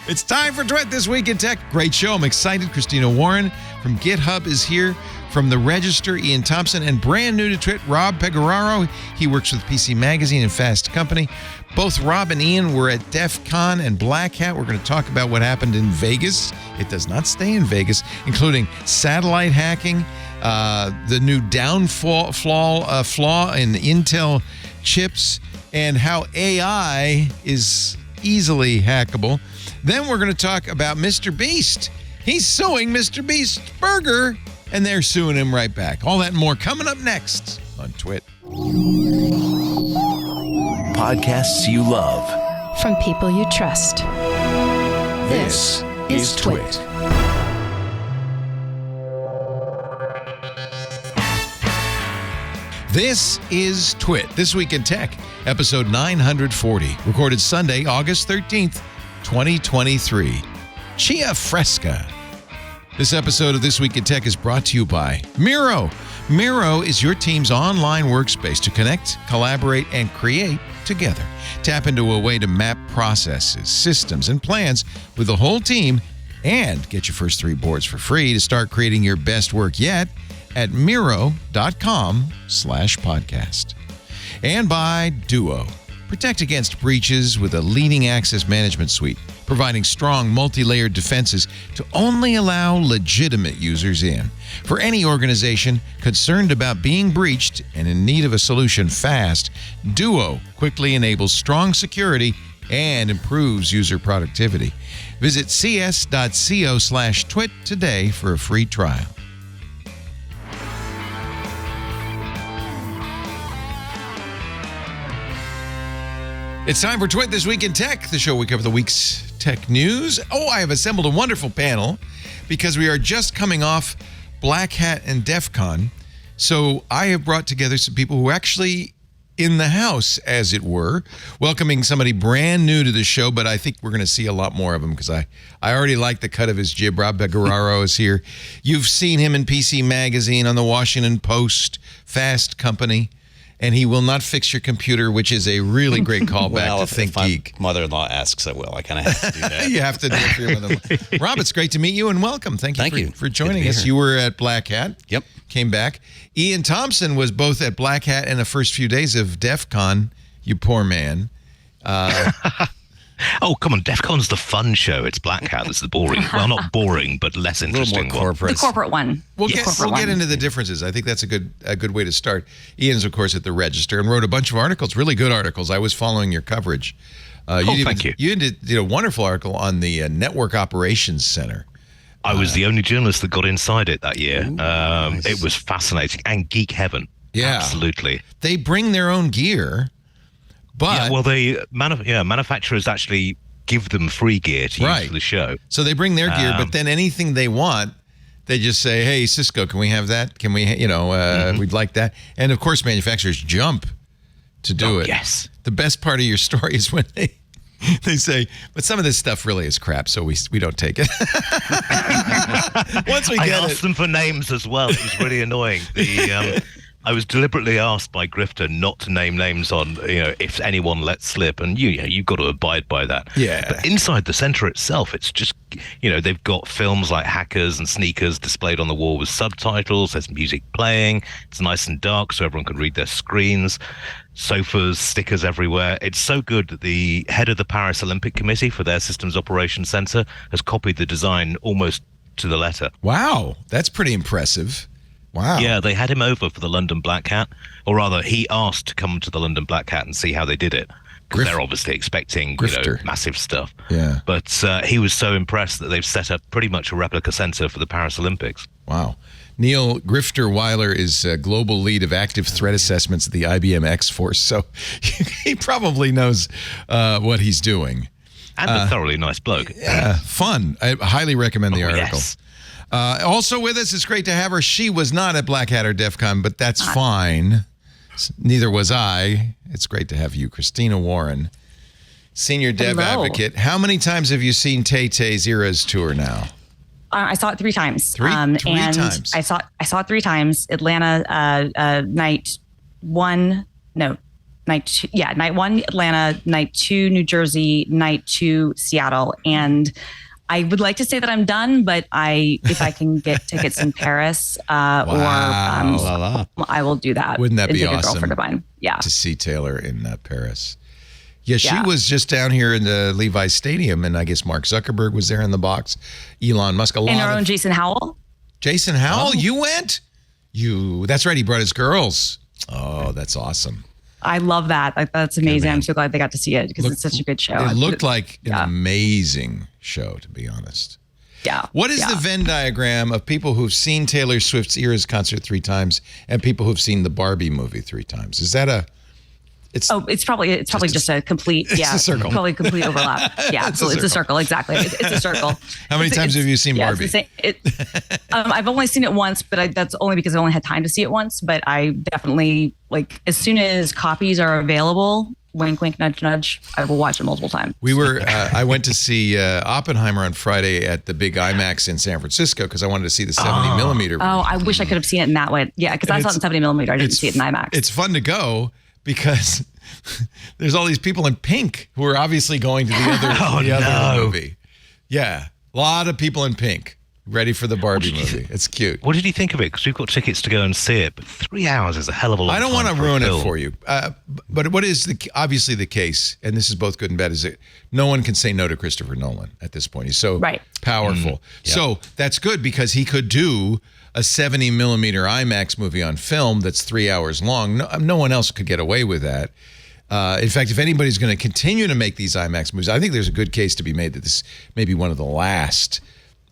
It's time for Twit This Week in Tech. Great show. I'm excited. Christina Warren from GitHub is here. From the Register, Ian Thompson, and brand new to Twit, Rob Guerraro. He works with PC Magazine and Fast Company. Both Rob and Ian were at DEFCON and Black Hat. We're going to talk about what happened in Vegas. It does not stay in Vegas, including satellite hacking, the new flaw in Intel chips, and how AI is easily hackable. Then we're going to talk about Mr. Beast. He's suing Mr. Beast's burger, and they're suing him right back. All that and more coming up next on Twit. Podcasts you love. From people you trust. This is Twit. This is Twit, This Week in Tech, episode 940, recorded Sunday, August 13th, 2023. Chia Fresca. This episode of This Week in Tech is brought to you by Miro. Miro is your team's online workspace to connect, collaborate, and create together. Tap into a way to map processes, systems, and plans with the whole team and get your first 3 boards for free to start creating your best work yet at Miro.com/podcast. And by Duo. Protect against breaches with a leading access management suite, providing strong multi-layered defenses to only allow legitimate users in. For any organization concerned about being breached and in need of a solution fast, Duo quickly enables strong security and improves user productivity. Visit cs.co/twit today for a free trial. It's time for Twit This Week in Tech, the show we cover the week's tech news. Oh, I have assembled a wonderful panel because we are just coming off Black Hat and DEFCON. So I have brought together some people who are actually in the house, as it were, welcoming somebody brand new to the show, but I think we're going to see a lot more of him because I already like the cut of his jib. Rob Guerraro is here. You've seen him in PC Magazine, on the Washington Post, Fast Company. And he will not fix your computer, which is a really great callback to Think Geek. If my mother-in-law asks, I will. I kind of have to do that. You have to do it for your mother-in-law. Rob, it's great to meet you and welcome. Thank you for joining us. You were at Black Hat. Yep. Came back. Ian Thompson was both at Black Hat and the first few days of DEFCON. You poor man. Oh, come on. DEFCON's the fun show. It's Black Hat. That's the boring. Well, not boring, but less interesting one. The corporate one. We'll get into the differences. I think that's a good way to start. Ian's, of course, at the Register and wrote a bunch of articles, really good articles. I was follooing your coverage. Thank you. You did a wonderful article on the Network Operations Center. I was the only journalist that got inside it that year. Nice. It was fascinating. And geek heaven. Yeah. Absolutely. They bring their own gear. But manufacturers actually give them free gear to use for the show. So they bring their gear, but then anything they want, they just say, "Hey, Cisco, can we have that? Can we, we'd like that." And of course, manufacturers jump to do it. Yes. The best part of your story is when they say, "But some of this stuff really is crap, so we don't take it." Once we get it, I asked them for names as well. It was really annoying. I was deliberately asked by Grifter not to name names on, if anyone lets slip, and you've got to abide by that. Yeah. But inside the center itself, it's just, they've got films like Hackers and Sneakers displayed on the wall with subtitles. There's music playing. It's nice and dark so everyone can read their screens. Sofas, stickers everywhere. It's so good that the head of the Paris Olympic Committee for their Systems Operations Center has copied the design almost to the letter. Wow, that's pretty impressive. Wow. Yeah, they had him over for the London Black Hat, or rather, he asked to come to the London Black Hat and see how they did it, because they're obviously expecting massive stuff. Yeah. But he was so impressed that they've set up pretty much a replica center for the Paris Olympics. Wow. Neil Grifter Weiler is global lead of active threat assessments at the IBM X-Force, so he probably knows what he's doing. And a thoroughly nice bloke. Yeah, fun. I highly recommend the article. Yes. Also with us, it's great to have her. She was not at Black Hat or DEFCON, but that's fine. Neither was I. It's great to have you, Christina Warren, Senior Dev Advocate. How many times have you seen Tay-Tay's Eras tour now? I saw it 3 times. Three times. I saw it 3 times. Atlanta night 1, no, night 1 Atlanta, night 2 New Jersey, night 2 Seattle, and I would like to say that I'm done, but if I can get tickets in Paris I will do that. Wouldn't that be awesome? awesome? Girlfriend of mine. Yeah, to see Taylor in Paris. Yeah, she was just down here in the Levi's Stadium, and I guess Mark Zuckerberg was there in the box. Elon Musk, and our own Jason Howell. Jason Howell, you went? That's right. He brought his girls. Oh, that's awesome. I love that. That's amazing. I'm so glad they got to see it because it's such a good show. It looked like an amazing show, to be honest. Yeah. What is the Venn diagram of people who've seen Taylor Swift's Eras concert 3 times and people who've seen the Barbie movie 3 times? Is that it's probably just a complete, it's a circle. Probably a complete overlap. Yeah, it's a circle. Exactly. It's a circle. How many times have you seen Barbie? I've only seen it once, but that's only because I only had time to see it once. But I definitely, as soon as copies are available, wink, wink, nudge, nudge, I will watch it multiple times. I went to see Oppenheimer on Friday at the big IMAX in San Francisco because I wanted to see the 70 millimeter. Oh, I wish I could have seen it in that way. Yeah, because I saw it in 70 millimeter. I didn't see it in IMAX. It's fun to go because there's all these people in pink who are obviously going to the other movie. Yeah, a lot of people in pink ready for the Barbie movie. It's cute. What did you think of it? Because we've got tickets to go and see it, but 3 hours is a hell of a long time. I don't want to ruin it for you, but what is obviously the case, and this is both good and bad, is that no one can say no to Christopher Nolan at this point. He's so powerful. Yeah. So that's good because he could do a 70 millimeter IMAX movie on film that's 3 hours long. No one else could get away with that. In fact, if anybody's going to continue to make these IMAX movies, I think there's a good case to be made that this may be one of the last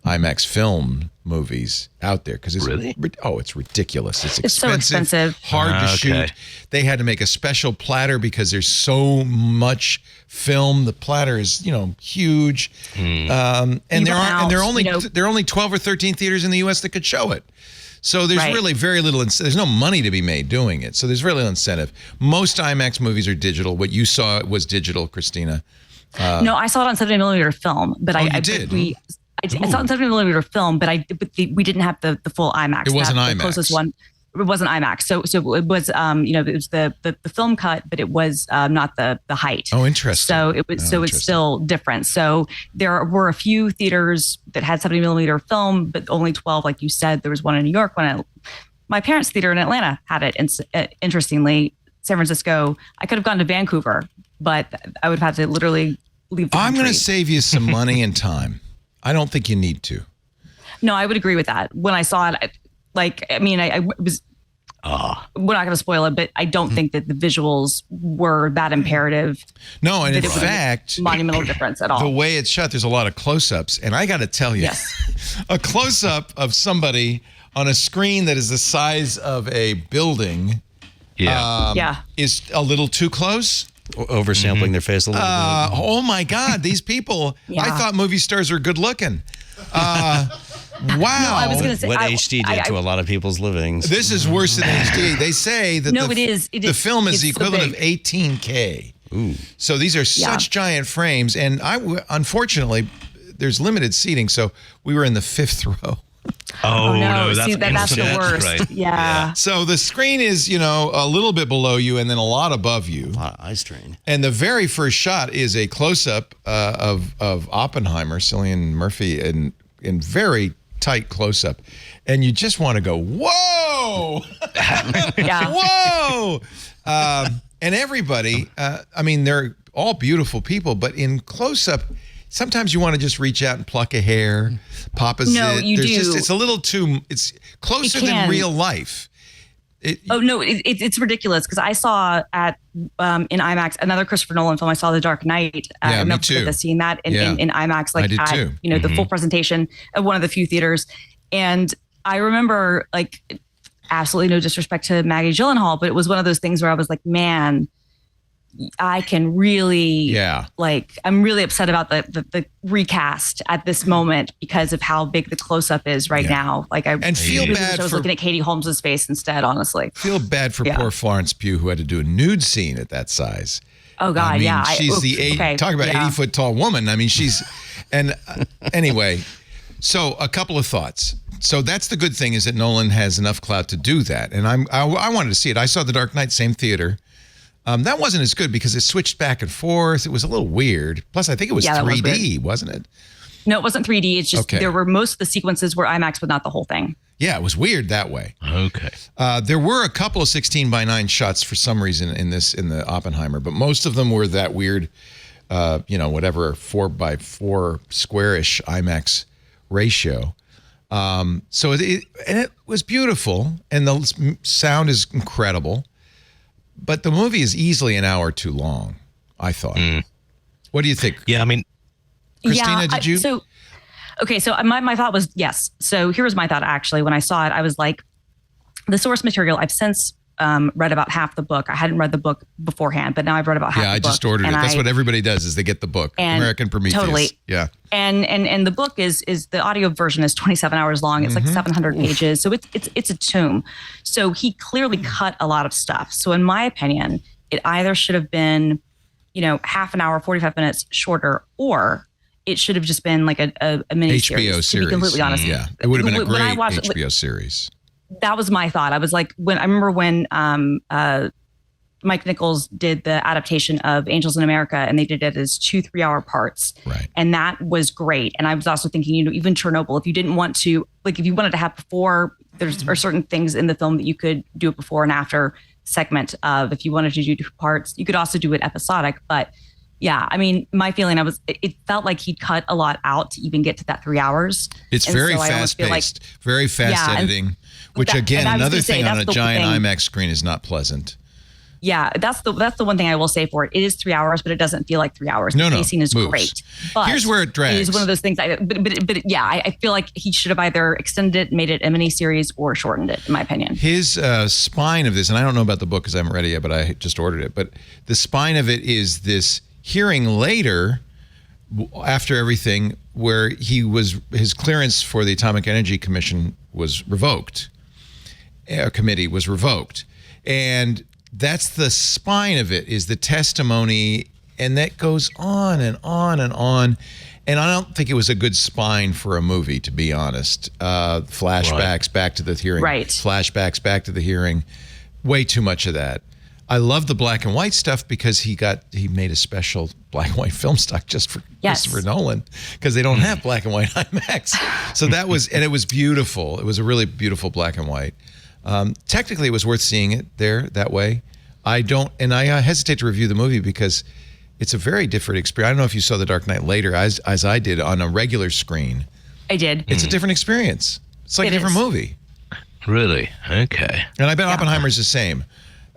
IMAX film movies out there because it's it's ridiculous. It's expensive, so expensive, hard to shoot. They had to make a special platter because there's so much film. The platter is huge, and there are only 12 or 13 theaters in the U.S. that could show it. So there's really very little. There's no money to be made doing it. So there's very little incentive. Most IMAX movies are digital. What you saw was digital, Christina. No, I saw it on 70 millimeter film, but I did. I saw it on 70 millimeter film, but we didn't have the full IMAX. It wasn't IMAX. The closest one. It wasn't IMAX. So it was it was the film cut, but it was not the height. Oh, interesting. So it was it's still different. So there were a few theaters that had 70 millimeter film, but only 12, like you said. There was one in New York, one at my parents' theater in Atlanta had it. And interestingly, San Francisco, I could have gone to Vancouver, but I would have had to literally leave the country. I'm going to save you some money and time. I don't think you need to. No, I would agree with that. When I saw it, I was, we're not going to spoil it, but I don't think that the visuals were that imperative. No, and in fact, monumental difference at all. The way it's shot, there's a lot of close-ups, and I got to tell you, a close-up of somebody on a screen that is the size of a building, is a little too close. Oversampling their face a little bit. Oh my God, these people! I thought movie stars were good looking. Wow. No, I was going to say what HD did to a lot of people's livings. This is worse than HD. They say that the film is the equivalent of 18K. Ooh. So these are such giant frames, and unfortunately, there's limited seating, so we were in the 5th row. Oh no, that's the worst. Right. Yeah. So the screen is, a little bit below you and then a lot above you. A lot of eye strain. And the very first shot is a close-up of Oppenheimer, Cillian Murphy, in very tight close-up. And you just want to go, whoa! Whoa! And everybody, they're all beautiful people, but in close-up, sometimes you want to just reach out and pluck a hair, pop a zit. No, you do. It's a little too, it's closer than real life. It's ridiculous because I saw in IMAX another Christopher Nolan film. I saw The Dark Knight. Yeah, I've me never too. seen that in IMAX. I did too. The full presentation at one of the few theaters. And I remember, absolutely no disrespect to Maggie Gyllenhaal, but it was one of those things where I was like, man, I can really, I'm really upset about the recast at this moment because of how big the close-up is right now. And feel bad I was looking at Katie Holmes' face instead, honestly. Feel bad for poor Florence Pugh who had to do a nude scene at that size. Oh God, she's talk about 80-foot tall woman. She's, and anyway, so a couple of thoughts. So that's the good thing is that Nolan has enough clout to do that. And I wanted to see it. I saw The Dark Knight, same theater. That wasn't as good because it switched back and forth. It was a little weird. Plus, I think it was 3D, wasn't it? No, it wasn't 3D. It's just Okay. there were most of the sequences were IMAX, but not the whole thing. Yeah, it was weird that way. Okay. There were a couple of 16:9 shots for some reason in the Oppenheimer, but most of them were that weird, whatever 4:4 squarish IMAX ratio. So it was beautiful, and the sound is incredible, but the movie is easily an hour too long, I thought. What do you think? Yeah, I mean, Christina, did you? So my thought was yes. So here was my thought actually when I saw it. I was like, the source material. I've since read about half the book. I hadn't read the book beforehand, but now I've read about half. Yeah, the book. I just ordered it. That's what everybody does is they get the book. American Prometheus. Totally. Yeah. And the book is the audio version is 27 hours long. It's like 700 pages. So it's a tome. So he clearly cut a lot of stuff. So in my opinion, it either should have been, half an hour, 45 minutes shorter, or it should have just been like a mini HBO series. To be completely honest. Yeah. It would have been a When I great watched HBO series. That was my thought. I was like, I remember when Mike Nichols did the adaptation of Angels in America, and they did it as 2 3-hour parts. Right. And that was great. And I was also thinking, even Chernobyl, if you didn't want to, like, if you wanted to have before, are certain things in the film that you could do it before and after segment of. If you wanted to do 2 parts, you could also do it episodic. But yeah, I mean, my feeling, it felt like he'd cut a lot out to even get to that 3 hours. It's very fast paced, very fast editing, which again, another thing on a giant IMAX screen is not pleasant. Yeah, that's the one thing I will say for it. It is 3 hours, but it doesn't feel like 3 hours. No, the pacing is great. But here's where it drags. It is one of those things. But yeah, I feel like he should have either extended it, made it a mini series, or shortened it. In my opinion, his spine of this, and I don't know about the book because I haven't read it yet, but I just ordered it. But the spine of it is this hearing later, after everything, where his clearance for the Atomic Energy Commission was revoked. Committee was revoked, and that's the spine of it, is the testimony, and that goes on and on and on. And I don't think it was a good spine for a movie, to be honest. Flashbacks back to the hearing. Right. Flashbacks back to the hearing. Way too much of that. I love the black and white stuff because he made a special black and white film stock just for Christopher Nolan, because they don't have black and white IMAX. So and it was beautiful. It was a really beautiful black and white. Technically, it was worth seeing it there that way. I hesitate to review the movie because it's a very different experience. I don't know if you saw The Dark Knight later, as I did on a regular screen. I did. It's a different experience. It's like a different movie. Really? Okay. And I bet Oppenheimer's the same.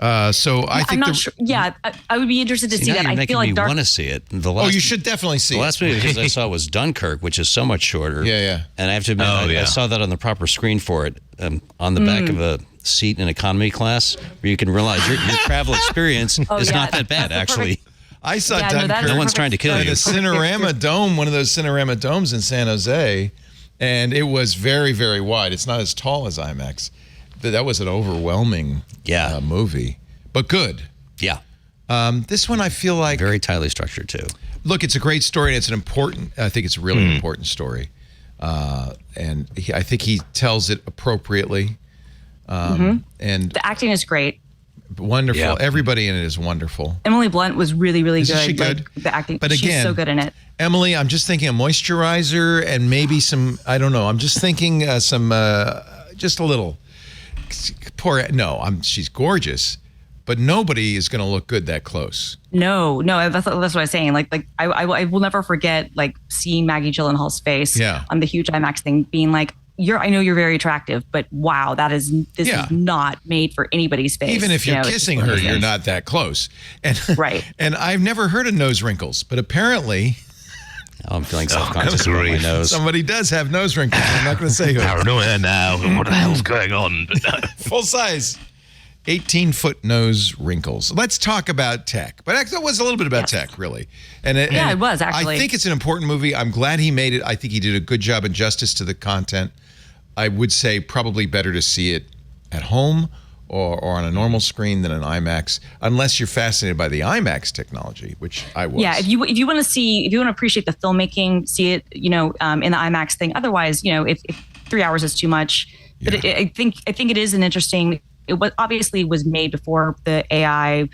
So I think I'm not sure. Yeah, I would be interested to see that. I feel like want to see it. You should definitely see it. The last movie I saw was Dunkirk, which is so much shorter. Yeah. And I have to admit, I saw that on the proper screen for it, on the back of a seat in economy class, where you can realize your travel experience is not that bad, actually. I saw Dunkirk. No one's trying to kill you. The Cinerama Dome, one of those Cinerama Domes in San Jose, and it was very, very wide. It's not as tall as IMAX. That was an overwhelming movie, but good. Yeah. This one I feel like very tightly structured too. Look, it's a great story, and I think it's a really important story. And I think he tells it appropriately. And the acting is great. Wonderful. Yeah. Everybody in it is wonderful. Emily Blunt was really, really good. Isn't she good? Like, the acting, but again, she's so good in it. Emily, I'm just thinking a moisturizer and maybe some, I don't know. I'm just thinking just a little. She's gorgeous, but nobody is going to look good that close. No, that's what I was saying. Like I will never forget like seeing Maggie Gyllenhaal's face on the huge IMAX thing, being like, I know you're very attractive, but wow, this is not made for anybody's face. Even if you're kissing her, you're not that close. And right. And I've never heard of nose wrinkles, but apparently. I'm feeling self-conscious about my nose. Somebody does have nose wrinkles. I'm not going to say who. Paranoia now. What the hell's going on? Full size. 18-foot nose wrinkles. Let's talk about tech. But actually, it was a little bit about tech, really. It was, actually. I think it's an important movie. I'm glad he made it. I think he did a good job and justice to the content. I would say probably better to see it at home or on a normal screen than an IMAX, unless you're fascinated by the IMAX technology, which I was. Yeah, if you want to appreciate the filmmaking, see it, in the IMAX thing. Otherwise, if 3 hours is too much, but I think it is an interesting it was obviously was made before the AI,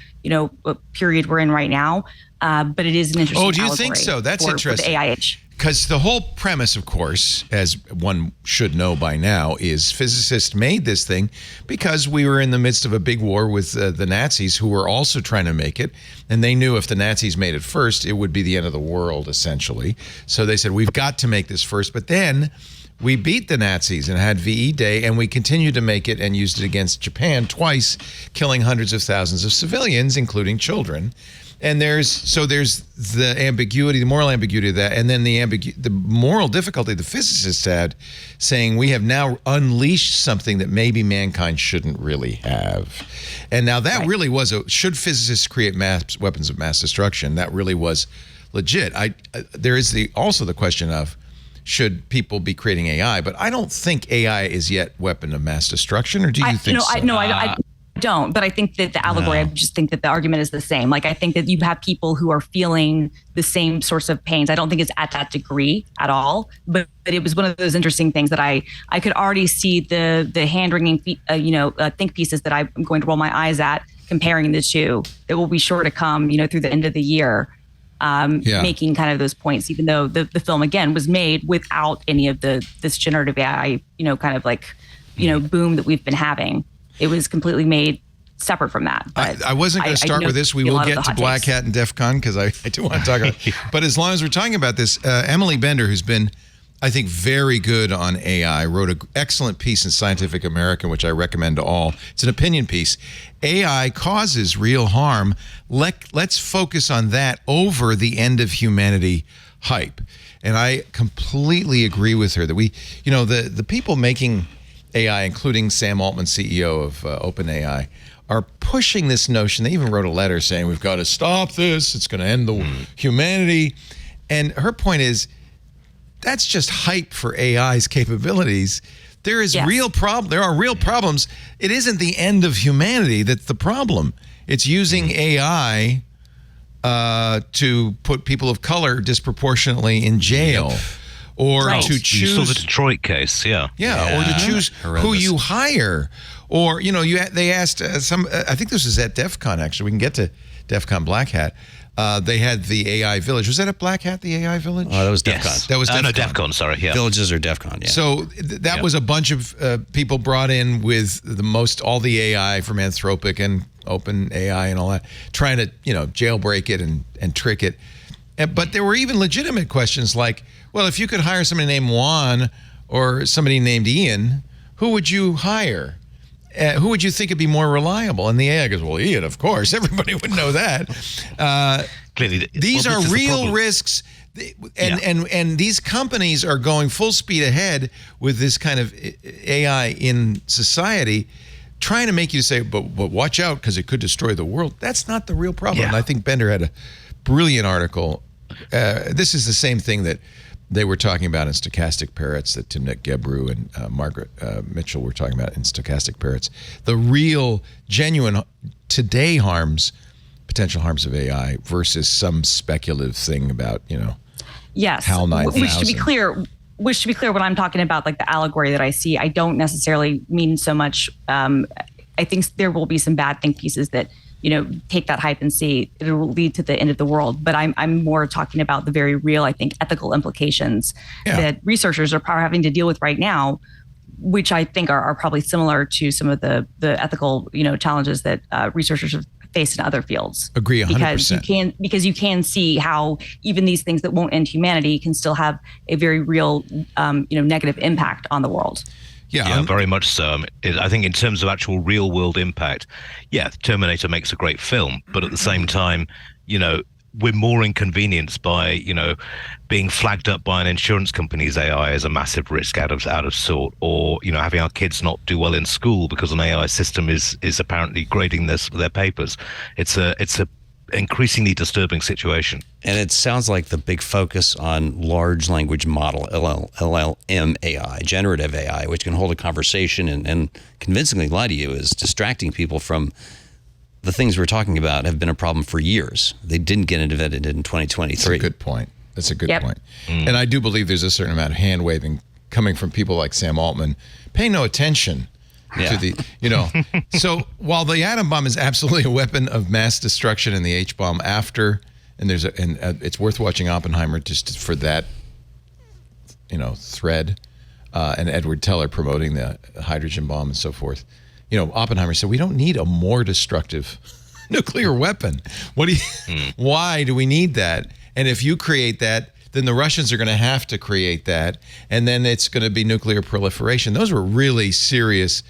period we're in right now. But it is an interesting. Oh, do you think so? That's interesting. For the AI age. Because the whole premise, of course, as one should know by now, is physicists made this thing because we were in the midst of a big war with the Nazis, who were also trying to make it. And they knew if the Nazis made it first, it would be the end of the world, essentially. So they said, we've got to make this first. But then we beat the Nazis and had VE Day, and we continued to make it and used it against Japan twice, killing hundreds of thousands of civilians, including children. And there's the ambiguity, the moral ambiguity of that, and then the moral difficulty the physicists had, saying we have now unleashed something that maybe mankind shouldn't really have. And now that really was should physicists create weapons of mass destruction? That really was legit. There is also the question of, should people be creating AI? But I don't think AI is yet weapon of mass destruction, or do you think so? I don't, but I think that the allegory, I just think that the argument is the same. Like, I think that you have people who are feeling the same sorts of pains. I don't think it's at that degree at all, but it was one of those interesting things that I could already see the hand-wringing, think pieces that I'm going to roll my eyes at, comparing the two, that will be sure to come, through the end of the year, making kind of those points, even though the film, again, was made without any of this generative AI, kind of like, boom that we've been having. It was completely made separate from that. But I wasn't going to start with this. We will get to Black Hat and DEFCON, because I do want to talk about it. But as long as we're talking about this, Emily Bender, who's been, I think, very good on AI, wrote an excellent piece in Scientific American, which I recommend to all. It's an opinion piece. AI causes real harm. Let's focus on that over the end of humanity hype. And I completely agree with her that the people making AI, including Sam Altman, CEO of OpenAI, are pushing this notion. They even wrote a letter saying, we've got to stop this. It's going to end the humanity. And her point is, that's just hype for AI's capabilities. There is there are real problems. It isn't the end of humanity that's the problem. It's using AI to put people of color disproportionately in jail. Or to choose. You saw the Detroit case, or to choose who you hire. Or, they asked I think this was at DEFCON, actually. We can get to DEFCON Black Hat. They had the AI village. Was that at Black Hat, the AI village? Oh, that was DEFCON. Yes. That was DEFCON. No, DEFCON, sorry. Yeah. Villages are DEFCON, yeah. So that was a bunch of people brought in with all the AI from Anthropic and OpenAI and all that, trying to, jailbreak it and trick it. But there were even legitimate questions like, well, if you could hire somebody named Juan or somebody named Ian, who would you hire? Who would you think would be more reliable? And the AI goes, well, Ian, of course. Everybody would know that. Clearly, these are real risks. And these companies are going full speed ahead with this kind of AI in society, trying to make you say, but watch out, because it could destroy the world. That's not the real problem. And I think Bender had a brilliant article. This is the same thing that they were talking about in Stochastic Parrots, that Timnit Gebru and Margaret Mitchell were talking about in Stochastic Parrots. The real, genuine, today potential harms of AI versus some speculative thing about, HAL 9000. Which to be clear, when I'm talking about like the allegory that I see, I don't necessarily mean so much. I think there will be some bad think pieces that, take that hype and see it will lead to the end of the world. But I'm more talking about the very real, I think, ethical implications that researchers are probably having to deal with right now, which I think are probably similar to some of the ethical, challenges that researchers have faced in other fields. Agree 100%. Because you can see how even these things that won't end humanity can still have a very real, negative impact on the world. Yeah, very much so. I think in terms of actual real world impact, Terminator makes a great film, but at the same time, we're more inconvenienced by, being flagged up by an insurance company's AI as a massive risk out of sort, or, having our kids not do well in school because an AI system is apparently grading their papers. It's a increasingly disturbing situation. And it sounds like the big focus on large language model, LLM AI, generative AI, which can hold a conversation and convincingly lie to you, is distracting people from the things we're talking about have been a problem for years. They didn't get invented in 2023. That's a good point. Point. And I do believe there's a certain amount of hand-waving coming from people like Sam Altman, paying no attention to the, So while the atom bomb is absolutely a weapon of mass destruction, and the H bomb after, and it's worth watching Oppenheimer just for that, thread, and Edward Teller promoting the hydrogen bomb and so forth. Oppenheimer said we don't need a more destructive nuclear weapon. Why do we need that? And if you create that, then the Russians are going to have to create that, and then it's going to be nuclear proliferation. Those were really serious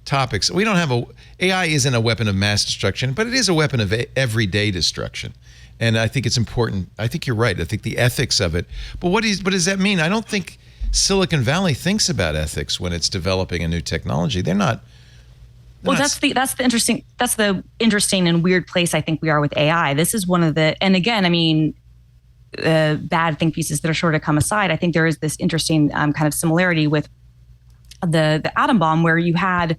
topics. We don't have AI isn't a weapon of mass destruction, but it is a weapon of everyday destruction. And I think it's important. I think you're right. I think the ethics of it. But what does that mean? I don't think Silicon Valley thinks about ethics when it's developing a new technology. They're not. That's the interesting and weird place I think we are with AI. This is one of the, and again, I mean, bad think pieces that are sure to come aside. I think there is this interesting kind of similarity with the atom bomb, where you had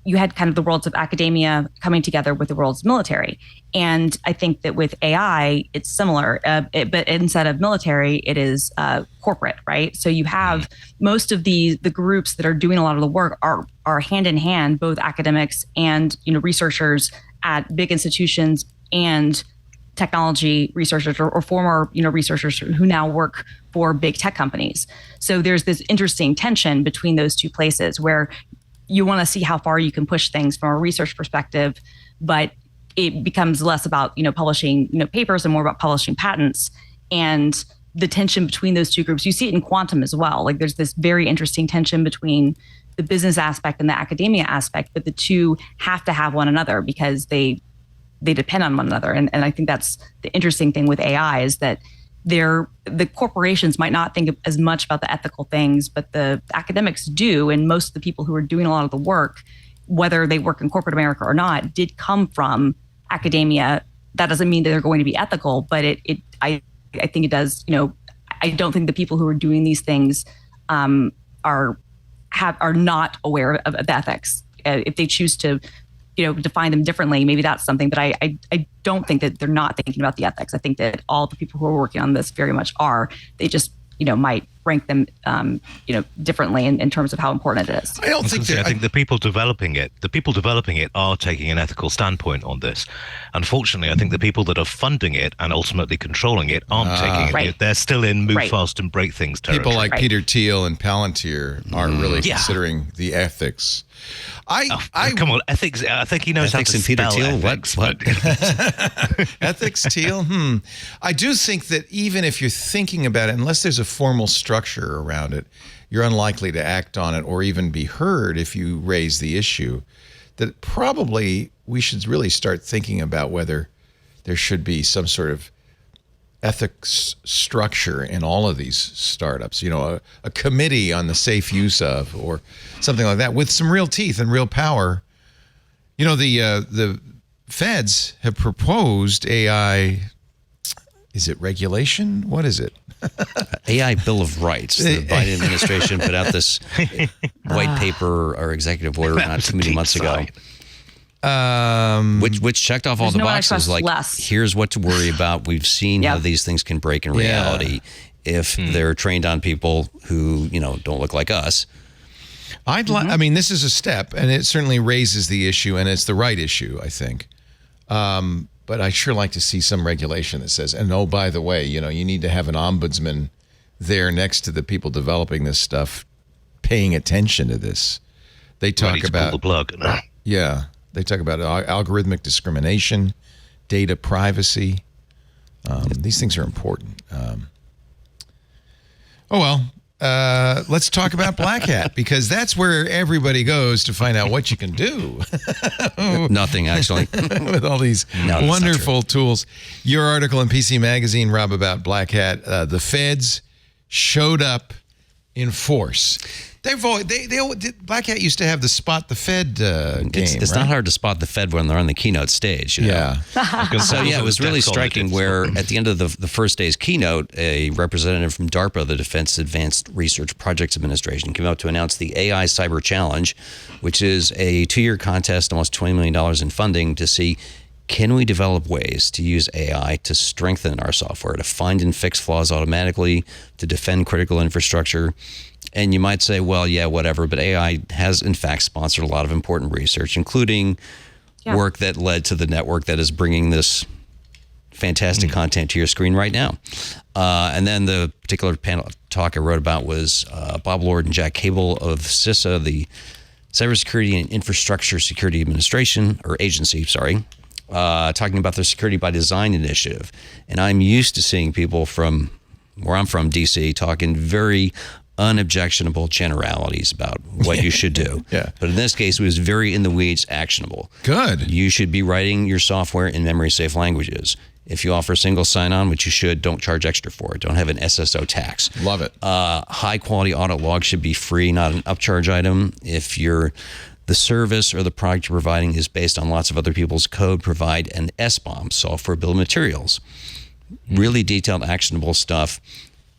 you had kind of the worlds of academia coming together with the world's military. And I think that with AI, it's similar, but instead of military, it is corporate, right? So you have most of the groups that are doing a lot of the work are hand in hand, both academics and researchers at big institutions and technology researchers or former researchers who now work for big tech companies. So there's this interesting tension between those two places where you want to see how far you can push things from a research perspective, but it becomes less about publishing papers and more about publishing patents. And the tension between those two groups, you see it in quantum as well. Like there's this very interesting tension between the business aspect and the academia aspect, but the two have to have one another because they depend on one another. And I think that's the interesting thing with AI is that the corporations might not think as much about the ethical things, but the academics do. And most of the people who are doing a lot of the work, whether they work in corporate America or not, did come from academia. That doesn't mean that they're going to be ethical, but I think it does. I don't think the people who are doing these things are not aware of the ethics. If they choose to define them differently, maybe that's something, but I don't think that they're not thinking about the ethics. I think that all the people who are working on this very much are. They just might rank them differently in terms of how important it is. I think the people developing it are taking an ethical standpoint on this. Unfortunately, I think the people that are funding it and ultimately controlling it aren't taking it. Right. They're still in move fast and break things territory. People like Peter Thiel and Palantir are really considering the ethics. Come on, ethics. I think he knows ethics how to and Peter spell Thiel. ethics, What? Ethics, Thiel? I do think that even if you're thinking about it, unless there's a formal structure around it, you're unlikely to act on it or even be heard if you raise the issue. That probably we should really start thinking about whether there should be some sort of ethics structure in all of these startups, a committee on the safe use of, or something like that with some real teeth and real power. The feds have proposed AI. Is it regulation? What is it? AI Bill of Rights. The Biden administration put out this white paper or executive order not too many months ago. Which checked off all the boxes. Like, here's what to worry about. We've seen how these things can break in reality if they're trained on people who don't look like us. I mean, this is a step, and it certainly raises the issue, and it's the right issue, I think. But I sure like to see some regulation that says, and oh, by the way, you need to have an ombudsman there next to the people developing this stuff, paying attention to this. They talk about pull the plug. Yeah. They talk about algorithmic discrimination, data privacy. These things are important. Let's talk about Black Hat, because that's where everybody goes to find out what you can do. Nothing, actually. With all these wonderful tools. Your article in PC Magazine, Rob, about Black Hat, the feds showed up in force. Black Hat used to have the spot the Fed game. It's not hard to spot the Fed when they're on the keynote stage. Yeah. So it was really striking where at the end of the first day's keynote, a representative from DARPA, the Defense Advanced Research Projects Administration, came out to announce the AI Cyber Challenge, which is a 2-year contest, almost $20 million in funding to see, can we develop ways to use AI to strengthen our software, to find and fix flaws automatically, to defend critical infrastructure, And you might say, well, yeah, whatever. But AI has, in fact, sponsored a lot of important research, including work that led to the network that is bringing this fantastic content to your screen right now. And then the particular panel talk I wrote about was Bob Lord and Jack Cable of CISA, the Cybersecurity and Infrastructure Security Administration, or agency, talking about their Security by Design initiative. And I'm used to seeing people from where I'm from, DC, talking very unobjectionable generalities about what you should do. But in this case, it was very in the weeds, actionable. Good. You should be writing your software in memory-safe languages. If you offer single sign-on, which you should, don't charge extra for it. Don't have an SSO tax. Love it. High-quality audit logs should be free, not an upcharge item. If the service or the product you're providing is based on lots of other people's code, provide an SBOM, software bill of materials. Really detailed, actionable stuff.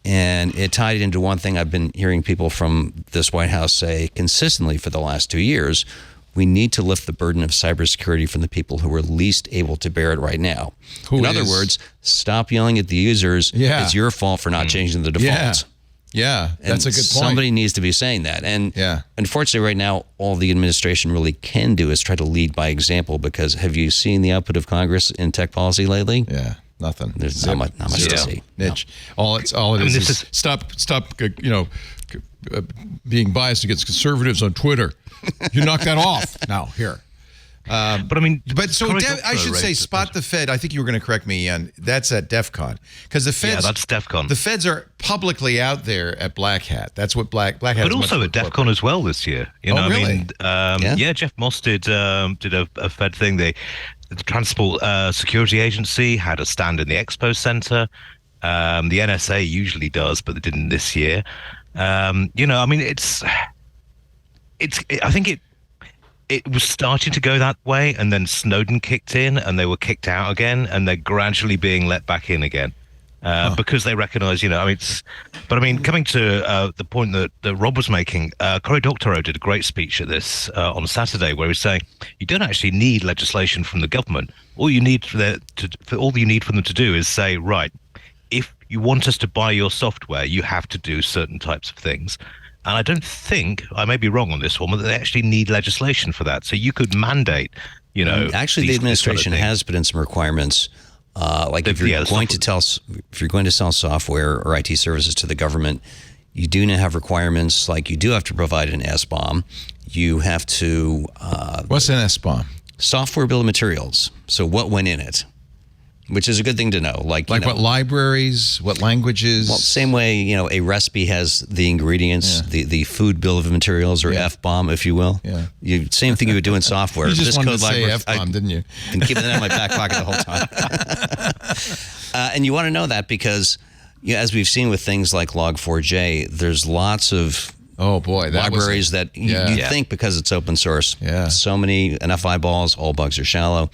And it tied into one thing I've been hearing people from this White House say consistently for the last 2 years. We need to lift the burden of cybersecurity from the people who are least able to bear it right now. In other words, stop yelling at the users. It's your fault for not changing the defaults. Yeah, that's a good point. Somebody needs to be saying that. And unfortunately, right now, all the administration really can do is try to lead by example, because have you seen the output of Congress in tech policy lately? Yeah. Nothing. There's not much to see. Niche. No. All it is stop being biased against conservatives on Twitter. You knock that off now. Here. I should say, spot the Fed. I think you were going to correct me, Ian. That's at DEFCON, because the Feds. Yeah, that's DEFCON. The Feds are publicly out there at Black Hat. That's what Black Hat. But also at DEFCON as well this year. Really? I mean, Jeff Moss did a Fed thing. The Transport Security Agency had a stand in the Expo Center. The NSA usually does, but they didn't this year. I mean, I think it was starting to go that way, and then Snowden kicked in, and they were kicked out again, and they're gradually being let back in again because they recognize, coming to the point that Rob was making, Cory Doctorow did a great speech at this on Saturday, where he was saying you don't actually need legislation from the government. All you need from them to do is say, right, if you want us to buy your software, you have to do certain types of things. And I don't think, I may be wrong on this one, but they actually need legislation for that. So you could mandate, Actually, the administration has put in some requirements. If you're going to sell software or IT services to the government, you do now have requirements. Like, you do have to provide an SBOM. You have to. What's an SBOM? Software bill of materials. So what went in it? Which is a good thing to know. Like what libraries, what languages? Well, same way, a recipe has the ingredients, the food bill of materials, or FBOM, if you will. Yeah. Same thing you would do in software. You just wanted to say FBOM, didn't you? And keep it in my back pocket the whole time. And you want to know that because, as we've seen with things like Log4j, there's lots of libraries that you think, because it's open source, so many, enough eyeballs, all bugs are shallow.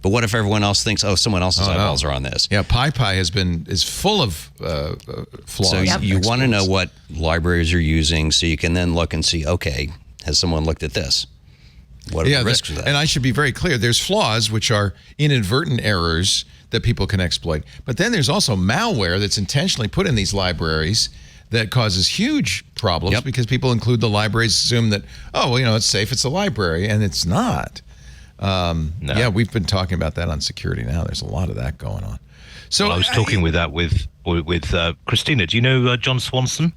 But what if everyone else thinks, someone else's eyeballs are on this? Yeah, PyPy is full of flaws. So you want to know what libraries you're using, so you can then look and see, okay, has someone looked at this? What are the risks of that? And I should be very clear, there's flaws, which are inadvertent errors that people can exploit. But then there's also malware that's intentionally put in these libraries that causes huge problems because people include the libraries, assume that, it's safe, it's a library, and it's not. No. Yeah, we've been talking about that on security now. There's a lot of that going on. So I was talking with Christina. Do you know John Swanson?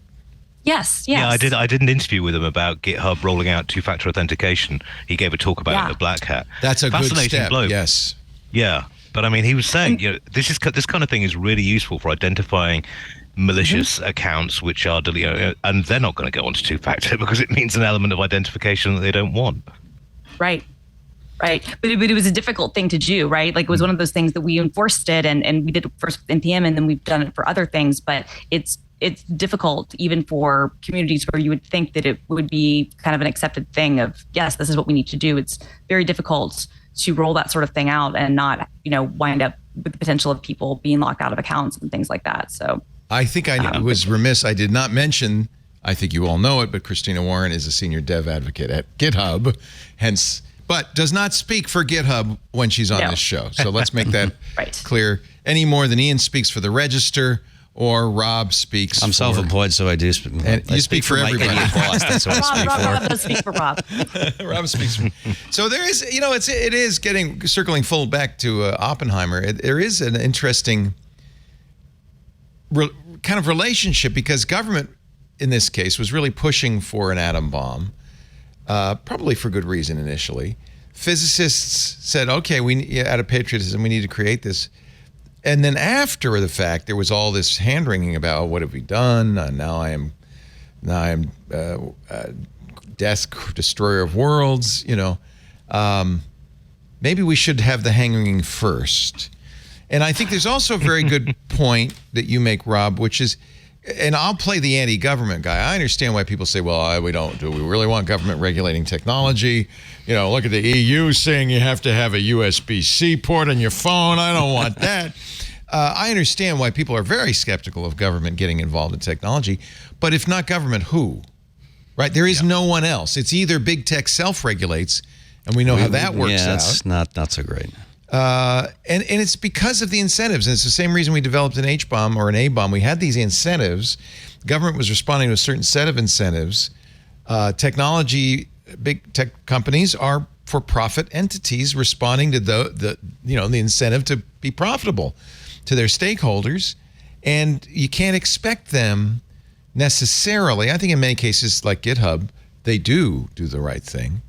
Yes. Yeah, I did. I did an interview with him about GitHub rolling out two-factor authentication. He gave a talk about it at Black Hat. That's a fascinating good step. bloke. Yes. Yeah, but I mean, he was saying, this kind of thing is really useful for identifying malicious accounts which are and they're not going to go onto two-factor because it means an element of identification that they don't want. Right. But it was a difficult thing to do, right? Like, it was one of those things that we enforced it and we did it first with NPM, and then we've done it for other things. But it's difficult even for communities where you would think that it would be kind of an accepted thing of, yes, this is what we need to do. It's very difficult to roll that sort of thing out and not, wind up with the potential of people being locked out of accounts and things like that. So I think I was remiss. I did not mention, I think you all know it, but Christina Warren is a senior dev advocate at GitHub, but does not speak for GitHub when she's on this show. So let's make that clear. Any more than Ian speaks for the Register or Rob speaks. I'm self-employed, so I do. And you speak for my everybody. idiot boss. That's what I speak for. Rob does speak for Rob. Rob speaks for. So there is, it is circling full back to Oppenheimer. There is an interesting kind of relationship because government, in this case, was really pushing for an atom bomb, probably for good reason initially. Physicists said, okay, out of patriotism, we need to create this. And then after the fact, there was all this hand-wringing about, what have we done? Now I am death, destroyer of worlds, maybe we should have the hand-wringing first. And I think there's also a very good point that you make, Rob, which is, and I'll play the anti-government guy. I understand why people say, well, do we really want government regulating technology? Look at the EU saying you have to have a USB-C port on your phone. I don't want that. I understand why people are very skeptical of government getting involved in technology. But if not government, who? Right? There is no one else. It's either big tech self-regulates, and we know how that works out. Yeah, it's not so great. And it's because of the incentives. And it's the same reason we developed an H-bomb or an A-bomb. We had these incentives. Government was responding to a certain set of incentives. Big tech companies are for-profit entities responding to the incentive to be profitable to their stakeholders. And you can't expect them necessarily. I think in many cases, like GitHub, they do the right thing.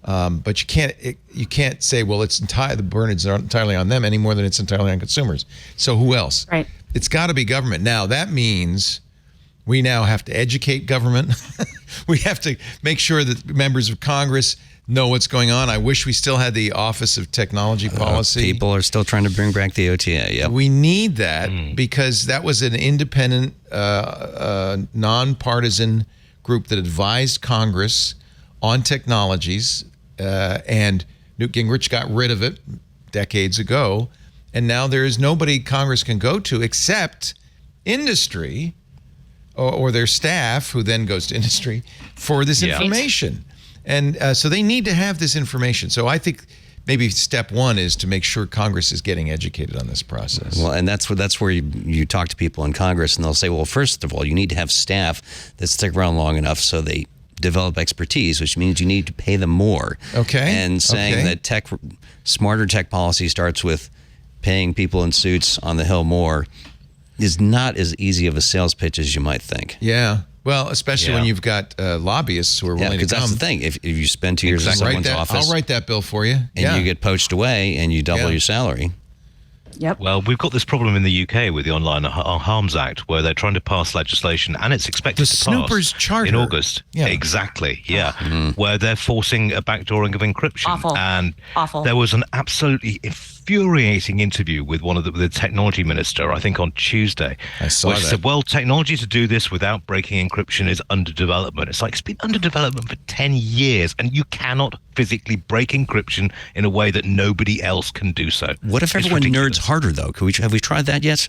But you can't say, well, the burden is entirely on them any more than it's entirely on consumers. So who else? Right. It's got to be government. Now, that means we now have to educate government. We have to make sure that members of Congress know what's going on. I wish we still had the Office of Technology Policy. People are still trying to bring back the OTA. Yep. We need that because that was an independent, nonpartisan group that advised Congress on technologies, and Newt Gingrich got rid of it decades ago, and now there is nobody Congress can go to except industry or their staff, who then goes to industry for this information. And so they need to have this information. So I think maybe step one is to make sure Congress is getting educated on this process. Well, and that's where you talk to people in Congress, and they'll say, well, first of all, you need to have staff that stick around long enough so they develop expertise, which means you need to pay them more. Okay. And saying that smarter tech policy starts with paying people in suits on the Hill more is not as easy of a sales pitch as you might think. Yeah. Well, especially when you've got lobbyists who are willing to come. That's the thing. If you spend 2 years in someone's office, I'll write that bill for you. And you get poached away and you double your salary. Yep. Well, we've got this problem in the UK with the Online Harms Act, where they're trying to pass legislation, and it's expected to pass Snoopers charter in August. Yeah. Exactly. Yeah. Where they're forcing a backdooring of encryption. Awful. And Awful. There was an absolutely infuriating interview with the technology minister, I think on Tuesday. I saw where that. she said, well, technology to do this without breaking encryption is under development. It's like, it's been under development for 10 years, and you cannot physically break encryption in a way that nobody else can do so. What if It's everyone ridiculous. nerds harder, though? Have we tried that yet?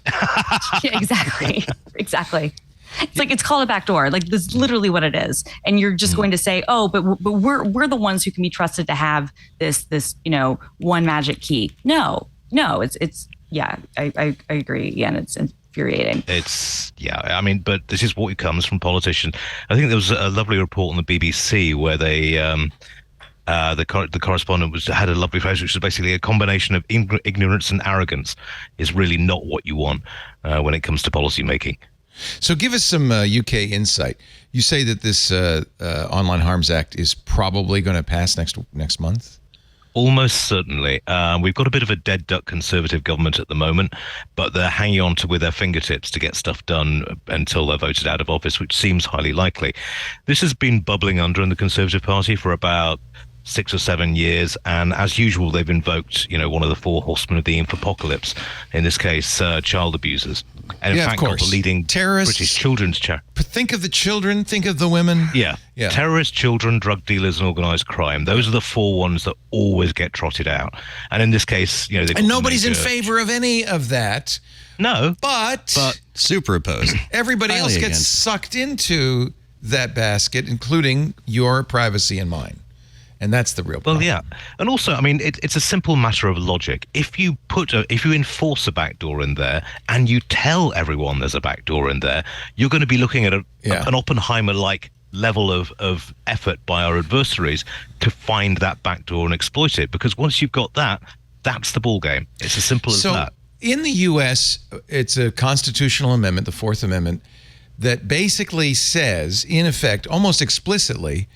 Yeah, exactly. Exactly. It's like, it's called a backdoor. Like, this is literally what it is. And you're just going to say, oh, but we're the ones who can be trusted to have this one magic key. No, it's I agree. Yeah, and it's infuriating. But this is what comes from politicians. I think there was a lovely report on the BBC where they the correspondent had a lovely phrase, which is basically a combination of ignorance and arrogance is really not what you want when it comes to policy making. So give us some UK insight. You say that this Online Harms Act is probably going to pass next month? Almost certainly. We've got a bit of a dead duck Conservative government at the moment, but they're hanging on with their fingertips to get stuff done until they're voted out of office, which seems highly likely. This has been bubbling under in the Conservative Party for about 6 or 7 years, and as usual, they've invoked, one of the four horsemen of the infopocalypse, in this case, child abusers. And in fact, got the leading terrorists, British children's charity. Think of the children, think of the women. Yeah. Terrorists, children, drug dealers, and organised crime. Those are the four ones that always get trotted out. And in this case, and nobody's in favor of any of that. No. But super opposed. Everybody else gets sucked into that basket, including your privacy and mine. And that's the real problem. Well, yeah. And also, I mean, it's a simple matter of logic. If you enforce a backdoor in there and you tell everyone there's a backdoor in there, you're going to be looking at an Oppenheimer-like level of effort by our adversaries to find that backdoor and exploit it. Because once you've got that, that's the ball game. It's as simple as that. In the U.S., it's a constitutional amendment, the Fourth Amendment, that basically says, in effect, almost explicitly,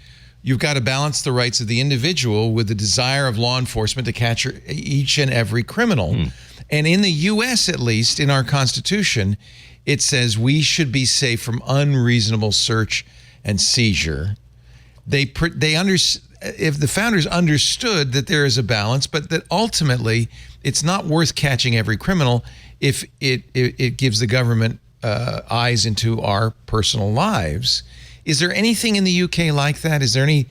you've got to balance the rights of the individual with the desire of law enforcement to catch each and every criminal. And in the U.S., at least, in our Constitution, it says we should be safe from unreasonable search and seizure. If the founders understood that there is a balance, but that ultimately it's not worth catching every criminal if it gives the government eyes into our personal lives. Is there anything in the UK like that? Is there any?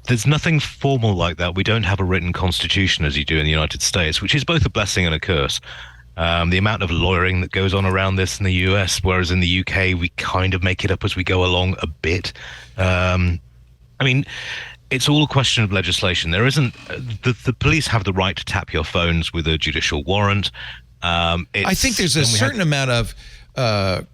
There's nothing formal like that. We don't have a written constitution as you do in the United States, which is both a blessing and a curse. The amount of lawyering that goes on around this in the US, whereas in the UK, we kind of make it up as we go along a bit. I mean, it's all a question of legislation. There isn't the police have the right to tap your phones with a judicial warrant. I think there's a certain amount of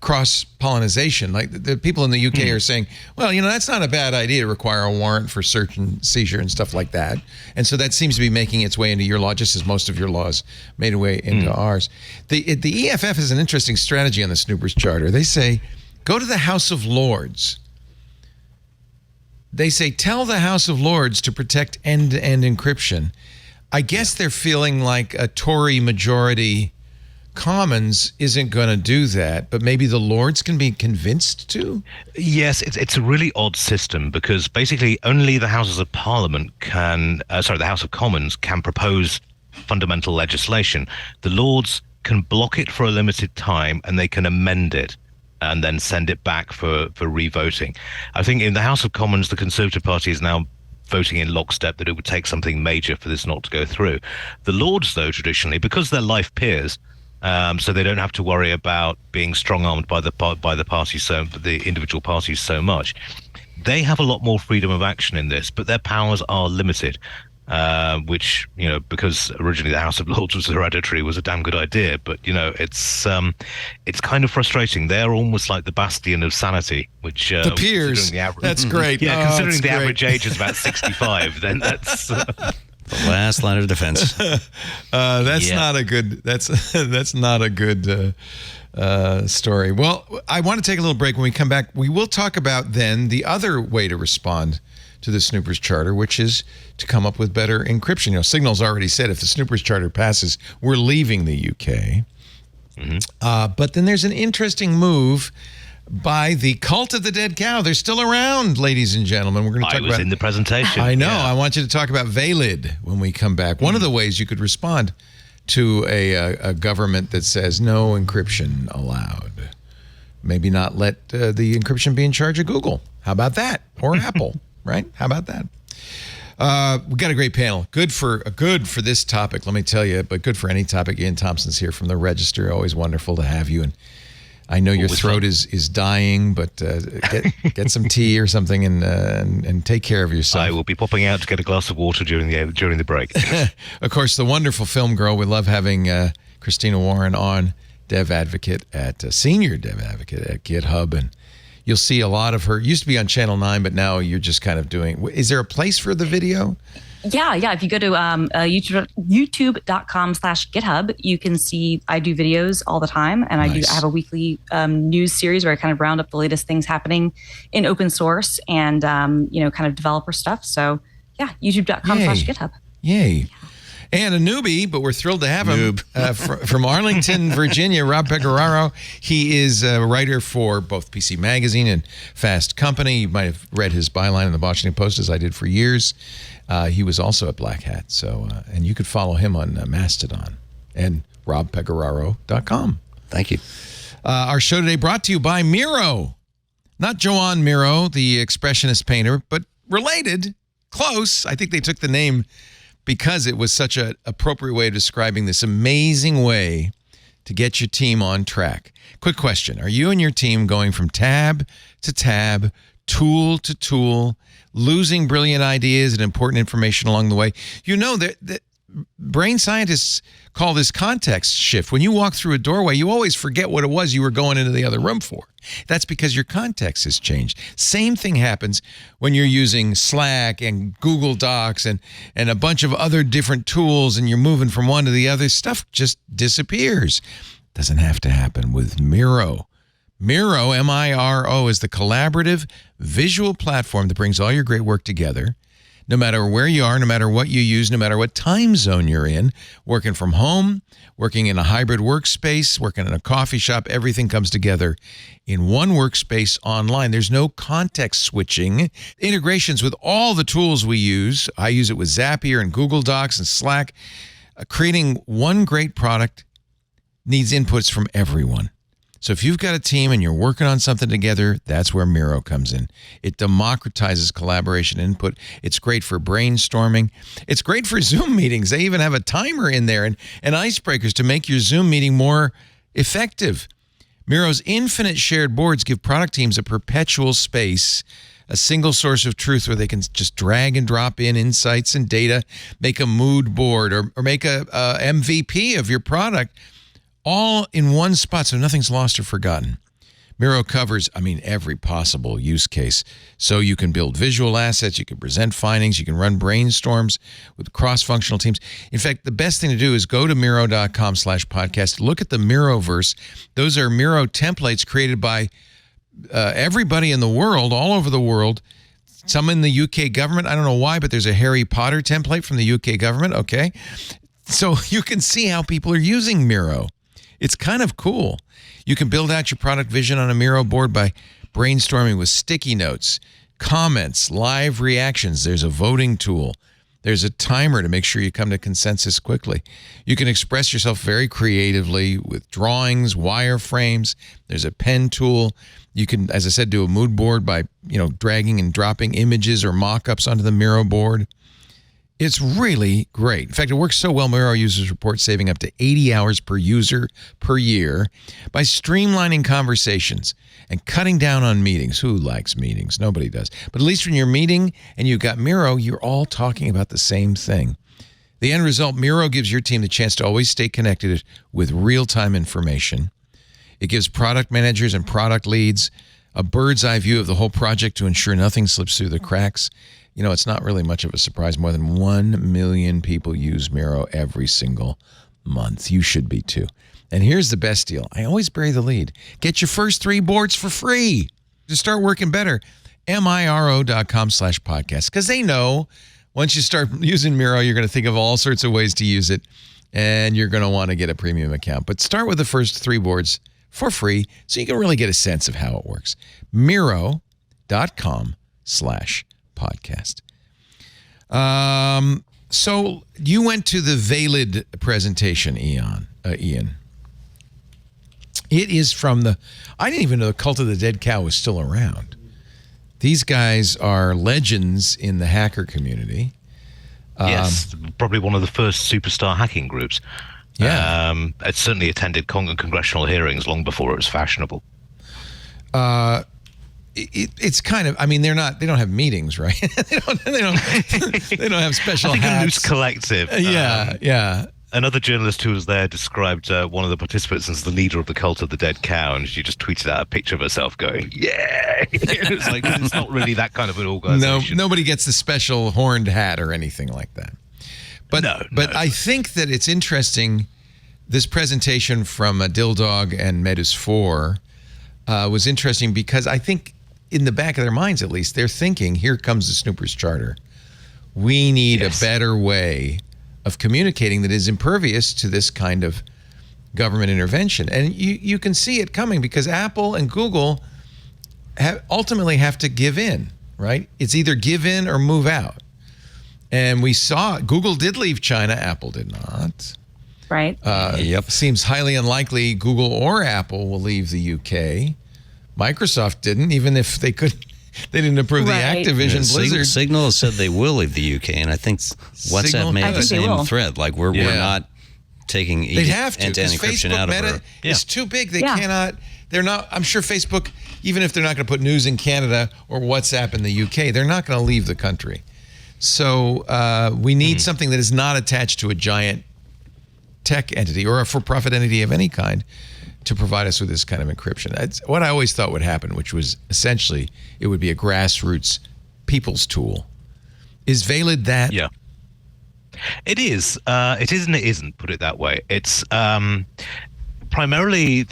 cross-pollinization. Like the people in the UK are saying, well, that's not a bad idea to require a warrant for search and seizure and stuff like that. And so that seems to be making its way into your law, just as most of your laws made a way into ours. The EFF has an interesting strategy on the Snoopers Charter. They say, go to the House of Lords. They say, tell the House of Lords to protect end-to-end encryption. I guess they're feeling like a Tory majority Commons isn't going to do that, but maybe the Lords can be convinced to? Yes, it's a really odd system because basically only the Houses of Parliament the House of Commons can propose fundamental legislation. The Lords can block it for a limited time and they can amend it and then send it back for re-voting. I think in the House of Commons, the Conservative Party is now voting in lockstep that it would take something major for this not to go through. The Lords, though, traditionally, because they're life peers, so they don't have to worry about being strong-armed by the parties, the individual parties so much. They have a lot more freedom of action in this, but their powers are limited, which, because originally the House of Lords was hereditary, was a damn good idea. But, it's kind of frustrating. They're almost like the bastion of sanity, which... the peers. That's great. Yeah, considering the average age is about 65, then that's... The last line of defense. That's not a good story. Well, I want to take a little break. When we come back, we will talk about then the other way to respond to the Snoopers Charter, which is to come up with better encryption. Signal's already said if the Snoopers Charter passes, we're leaving the UK. But then there's an interesting move by the Cult of the Dead Cow. They're still around, ladies and gentlemen. We're going to talk about... I was in the presentation. I know. Yeah. I want you to talk about Valid when we come back. One of the ways you could respond to a government that says no encryption allowed. Maybe not let the encryption be in charge of Google. How about that? Or Apple, right? How about that? We got a great panel. Good for this topic, let me tell you, but good for any topic. Ian Thompson's here from the Register. Always wonderful to have you. And I know your throat is dying, but get some tea or something and take care of yourself. I will be popping out to get a glass of water during the break. Of course, the wonderful film girl. We love having Christina Warren on, senior dev advocate at GitHub, and you'll see a lot of her. Used to be on Channel 9, but now you're just kind of doing. Is there a place for the video? Yeah. If you go to youtube.com/GitHub, you can see I do videos all the time, and I have a weekly news series where I kind of round up the latest things happening in open source and kind of developer stuff. So yeah, youtube.com/GitHub. Yay. Yeah. And a newbie, but we're thrilled to have him from Arlington, Virginia, Rob Guerraro. He is a writer for both PC Magazine and Fast Company. You might have read his byline in the Washington Post, as I did for years. He was also at Black Hat. So, and you could follow him on Mastodon and robpegueraro.com. Thank you. Our show today brought to you by Miro. Not Joan Miro, the expressionist painter, but related, close. I think they took the name because it was such an appropriate way of describing this amazing way to get your team on track. Quick question. Are you and your team going from tab to tab tool to tool, losing brilliant ideas and important information along the way. You know that brain scientists call this context shift. When you walk through a doorway, you always forget what it was you were going into the other room for. That's because your context has changed. Same thing happens when you're using Slack and Google Docs and a bunch of other different tools, and you're moving from one to the other. Stuff just disappears. Doesn't have to happen with Miro. Miro, M-I-R-O, is the collaborative visual platform that brings all your great work together. No matter where you are, no matter what you use, no matter what time zone you're in, working from home, working in a hybrid workspace, working in a coffee shop, everything comes together in one workspace online. There's no context switching. Integrations with all the tools we use. I use it with Zapier and Google Docs and Slack. Creating one great product needs inputs from everyone. So if you've got a team and you're working on something together, that's where Miro comes in. It democratizes collaboration input. It's great for brainstorming. It's great for Zoom meetings. They even have a timer in there and icebreakers to make your Zoom meeting more effective. Miro's infinite shared boards give product teams a perpetual space, a single source of truth where they can just drag and drop in insights and data, make a mood board or make a MVP of your product, all in one spot so nothing's lost or forgotten. Miro covers, every possible use case. So you can build visual assets, you can present findings, you can run brainstorms with cross-functional teams. In fact, the best thing to do is go to Miro.com/podcast. Look at the Miroverse. Those are Miro templates created by everybody in the world, all over the world. Some in the UK government. I don't know why, but there's a Harry Potter template from the UK government. Okay. So you can see how people are using Miro. It's kind of cool. You can build out your product vision on a Miro board by brainstorming with sticky notes, comments, live reactions. There's a voting tool. There's a timer to make sure you come to consensus quickly. You can express yourself very creatively with drawings, wireframes. There's a pen tool. You can, as I said, do a mood board by, dragging and dropping images or mock-ups onto the Miro board. It's really great. In fact, it works so well, Miro users report saving up to 80 hours per user per year by streamlining conversations and cutting down on meetings. Who likes meetings? Nobody does. But at least when you're meeting and you've got Miro, you're all talking about the same thing. The end result, Miro gives your team the chance to always stay connected with real-time information. It gives product managers and product leads a bird's eye view of the whole project to ensure nothing slips through the cracks. It's not really much of a surprise. More than 1 million people use Miro every single month. You should be too. And here's the best deal. I always bury the lead. Get your first 3 boards for free to start working better. Miro.com/podcast. Because they know once you start using Miro, you're going to think of all sorts of ways to use it. And you're going to want to get a premium account. But start with the first 3 boards for free so you can really get a sense of how it works. Miro.com/podcast. So you went to the Valid presentation, Ian. It is from I didn't even know the Cult of the Dead Cow was still around. These guys are legends in the hacker community. Yes, probably one of the first superstar hacking groups. Yeah. It certainly attended congressional hearings long before it was fashionable. It's kind of, they don't have meetings, right? they don't have special I think hats. a loose collective. Yeah. Another journalist who was there described one of the participants as the leader of the Cult of the Dead Cow, and she just tweeted out a picture of herself going, "Yeah!" It's like, it's not really that kind of an organization. No, nobody gets the special horned hat or anything like that. But I think that it's interesting. This presentation from Dildog and Medus 4 was interesting because I think in the back of their minds, at least, they're thinking, here comes the Snoopers Charter. We need a better way of communicating that is impervious to this kind of government intervention. And you can see it coming because Apple and Google ultimately have to give in, right? It's either give in or move out. And we saw Google did leave China. Apple did not. Right. Seems highly unlikely Google or Apple will leave the UK. Microsoft didn't, even if they could. They didn't approve the Activision Blizzard. Signal said they will leave the UK, and I think WhatsApp made the same thread. Like we're not taking they'd have to, end-to-end encryption out of Meta is too big. They they're not. I'm sure Facebook, even if they're not going to put news in Canada or WhatsApp in the UK, they're not going to leave the country. So we need something that is not attached to a giant tech entity or a for-profit entity of any kind to provide us with this kind of encryption. That's what I always thought would happen, which was essentially it would be a grassroots people's tool. Is Valid that? Yeah. It is. It is and it isn't, put it that way. It's primarily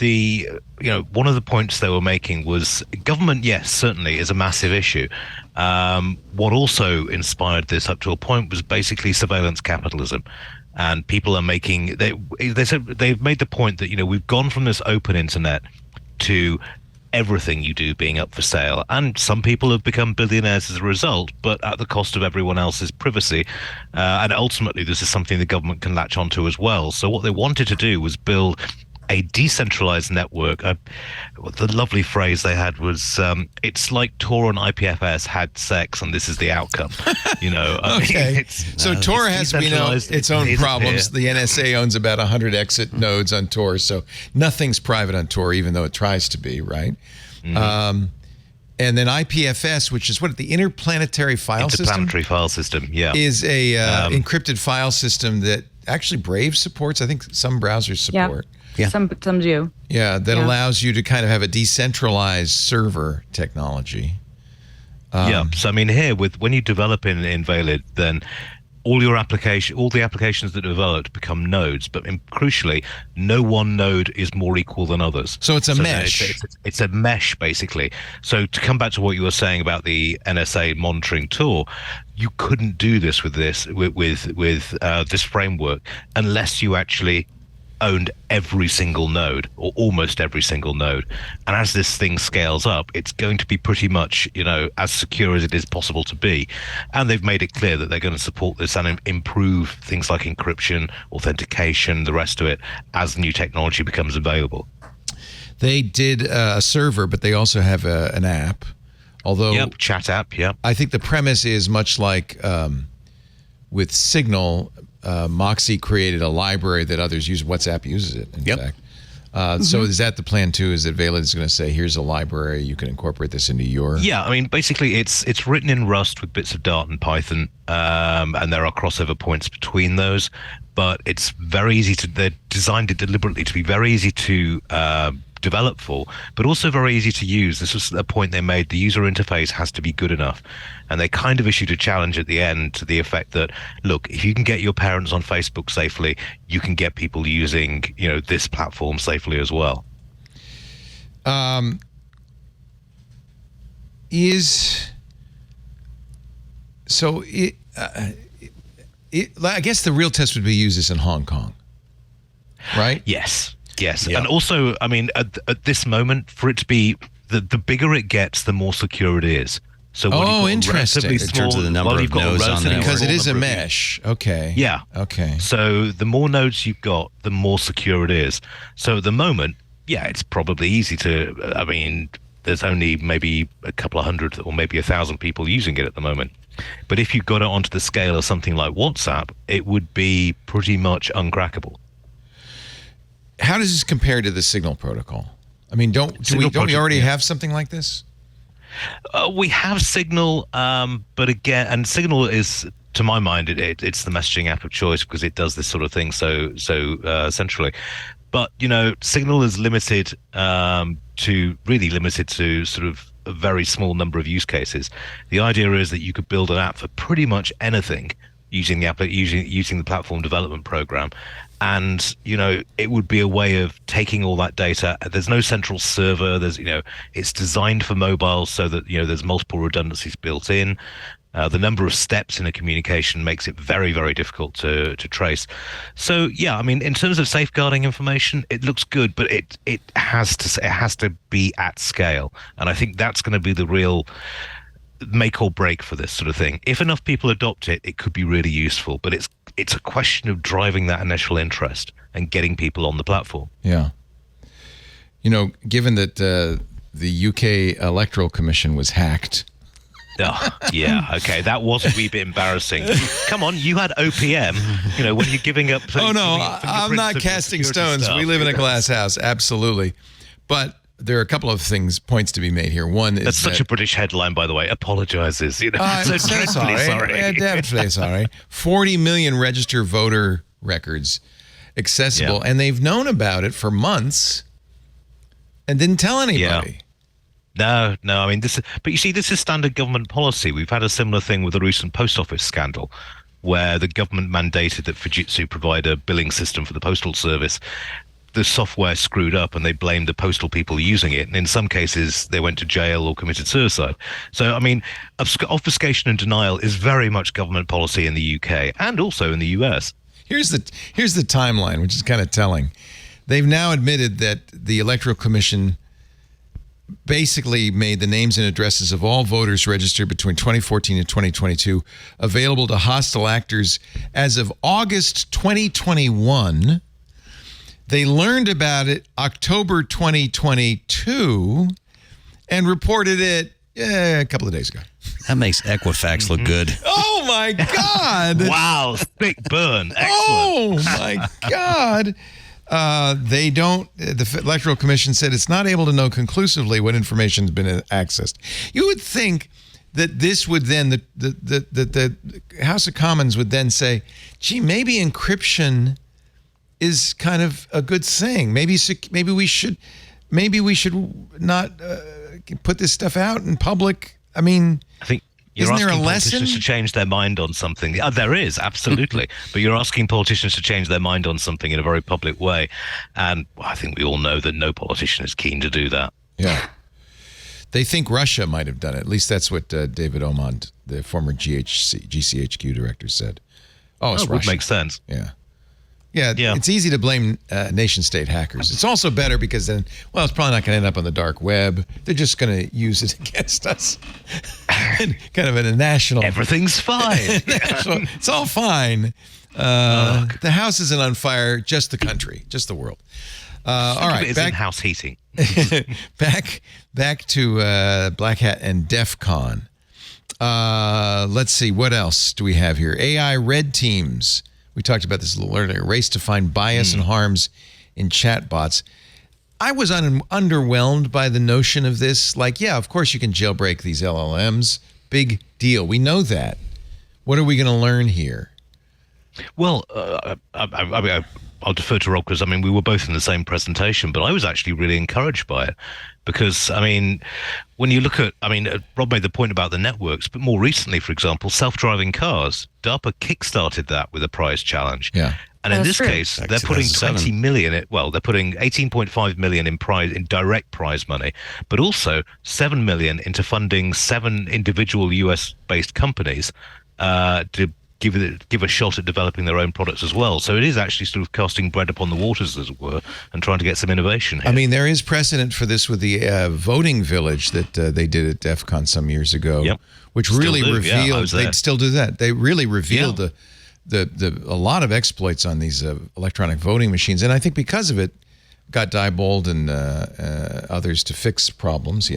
one of the points they were making was government, yes, certainly is a massive issue. What also inspired this up to a point was basically surveillance capitalism. And people are making, they said they've made the point that, we've gone from this open internet to everything you do being up for sale. And some people have become billionaires as a result, but at the cost of everyone else's privacy. And ultimately, this is something the government can latch onto as well. So what they wanted to do was build a decentralized network. The lovely phrase they had was, it's like Tor and IPFS had sex and this is the outcome. Okay. So Tor has its own problems. The NSA owns about 100 exit nodes on Tor, so nothing's private on Tor, even though it tries to be, right? Mm-hmm. And then IPFS, which is the Interplanetary File System? Interplanetary File System, yeah. Is a encrypted file system that actually Brave supports. I think some browsers support. Yeah. Some do. Yeah, that allows you to kind of have a decentralized server technology. So I mean, here when you develop in Valid, then all the applications that are developed become nodes, but crucially, no one node is more equal than others. So it's a mesh. It's a mesh, basically. So to come back to what you were saying about the NSA monitoring tool, you couldn't do this with this this framework unless you actually owned every single node or almost every single node. And as this thing scales up, it's going to be pretty much, as secure as it is possible to be. And they've made it clear that they're going to support this and improve things like encryption, authentication, the rest of it as new technology becomes available. They did a server, but they also have an app. Although chat app, I think the premise is much like with Signal, Moxie created a library that others use. WhatsApp uses it, in fact. So is that the plan too? Is that Valid is going to say, here's a library, you can incorporate this into your... Yeah, I mean, basically it's written in Rust with bits of Dart and Python, and there are crossover points between those, but it's very easy they're designed it deliberately to be very easy to develop for, but also very easy to use. This was a point they made. The user interface has to be good enough. And they kind of issued a challenge at the end to the effect that, look, if you can get your parents on Facebook safely, you can get people using, this platform safely as well. I guess the real test would be use this in Hong Kong, right? Yes. And also, I mean, at this moment, for it to be, the bigger it gets, the more secure it is. So interesting. In terms of the number of nodes on there. Because it is a mesh. Okay. Yeah. Okay. So the more nodes you've got, the more secure it is. So at the moment, it's probably easy to, I mean, there's only maybe a couple of hundred or maybe 1,000 people using it at the moment. But if you got it onto the scale of something like WhatsApp, it would be pretty much uncrackable. How does this compare to the Signal protocol? I mean, don't we already have something like this? We have Signal, but again, and Signal is, to my mind, it's the messaging app of choice because it does this sort of thing so centrally. But Signal is limited to sort of a very small number of use cases. The idea is that you could build an app for pretty much anything using the platform development program. And, it would be a way of taking all that data. There's no central server. It's designed for mobile so that, there's multiple redundancies built in. The number of steps in a communication makes it very, very difficult to trace. So, I mean, in terms of safeguarding information, it looks good, but it has to be at scale. And I think that's going to be the real make or break for this sort of thing. If enough people adopt it, it could be really useful, but it's a question of driving that initial interest and getting people on the platform. Yeah. Given that the UK Electoral Commission was hacked. Oh, yeah, okay, that was a wee bit embarrassing. Come on, you had OPM, when you're giving up... Oh, no, I'm not casting stones. Stuff. We live in a glass house, absolutely. But there are a couple of points to be made here. One is that's such a British headline, by the way. Apologises. You know, I'm so dreadfully sorry. Yeah, definitely sorry. 40 million registered voter records accessible, and they've known about it for months and didn't tell anybody. No. I mean, but you see, this is standard government policy. We've had a similar thing with the recent post office scandal, where the government mandated that Fujitsu provide a billing system for the postal service. The software screwed up and they blamed the postal people using it. And in some cases, they went to jail or committed suicide. So, I mean, obfuscation and denial is very much government policy in the UK and also in the US. Here's the timeline, which is kind of telling. They've now admitted that the Electoral Commission basically made the names and addresses of all voters registered between 2014 and 2022 available to hostile actors as of August 2021. They learned about it October 2022 and reported it a couple of days ago. That makes Equifax look good. Oh, my God. Wow. Thick burn. Excellent. Oh, my God. The Electoral Commission said it's not able to know conclusively what information has been accessed. You would think that this would then, the House of Commons would then say, gee, maybe encryption is kind of a good thing. Maybe we should not put this stuff out in public. I mean, I think isn't there a lesson? Politicians to change their mind on something. There is, absolutely. But you're asking politicians to change their mind on something in a very public way. And I think we all know that no politician is keen to do that. Yeah. They think Russia might have done it. At least that's what David Omond, the former GCHQ director, said. Oh, it's Russia. Russia. Would make sense. Yeah, it's easy to blame nation-state hackers. It's also better because then, well, it's probably not going to end up on the dark web. They're just going to use it against us. Kind of in a national... Everything's fine. It's all fine. The house isn't on fire, just the country, just the world. All right, it's in-house heating. back to Black Hat and DEFCON. Let's see, what else do we have here? AI red teams. We talked about this a little earlier. Race to find bias and harms in chatbots. I was underwhelmed by the notion of this. Like, yeah, of course you can jailbreak these LLMs. Big deal. We know that. What are we going to learn here? Well, I'll defer to Rob because, I mean, we were both in the same presentation, but I was actually really encouraged by it because, I mean, when you look at, I mean, Rob made the point about the networks, but more recently, for example, self-driving cars, DARPA kickstarted that with a prize challenge. Yeah. And in this case, they're putting 20 million, they're putting 18.5 million in direct prize money, but also 7 million into funding 7 individual US-based companies to give a shot at developing their own products as well. So it is actually sort of casting bread upon the waters, as it were, and trying to get some innovation here. I mean, there is precedent for this with the voting village that they did at DEFCON some years ago, which really revealed, they still do that. They really revealed a lot of exploits on these electronic voting machines. And I think because of it, got Diebold and others to fix problems,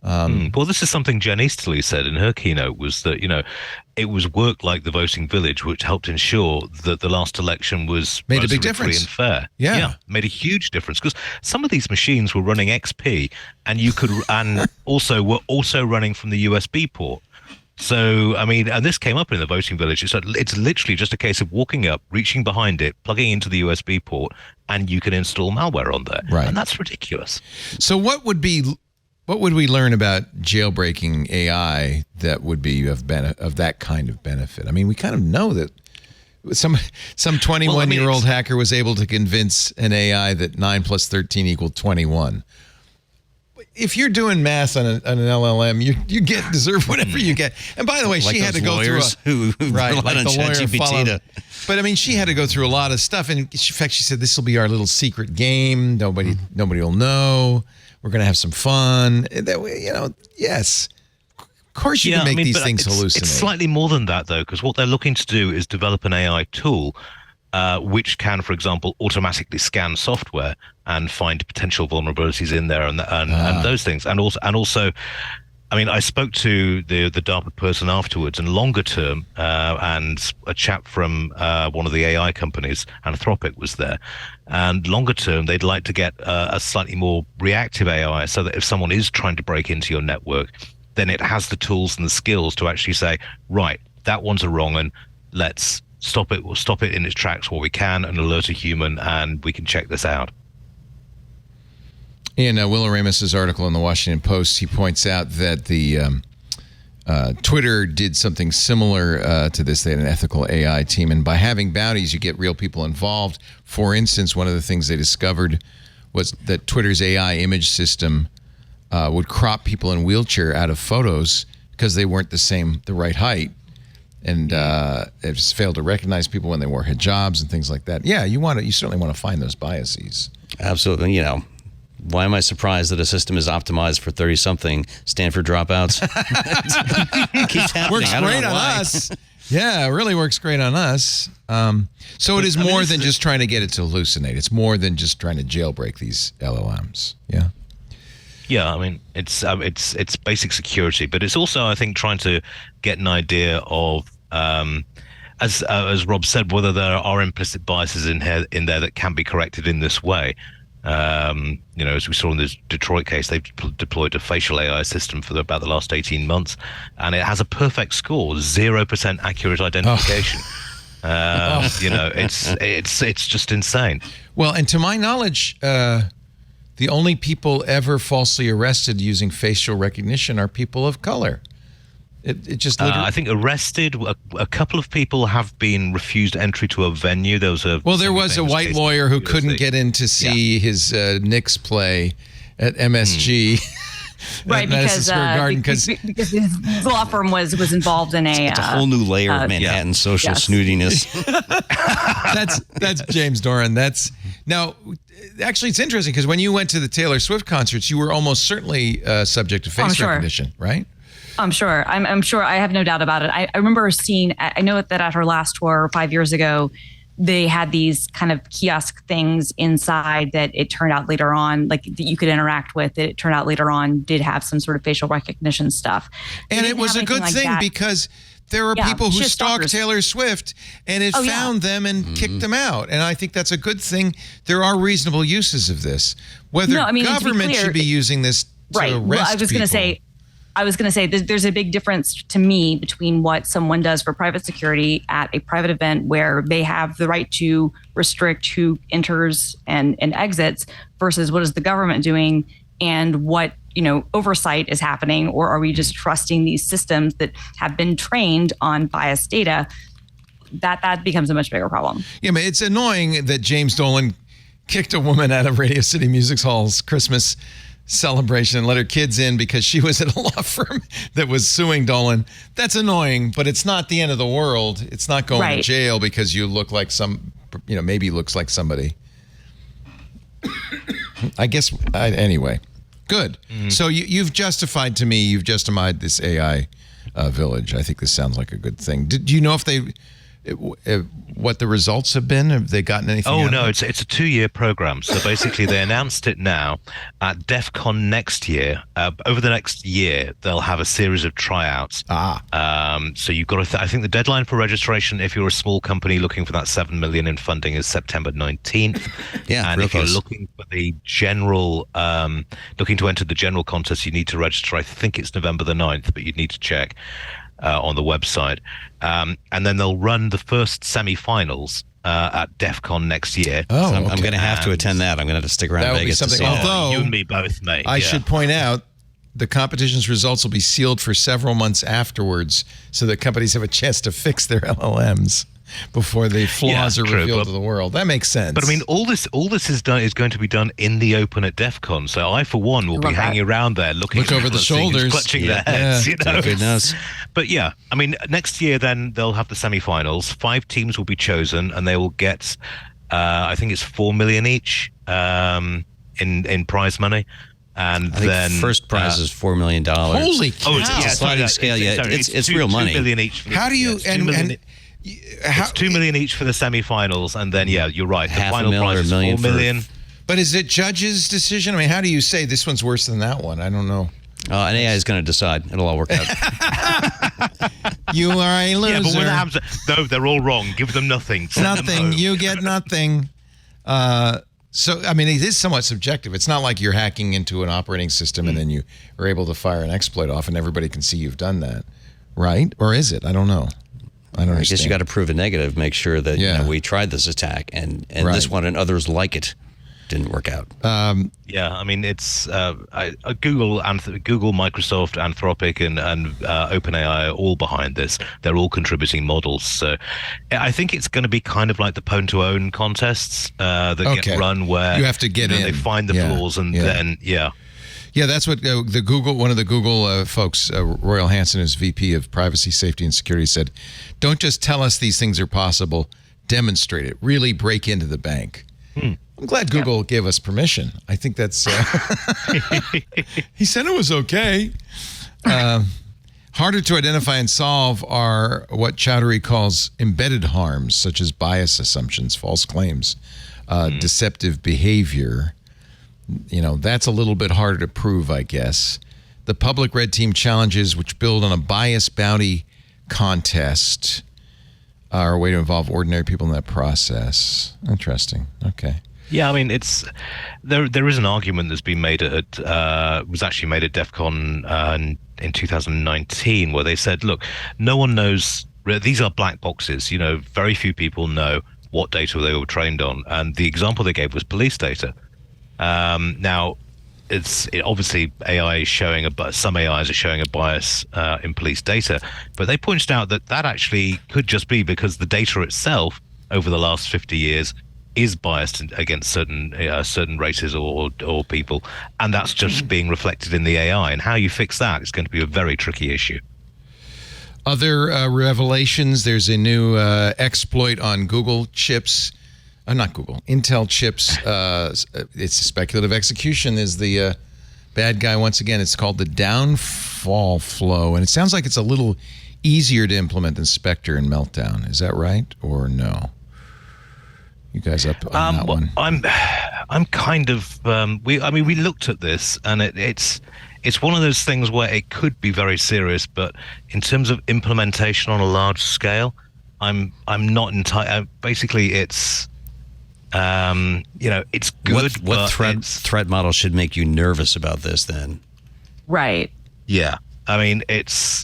well, this is something Jen Easterly said in her keynote, was that, you know, it was work like the voting village which helped ensure that the last election was made a big difference and fair. Made a huge difference because some of these machines were running XP and were also running from the USB port. So, I mean, and this came up in the voting village. It's literally just a case of walking up, reaching behind it, plugging into the USB port, and you can install malware on there. Right. And that's ridiculous. So what would we learn about jailbreaking AI that would be of that kind of benefit? I mean, we kind of know that some 21-year-old hacker was able to convince an AI that 9 + 13 = 21. If you're doing math on an LLM, you deserve whatever you get. And by the way, she had to go through who relied on ChatGPT. But I mean, she had to go through a lot of stuff. And in fact, she said, this will be our little secret game. Nobody will know. We're going to have some fun. Yes. Of course you can make these things hallucinate. It's slightly more than that, though, because what they're looking to do is develop an AI tool which can, for example, automatically scan software and find potential vulnerabilities in there and those things. And also I mean, I spoke to the DARPA person afterwards, and longer term, and a chap from one of the AI companies, Anthropic, was there. And longer term, they'd like to get a slightly more reactive AI, so that if someone is trying to break into your network, then it has the tools and the skills to actually say, right, that one's a wrong one. Let's stop it. We'll stop it in its tracks where we can and alert a human, and we can check this out. In Will Ramos's article in the Washington Post, he points out that the Twitter did something similar to this. They had an ethical AI team, and by having bounties, you get real people involved. For instance, one of the things they discovered was that Twitter's AI image system would crop people in wheelchair out of photos because they weren't the right height, and it just failed to recognize people when they wore hijabs and things like that. Yeah, you certainly want to find those biases. Absolutely, Why am I surprised that a system is optimized for 30-something Stanford dropouts? Keeps happening. Works great on us. Yeah, it really works great on us. So it is more than just trying to get it to hallucinate. It's more than just trying to jailbreak these LLMs. Yeah. Yeah, I mean, it's basic security, but it's also, I think, trying to get an idea of, as Rob said, whether there are implicit biases in there that can be corrected in this way. As we saw in the Detroit case, they've deployed a facial AI system for about the last 18 months, and it has a perfect score, 0% accurate identification. It's just insane. Well, and to my knowledge, the only people ever falsely arrested using facial recognition are people of color. It just literally... I think arrested. A couple of people have been refused entry to a venue. There was a white lawyer who couldn't get in to see his Knicks play at MSG. Right, because his law firm was involved in it's a whole new layer of Manhattan social snootiness. That's James Doran. Now, actually, it's interesting because when you went to the Taylor Swift concerts, you were almost certainly subject to face recognition, right? I'm sure. I'm sure. I have no doubt about it. I remember seeing, I know that at her last tour 5 years ago, they had these kind of kiosk things inside that it turned out later on, like that you could interact with. It turned out later on did have some sort of facial recognition stuff. And it was a good thing because there are people who stalk Taylor Swift, and it found them and kicked them out. And I think that's a good thing. There are reasonable uses of this. Whether government should be using this to arrest people. I was going to say there's a big difference to me between what someone does for private security at a private event where they have the right to restrict who enters and exits versus what is the government doing and what oversight is happening, or are we just trusting these systems that have been trained on biased data? That becomes a much bigger problem. Yeah, but it's annoying that James Dolan kicked a woman out of Radio City Music Hall's Christmas celebration and let her kids in because she was at a law firm that was suing Dolan. That's annoying, but it's not the end of the world. It's not going to jail because you look like maybe looks like somebody. I guess, anyway. Good. So you've justified this AI village. I think this sounds like a good thing. Do you know what the results have been? Have they gotten anything? Oh, no, it's a 2-year program. So basically they announced it now. At DEFCON next year, over the next year, they'll have a series of tryouts. So you've got I think the deadline for registration, if you're a small company looking for that $7 million in funding, is September 19th. Yeah, and if you're looking for the general, looking to enter the general contest, you need to register. I think it's November the 9th, but you'd need to check on the website. And then they'll run the first semifinals at DEFCON next year. Oh, so I'm going to have to attend that. I'm going to have to stick around Vegas to see that. Although, you and me both, mate. I should point out, the competition's results will be sealed for several months afterwards so that companies have a chance to fix their LLMs before the flaws are revealed to the world. That makes sense. But I mean, all this is going to be done in the open at DEFCON. So I, for one, will be hanging around there, look over the shoulders, clutching their heads. Goodness. But yeah, I mean, next year then they'll have the semifinals. 5 teams will be chosen, and they will get, I think it's $4 million each in prize money. And then first prize is $4 million. Holy cow! It's a sliding scale. It's real money. $2 million each. How do you it's $2 million each for the semifinals, and then you're right. The final prize is $4 million. But is it judges' decision? I mean, how do you say this one's worse than that one? I don't know. And AI is going to decide. It'll all work out. You are a loser. Yeah, but when that happens, no, they're all wrong. Give them nothing. Send them Nothing. home. You get nothing. So, I mean, it is somewhat subjective. It's not like you're hacking into an operating system and then you are able to fire an exploit off and everybody can see you've done that, right? Or is it? I don't know. I don't I understand. guess you got to prove a negative, make sure that we tried this attack and Right. this one and others like it didn't work out. Yeah, I mean, it's Google, Microsoft, Anthropic, and OpenAI are all behind this. They're all contributing models. So I think it's going to be kind of like the pwn contests that get run where you have to get in. They find the flaws and then, Yeah, that's what one of the Google folks, Royal Hansen, who's VP of Privacy, Safety, and Security, said, "Don't just tell us these things are possible. Demonstrate it. Really break into the bank." I'm glad Google gave us permission. I think that's... he said it was okay. Harder to identify and solve are what Chowdhury calls embedded harms, such as bias assumptions, false claims, deceptive behavior. That's a little bit harder to prove, I guess. The public red team challenges, which build on a bias bounty contest, are a way to involve ordinary people in that process. Interesting. Okay. Yeah, I mean, it's there is an argument that's been made was actually made at DEFCON in 2019, where they said, look, no one knows, these are black boxes, very few people know what data they were trained on. And the example they gave was police data. Now, obviously AI is showing some AIs are showing a bias in police data, but they pointed out that actually could just be because the data itself over the last 50 years is biased against certain races or people, and that's just being reflected in the AI. And how you fix that is going to be a very tricky issue. Other revelations: there's a new exploit on Google chips. Not Google, Intel chips. It's speculative execution is the bad guy once again. It's called the downfall flow, and it sounds like it's a little easier to implement than Spectre and Meltdown. Is that right or no? You guys up on that one? I'm kind of. We looked at this, and it's one of those things where it could be very serious, but in terms of implementation on a large scale, I'm not entirely. Basically, it's. It's good. What threat model should make you nervous about this then? Right. Yeah. I mean, it's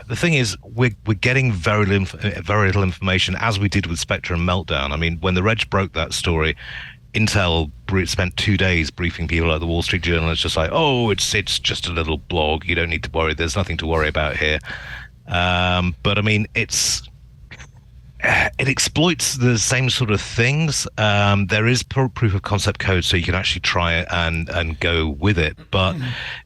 the thing is we're getting very little information, as we did with Spectre and Meltdown. I mean, when the Reg broke that story, Intel spent 2 days briefing people at the Wall Street Journal. It's just like, oh, it's just a little blog. You don't need to worry. There's nothing to worry about here. But I mean, it exploits the same sort of things. There is proof of concept code, so you can actually try it and go with it. But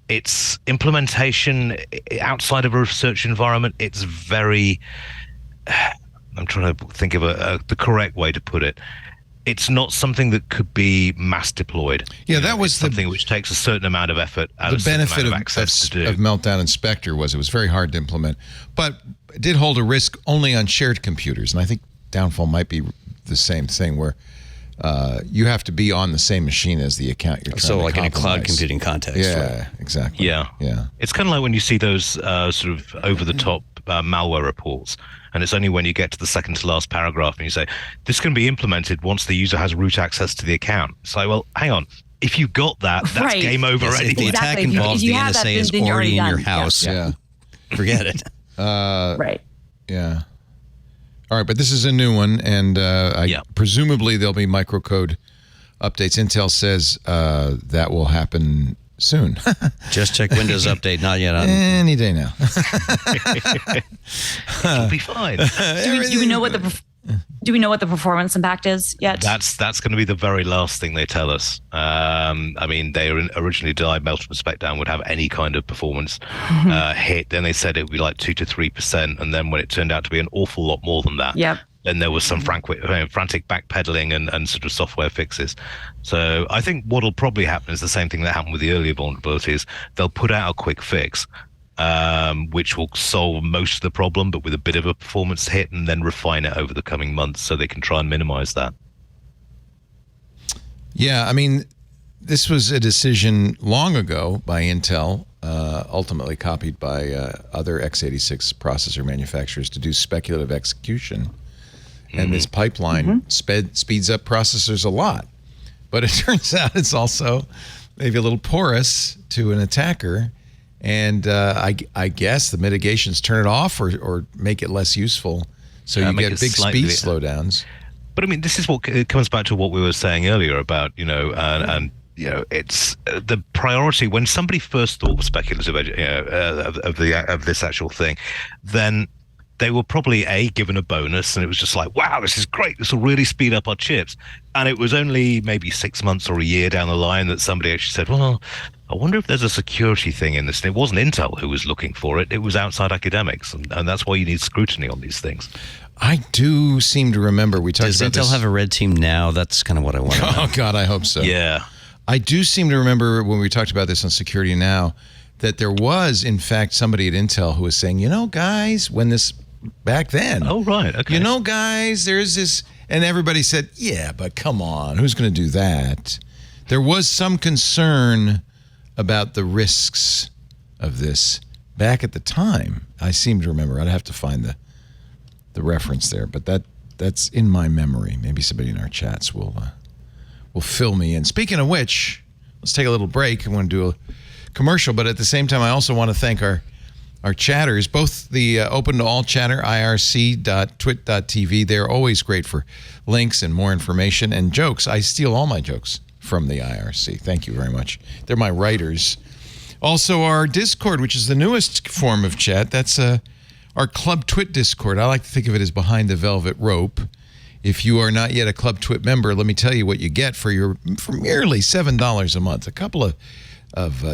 its implementation outside of a research environment, it's very. I'm trying to think of the correct way to put it. It's not something that could be mass deployed. Yeah, that was something which takes a certain amount of effort. The benefit of Meltdown and Spectre was it was very hard to implement, but it did hold a risk only on shared computers. And I think Downfall might be the same thing, where you have to be on the same machine as the account you're trying to compromise. So like in a cloud computing context. Yeah, right? Exactly. Yeah. It's kind of like when you see those sort of over-the-top malware reports. And it's only when you get to the second to last paragraph and you say, this can be implemented once the user has root access to the account. It's like, well, hang on. If you got that, that's game over already. If the attack involves the NSA is already in your house, forget it. Right. Yeah. All right, but this is a new one, and presumably there'll be microcode updates. Intel says that will happen soon. Just check Windows Update, not yet. Any day now. It'll be fine. Do we know what the performance impact is yet? That's going to be the very last thing they tell us. I mean, they originally denied Meltdown and Specdown would have any kind of performance hit. Then they said it would be like 2 to 3%, and then when it turned out to be an awful lot more than that. Yep. Then there was some frantic backpedaling and sort of software fixes. So I think what'll probably happen is the same thing that happened with the earlier vulnerabilities. They'll put out a quick fix, which will solve most of the problem, but with a bit of a performance hit, and then refine it over the coming months so they can try and minimize that. Yeah, I mean, this was a decision long ago by Intel ultimately copied by other x86 processor manufacturers to do speculative execution. And this pipeline speeds up processors a lot. But it turns out it's also maybe a little porous to an attacker. And I guess the mitigations turn it off or make it less useful. So you get big speed slowdowns. But I mean, this is what it comes back to what we were saying earlier about, and it's the priority when somebody first thought of speculative, of this actual thing, then they were probably given a bonus, and it was just like, wow, this is great. This will really speed up our chips. And it was only maybe 6 months or a year down the line that somebody actually said, well, I wonder if there's a security thing in this. And it wasn't Intel who was looking for it. It was outside academics. And that's why you need scrutiny on these things. I do seem to remember we talked about this. Does Intel have a red team now? That's kind of what I want to know. Oh, God, I hope so. Yeah. I do seem to remember when we talked about this on Security Now that there was, in fact, somebody at Intel who was saying, guys, when this back then. Oh, right. Okay. Guys, there's this. And everybody said, yeah, but come on, who's going to do that? There was some concern about the risks of this back at the time. I seem to remember. I'd have to find the reference there, but that's in my memory. Maybe somebody in our chats will fill me in. Speaking of which, let's take a little break. I want to do a commercial, but at the same time, I also want to thank our chatters, both the open to all chatter, irc.twit.tv. They're always great for links and more information and jokes. I steal all my jokes from the IRC. Thank you very much. They're my writers. Also, our Discord, which is the newest form of chat. That's our Club Twit Discord. I like to think of it as behind the velvet rope. If you are not yet a Club Twit member, let me tell you what you get for merely $7 a month. A couple of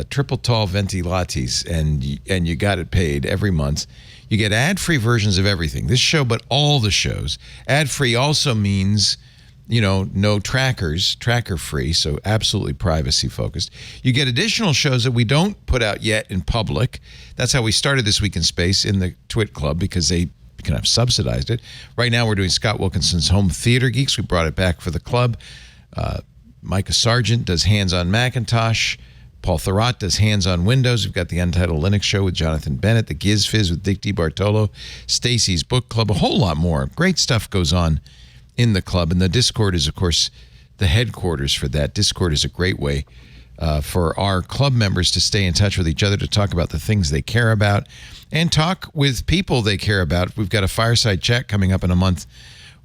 triple tall venti lattes, and you got it paid every month. You get ad-free versions of everything. This show, but all the shows. Ad-free also means, no trackers, tracker-free, so absolutely privacy-focused. You get additional shows that we don't put out yet in public. That's how we started This Week in Space in the Twit Club, because they kind of subsidized it. Right now we're doing Scott Wilkinson's Home Theater Geeks. We brought it back for the club. Micah Sargent does Hands on Macintosh. Paul Thurrott does Hands on Windows. We've got the Untitled Linux Show with Jonathan Bennett, the Giz Fizz with Dick DiBartolo, Stacy's Book Club, a whole lot more. Great stuff goes on in the club. And the Discord is, of course, the headquarters for that. Discord is a great way for our club members to stay in touch with each other, to talk about the things they care about, and talk with people they care about. We've got a fireside chat coming up in a month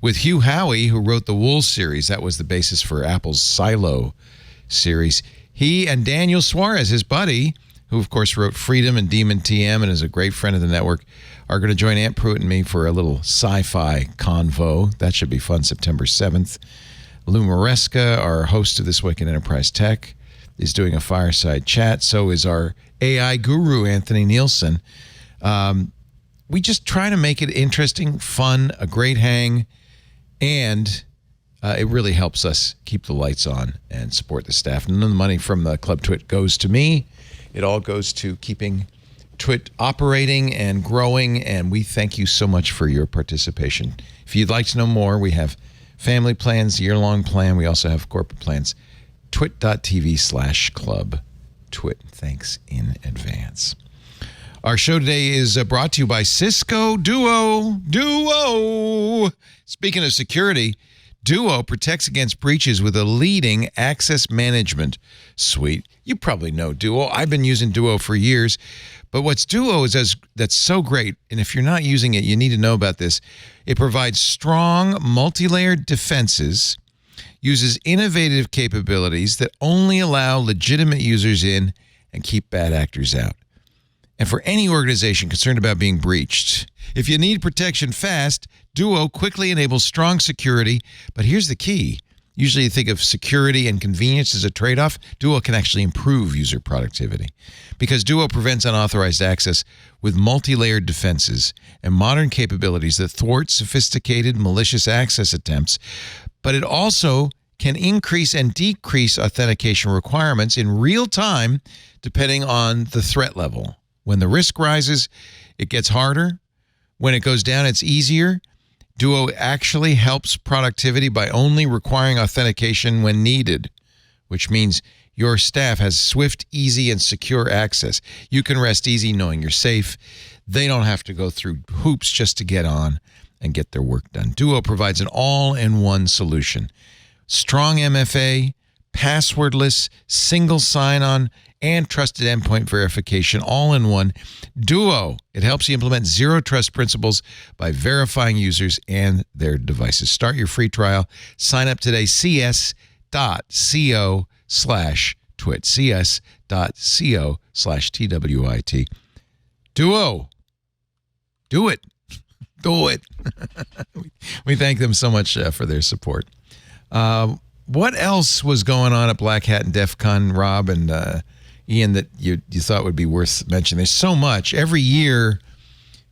with Hugh Howey, who wrote the Wool series. That was the basis for Apple's Silo series. He and Daniel Suarez, his buddy, who, of course, wrote Freedom and Demon TM and is a great friend of the network, are going to join Aunt Pruitt and me for a little sci-fi convo. That should be fun, September 7th. Lou Maresca, our host of This Week in Enterprise Tech, is doing a fireside chat. So is our AI guru, Anthony Nielsen. We just try to make it interesting, fun, a great hang, and it really helps us keep the lights on and support the staff. None of the money from the Club Twit goes to me. It all goes to keeping Twit operating and growing, and we thank you so much for your participation. If you'd like to know more, we have family plans, year-long plan. We also have corporate plans. twit.tv/club twit. Thanks in advance. Our show today is brought to you by Cisco Duo. Speaking of security, Duo protects against breaches with a leading access management suite. You probably know Duo. I've been using Duo for years. But what's Duo is that's so great, and if you're not using it, you need to know about this. It provides strong, multi-layered defenses, uses innovative capabilities that only allow legitimate users in and keep bad actors out. And for any organization concerned about being breached, if you need protection fast, Duo quickly enables strong security. But here's the key. Usually you think of security and convenience as a trade-off. Duo can actually improve user productivity because Duo prevents unauthorized access with multi-layered defenses and modern capabilities that thwart sophisticated malicious access attempts. But it also can increase and decrease authentication requirements in real time depending on the threat level. When the risk rises, it gets harder. When it goes down, it's easier. Duo actually helps productivity by only requiring authentication when needed, which means your staff has swift, easy, and secure access. You can rest easy knowing you're safe. They don't have to go through hoops just to get on and get their work done. Duo provides an all-in-one solution. Strong MFA, passwordless, single sign-on, and trusted endpoint verification all in one. Duo, it helps you implement zero trust principles by verifying users and their devices. Start your free trial. Sign up today, cs.co/twit, cs.co/TWIT. Duo, do it. Do it. We thank them so much for their support. What else was going on at Black Hat and DEFCON, Rob and Ian, that you thought would be worth mentioning? There's so much. Every year,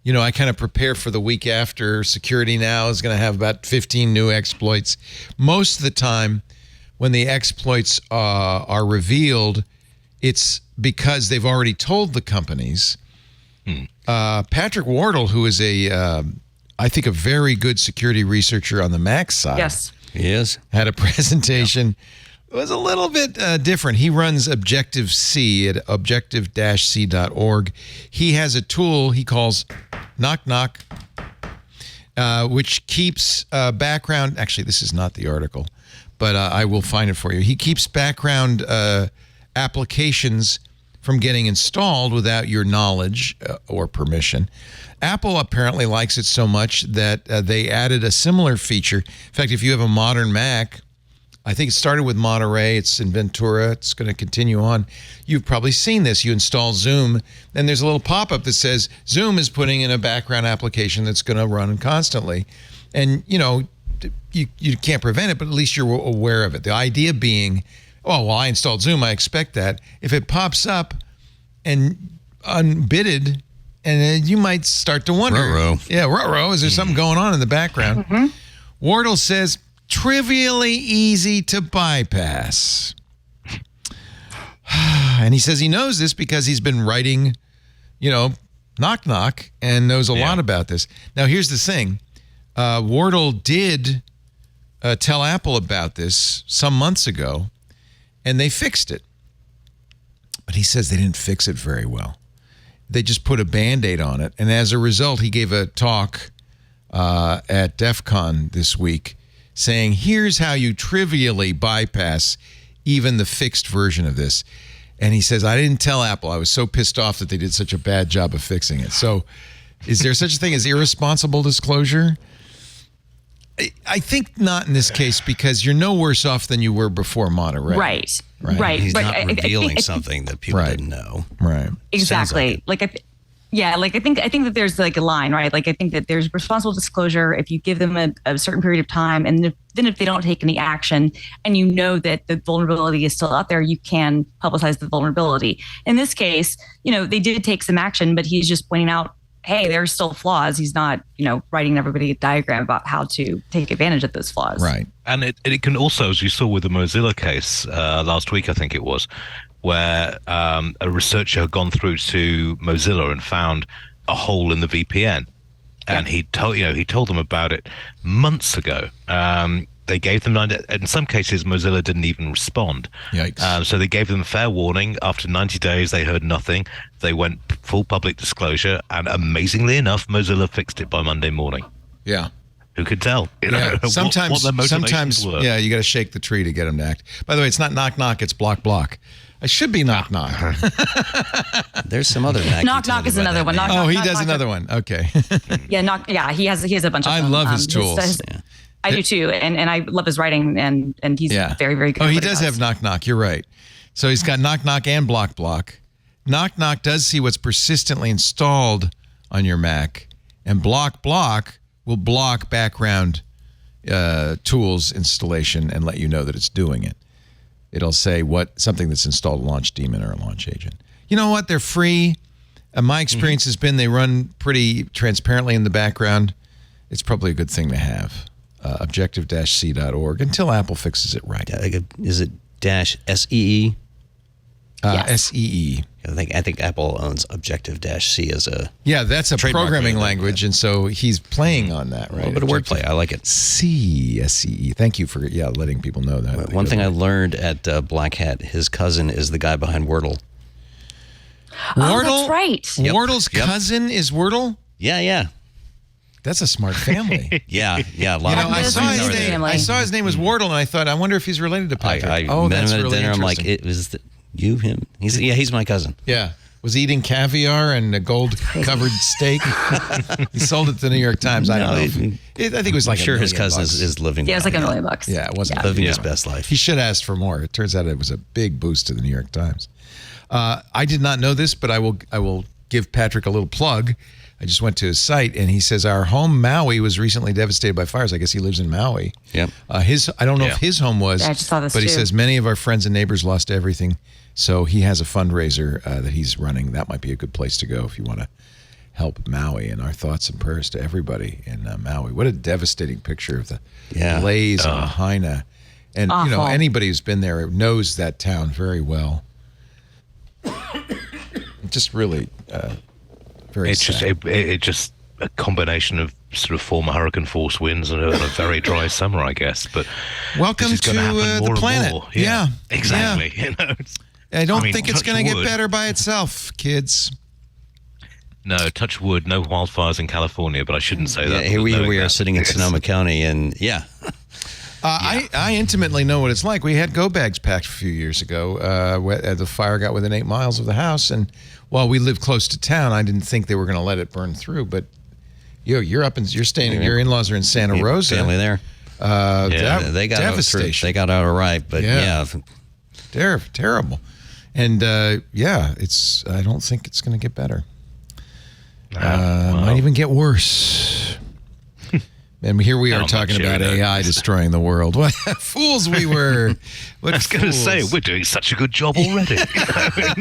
I kind of prepare for the week after. Security Now is going to have about 15 new exploits. Most of the time, when the exploits are revealed, it's because they've already told the companies. Patrick Wardle, who is I think a very good security researcher on the Mac side. Yes. He is. Had a presentation. It was a little bit different. He runs Objective-C at objective-c.org. He has a tool he calls Knock Knock, which keeps background. Actually, this is not the article, but I will find it for you. He keeps background applications from getting installed without your knowledge or permission. Apple apparently likes it so much that they added a similar feature. In fact, if you have a modern Mac, I think it started with Monterey. It's in Ventura. It's going to continue on. You've probably seen this. You install Zoom, and there's a little pop-up that says Zoom is putting in a background application that's going to run constantly. And, you can't prevent it, but at least you're aware of it. The idea being, I installed Zoom. I expect that. If it pops up and unbidded, and then you might start to wonder. Ruh-roh. Yeah, ruh-roh. Is there something going on in the background? Mm-hmm. Wardle says, trivially easy to bypass. And he says he knows this because he's been writing, Knock Knock, and knows a lot about this. Now, here's the thing. Wardle did tell Apple about this some months ago, and they fixed it. But he says they didn't fix it very well. They just put a Band-Aid on it. And as a result, he gave a talk at DEFCON this week saying, here's how you trivially bypass even the fixed version of this. And he says, I didn't tell Apple. I was so pissed off that they did such a bad job of fixing it. So is there such a thing as irresponsible disclosure? I think not in this case, because you're no worse off than you were before Monterey. Right. He's But not revealing something that people didn't know. Right. Exactly. I think that there's like a line, right? I think that there's responsible disclosure if you give them a certain period of time, and then if they don't take any action, and you know that the vulnerability is still out there, you can publicize the vulnerability. In this case, they did take some action, but he's just pointing out, hey, there's still flaws. He's not, writing everybody a diagram about how to take advantage of those flaws. Right. And it can also, as you saw with the Mozilla case last week, I think it was, where a researcher had gone through to Mozilla and found a hole in the VPN, and he told them about it months ago. They gave them in some cases Mozilla didn't even respond. Yikes. So they gave them fair warning. After 90 days, they heard nothing. They went full public disclosure, and amazingly enough, Mozilla fixed it by Monday morning. Yeah. Who could tell? Sometimes, what their motivations were. you got to shake the tree to get them to act. By the way, it's not knock knock, it's block block. I should be knock knock. There's some other Mac. Knock knock is another one. He does another one. Okay. He has a bunch of I them. love his tools. I do too, and I love his writing, and he's very, very good. Oh, he does have knock knock. You're right. So he's got knock knock and block block. Knock knock does see what's persistently installed on your Mac, and block block will block background tools installation and let you know that it's doing it. It'll say something that's installed a launch daemon or a launch agent. You know what? They're free. My experience has been they run pretty transparently in the background. It's probably a good thing to have. Objective-c.org until Apple fixes it right. Is it -SEE? Yes. SEE. I think Apple owns Objective-C as a that's a trademark programming name. language, and so he's playing on that, right? A little bit of wordplay. I like it. SEE. Thank you for letting people know that. One thing I learned at Black Hat, his cousin is the guy behind Wordle. Oh, that's right. Wordle's cousin is Wordle? Yeah. That's a smart family. Yeah. A lot of I This saw is his his name. family. I saw his name was Wardle, and I thought, I wonder if he's related to Patrick. I met that's him at really dinner. I'm interesting. like, it was him. He's my cousin. Yeah. Was he eating caviar and a gold-covered steak? He sold it to the New York Times. I don't know. I think it was like I'm sure his $1 cousin million. is living. Yeah, it was like well. $1 million. Yeah, it wasn't Living his best life. He should have asked for more. It turns out it was a big boost to the New York Times. I did not know this, but I will give Patrick a little plug. I just went to his site, and he says our home Maui was recently devastated by fires. I guess he lives in Maui. Yep. I don't know if his home was, Yeah, I just saw this but he too. says many of our friends and neighbors lost everything. So he has a fundraiser that he's running. That might be a good place to go if you want to help Maui. And our thoughts and prayers to everybody in Maui. What a devastating picture of the blaze on Lahaina. And Awful. anybody who's been there knows that town very well. Just really very It's sad. just a combination of sort of former hurricane force winds and a very dry summer, I guess. But Welcome this is to gonna happen more the and planet. more. Yeah, exactly. You know, I don't I mean, think it's touch going to get wood. better by itself, kids. no, touch wood, no wildfires in California. But I shouldn't say that. Here we knowing are that. sitting in Yes. Sonoma County, and I intimately know what it's like. We had go bags packed a few years ago. The fire got within 8 miles of the house, and while we live close to town, I didn't think they were going to let it burn through. But you're staying. Your in-laws are in Santa Rosa. family there. They got devastation. They got out all right, but Terrible. And it's. I don't think it's going to get better. Might even get worse. And here we are I'm talking not sure, about no. AI destroying the world. What fools we were. What I was going to say fools. we're doing such a good job already.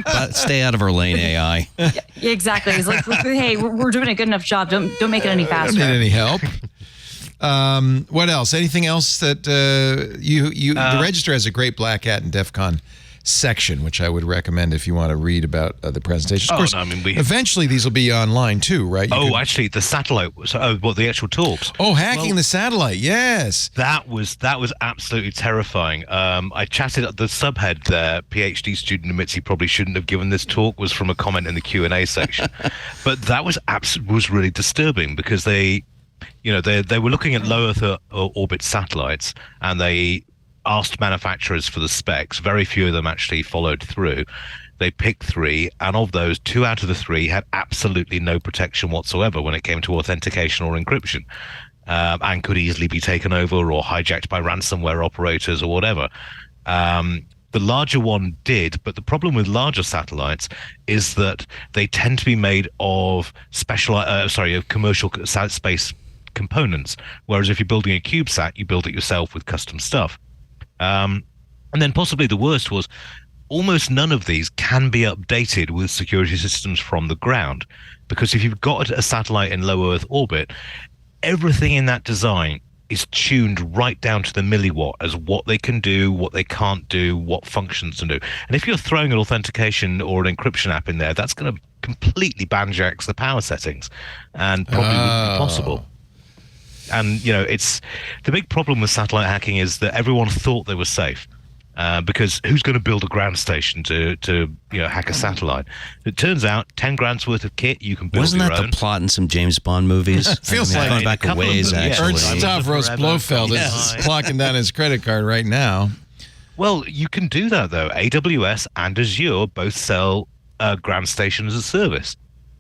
but stay out of our lane, AI. Yeah, exactly. It's like, hey, we're doing a good enough job. Don't make it any Don't faster. need any help. What else? Anything else that the Register has a great Black Hat and DEFCON section, which I would recommend if you want to read about the presentations. Of course, no, I mean, we- eventually these will be online too, right? You could- Actually, the satellite. The actual talks. hacking the satellite. Yes. That was absolutely terrifying. I chatted the subhead there. PhD student admits he probably shouldn't have given this talk was from a comment in the Q&A section, but that was really disturbing because they were looking at low Earth orbit satellites and they asked manufacturers for the specs. Very few of them actually followed through. They picked 3, and of those, 2 out of the 3 had absolutely no protection whatsoever when it came to authentication or encryption, and could easily be taken over or hijacked by ransomware operators or whatever. The larger one did, but the problem with larger satellites is that they tend to be made of of commercial space components, whereas if you're building a CubeSat, you build it yourself with custom stuff. And then possibly the worst was almost none of these can be updated with security systems from the ground, because if you've got a satellite in low Earth orbit, everything in that design is tuned right down to the milliwatt as what they can do, what they can't do, what functions to do. And if you're throwing an authentication or an encryption app in there, that's going to completely banjacks the power settings and probably wouldn't be possible. And, it's the big problem with satellite hacking is that everyone thought they were safe. Because who's going to build a ground station to hack a satellite? It turns out 10 grand's worth of kit you can build Wasn't your that own. the plot in some James Bond movies? Feels like going it. back A couple a ways, of them, yeah. actually. Ernst Stavros Forever. Blofeld is Yes. clocking down his credit card right now. Well, you can do that though. AWS and Azure both sell ground station as a service,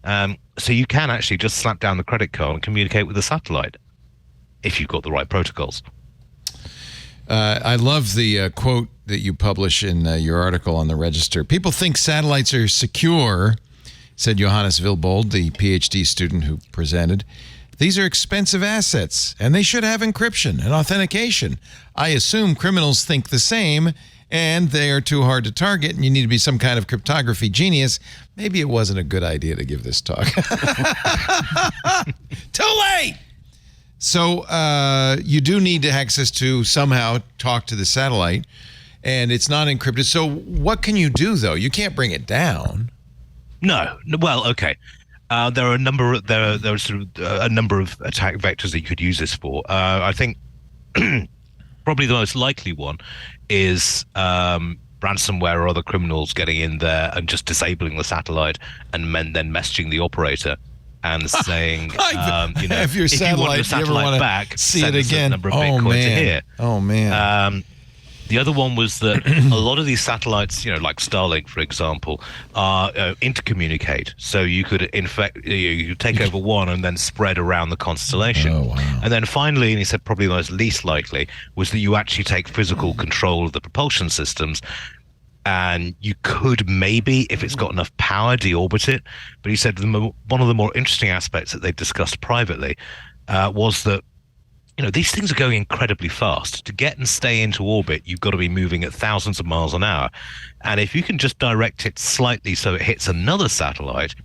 so you can actually just slap down the credit card and communicate with the satellite if you've got the right protocols. I love the quote that you publish in your article on the Register. People think satellites are secure, said Johannes Vilbold, the PhD student who presented. These are expensive assets, and they should have encryption and authentication. I assume criminals think the same, and they are too hard to target, and you need to be some kind of cryptography genius. Maybe it wasn't a good idea to give this talk. Too late! So you do need to access to somehow talk to the satellite. and it's not encrypted. So what can you do, though? You can't bring it down. No. Well, okay. There are a number of attack vectors that you could use this for. I think probably the most likely one is ransomware or other criminals getting in there and just disabling the satellite and then messaging the operator and saying, if your if you want your satellite back, see send it us again. a number of Bitcoin to here. Oh man. The other one was that a lot of these satellites, like Starlink, for example, intercommunicate. So you could, in fact, you could take over one and then spread around the constellation. Oh, wow. And then finally, and he said probably the most least likely, was that you actually take physical control of the propulsion systems. And you could maybe, if it's got enough power, deorbit it. But he said one of the more interesting aspects that they discussed privately was that these things are going incredibly fast. To get and stay into orbit, you've got to be moving at thousands of miles an hour. And if you can just direct it slightly so it hits another satellite,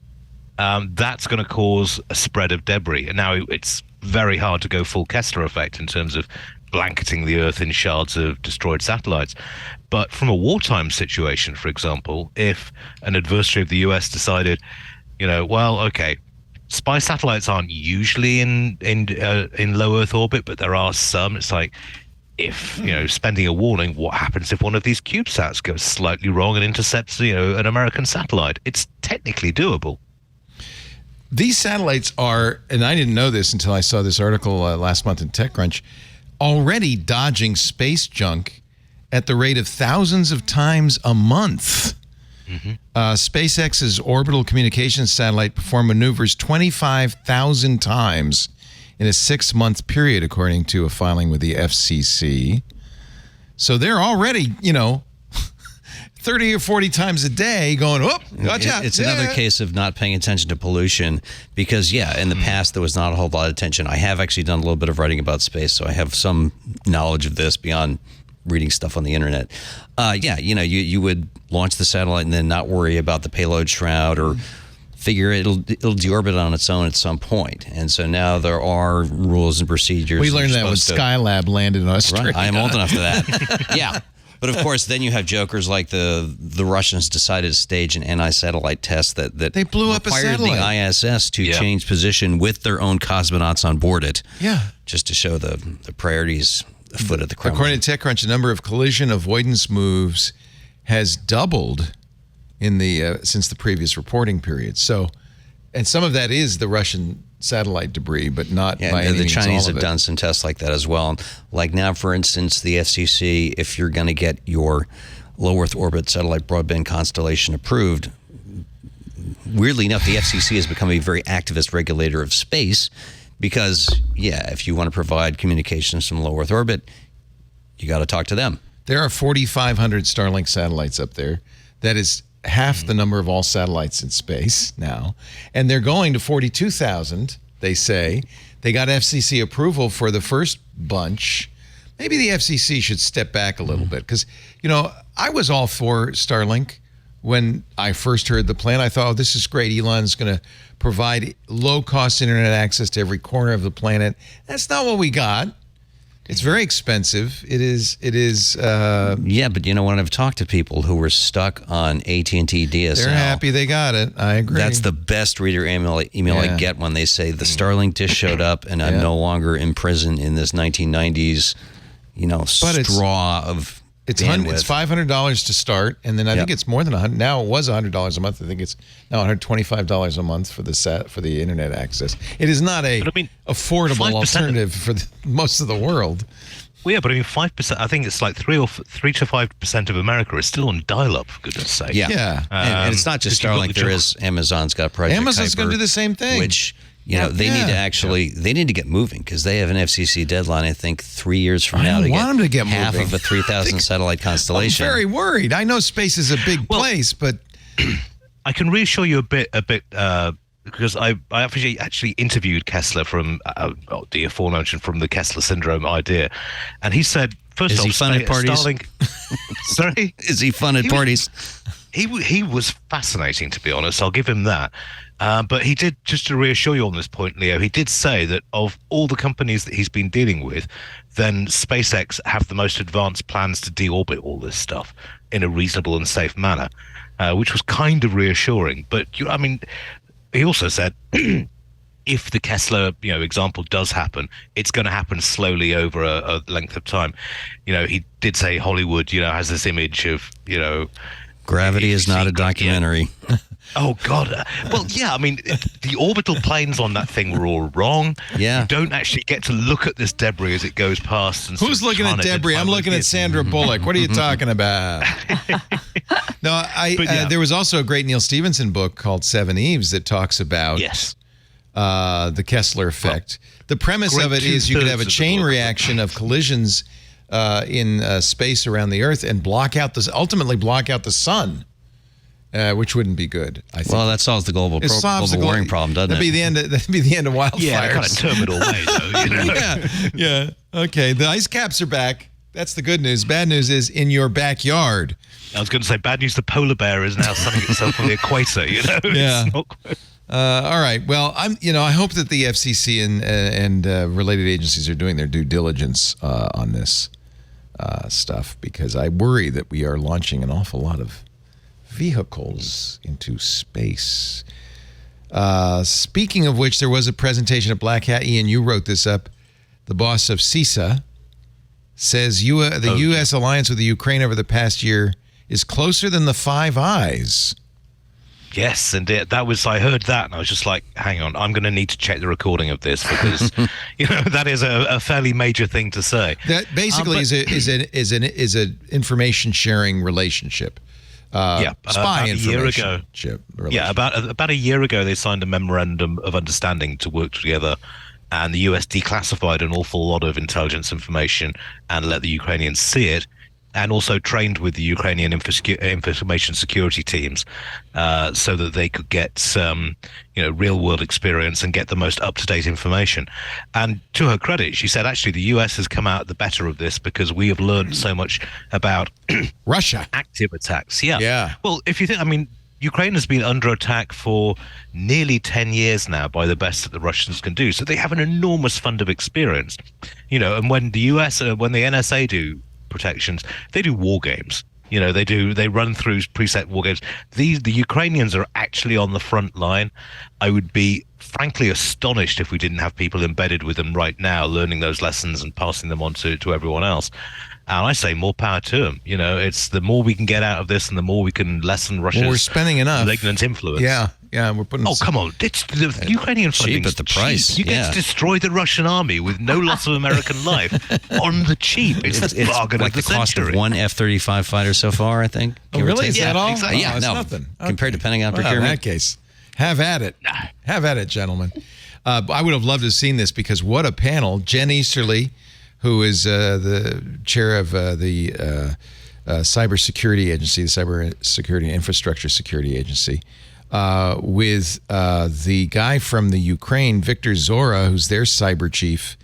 that's going to cause a spread of debris. And now it's very hard to go full Kessler effect in terms of blanketing the Earth in shards of destroyed satellites. But from a wartime situation, for example, if an adversary of the US decided, spy satellites aren't usually in low Earth orbit, but there are some. It's like, if spending a warning, what happens if one of these CubeSats goes slightly wrong and intercepts an American satellite? It's technically doable. These satellites are, and I didn't know this until I saw this article last month in TechCrunch, already dodging space junk at the rate of thousands of times a month. Mm-hmm. SpaceX's orbital communications satellite performed maneuvers 25,000 times in a 6-month period, according to a filing with the FCC. So they're already, 30 or 40 times a day going, gotcha. It's another case of not paying attention to pollution because, in the past, there was not a whole lot of attention. I have actually done a little bit of writing about space, so I have some knowledge of this beyond reading stuff on the internet. You would launch the satellite and then not worry about the payload shroud or figure it'll deorbit on its own at some point. And so now there are rules and procedures. We learned that when Skylab landed in Australia. Right, I am old enough for that. Yeah. But of course, then you have jokers like the Russians decided to stage an anti-satellite test that they blew up required the ISS to change position with their own cosmonauts on board it. Yeah. Just to show the priorities afoot at the Kremlin. According to TechCrunch, the number of collision avoidance moves has doubled in the since the previous reporting period. So, and some of that is the Russian satellite debris, but not by any means all of it. The Chinese have done some tests like that as well. Like now, for instance, the FCC, if you're going to get your low Earth orbit satellite broadband constellation approved, weirdly enough, the FCC has become a very activist regulator of space because, if you want to provide communications from low Earth orbit, you got to talk to them. There are 4,500 Starlink satellites up there. That is half the number of all satellites in space now. And they're going to 42,000, they say. They got FCC approval for the first bunch. Maybe the FCC should step back a little bit because, I was all for Starlink when I first heard the plan. I thought, this is great. Elon's going to provide low-cost internet access to every corner of the planet. That's not what we got. It's very expensive. It is. But when I've talked to people who were stuck on AT&T DSL, they're happy they got it. I agree. That's the best reader email I get when they say the Starlink dish showed up and I'm no longer imprisoned in this 1990s, straw of It's bandwidth. It's $500 to start, and then I think it's more than $100. Now it was $100 a month. I think it's now $125 a month for the internet access. It is not a affordable alternative for most of the world. Well, yeah, but 5%. I think it's like 3 to 5% of America is still on dial-up. For goodness' sake. Yeah. And it's not just Starlink. There is Amazon's got Project Amazon's Kuiper, going to do the same thing. Which they need to actually they need to get moving because they have an FCC deadline. I think 3 years from now to get half of a 3,000 satellite constellation. I'm very worried. I know space is a big place, but I can reassure you a bit. Because I actually interviewed Kessler from the aforementioned from the Kessler syndrome idea, and he said, first is off, he fun at parties? Starlink, sorry, is he fun at parties? He was fascinating, to be honest. I'll give him that. But he did, just to reassure you on this point, Leo, he did say that of all the companies that he's been dealing with, then SpaceX have the most advanced plans to deorbit all this stuff in a reasonable and safe manner, which was kind of reassuring. But he also said, if the Kessler, example does happen, it's going to happen slowly over a length of time. He did say Hollywood, has this image of, Gravity is not a documentary. Oh, God. Well, yeah, the orbital planes on that thing were all wrong. Yeah. You don't actually get to look at this debris as it goes past. And who's looking at debris? I'm looking at Sandra Bullock. What are you talking about? No, there was also a great Neil Stephenson book called Seven Eves that talks about the Kessler effect. The premise of it is you could have a chain reaction of collisions in space around the Earth and ultimately block out the sun. Which wouldn't be good, I think. Well, that solves the global warming problem, doesn't it? That'd be the end of wildfires. Yeah, kind of terminal way, though. Yeah. Okay, the ice caps are back. That's the good news. Bad news is in your backyard. I was going to say, bad news, the polar bear is now sunning itself on the equator, Yeah. It's not quite... All right. Well, I hope that the FCC and related agencies are doing their due diligence on this stuff, because I worry that we are launching an awful lot of vehicles into space. Speaking of which, there was a presentation at Black Hat. Ian, you wrote this up. The boss of CISA says the U.S. alliance with the Ukraine over the past year is closer than the Five Eyes. Yes, and I heard that, and I was just like, hang on, I'm going to need to check the recording of this, because that is a fairly major thing to say. That basically is an information sharing relationship. Spy information. About a year ago, they signed a memorandum of understanding to work together, and the US declassified an awful lot of intelligence information and let the Ukrainians see it, and also trained with the Ukrainian information security teams so that they could get real world experience and get the most up-to-date information. And to her credit, she said, actually, the US has come out the better of this because we have learned so much about Russia active attacks. Yeah. Well, if you think, Ukraine has been under attack for nearly 10 years now by the best that the Russians can do. So they have an enormous fund of experience, and when the US, when the NSA do protections, they do war games. They run through preset war games. The Ukrainians are actually on the front line. I would be frankly astonished if we didn't have people embedded with them right now, learning those lessons and passing them on to everyone else. And I say more power to them. It's the more we can get out of this and the more we can lessen Russia's we're spending enough malignant influence. Yeah, we're putting... Oh, come on. It's the Ukrainian funding cheap at the price. You get to destroy the Russian army with no loss of American life on the cheap. It's the bargain like of the cost century. of one F-35 fighter so far, I think. Oh, really? Is that all? Exactly. Yeah, it's no. nothing. Compared to Pentagon Well, procurement. in that case, have at it. Have at it, gentlemen. I would have loved to have seen this, because what a panel. Jen Easterly, who is the chair of the cybersecurity agency, the Cybersecurity Infrastructure Security Agency, with the guy from the Ukraine, Victor Zora, who's their cyber chief,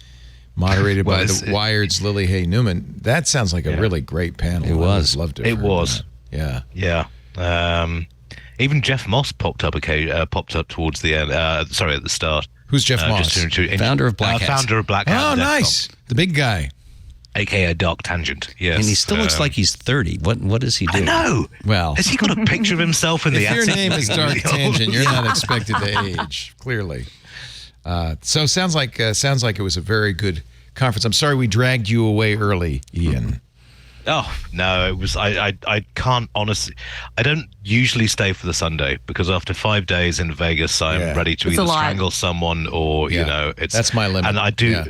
moderated by the Wired's Lily Hay Newman. That sounds like a really great panel. It was. I would love to have heard that. Yeah. Even Jeff Moss popped up towards the end. At the start. Who's Jeff Moss? Founder of Black Hat. Founder of Black Hat. Oh, nice. The big guy. AKA Dark Tangent, yes. And he still looks like he's 30. What does he do? I know. Well, has he got a picture of himself in the if your attic? name is Dark Tangent, you're not expected to age, clearly. So sounds like it was a very good conference. I'm sorry we dragged you away early, Ian. Oh, no, it was, I can't honestly, I don't usually stay for the Sunday, because after 5 days in Vegas, I'm ready to either strangle someone or, that's my limit. And I do,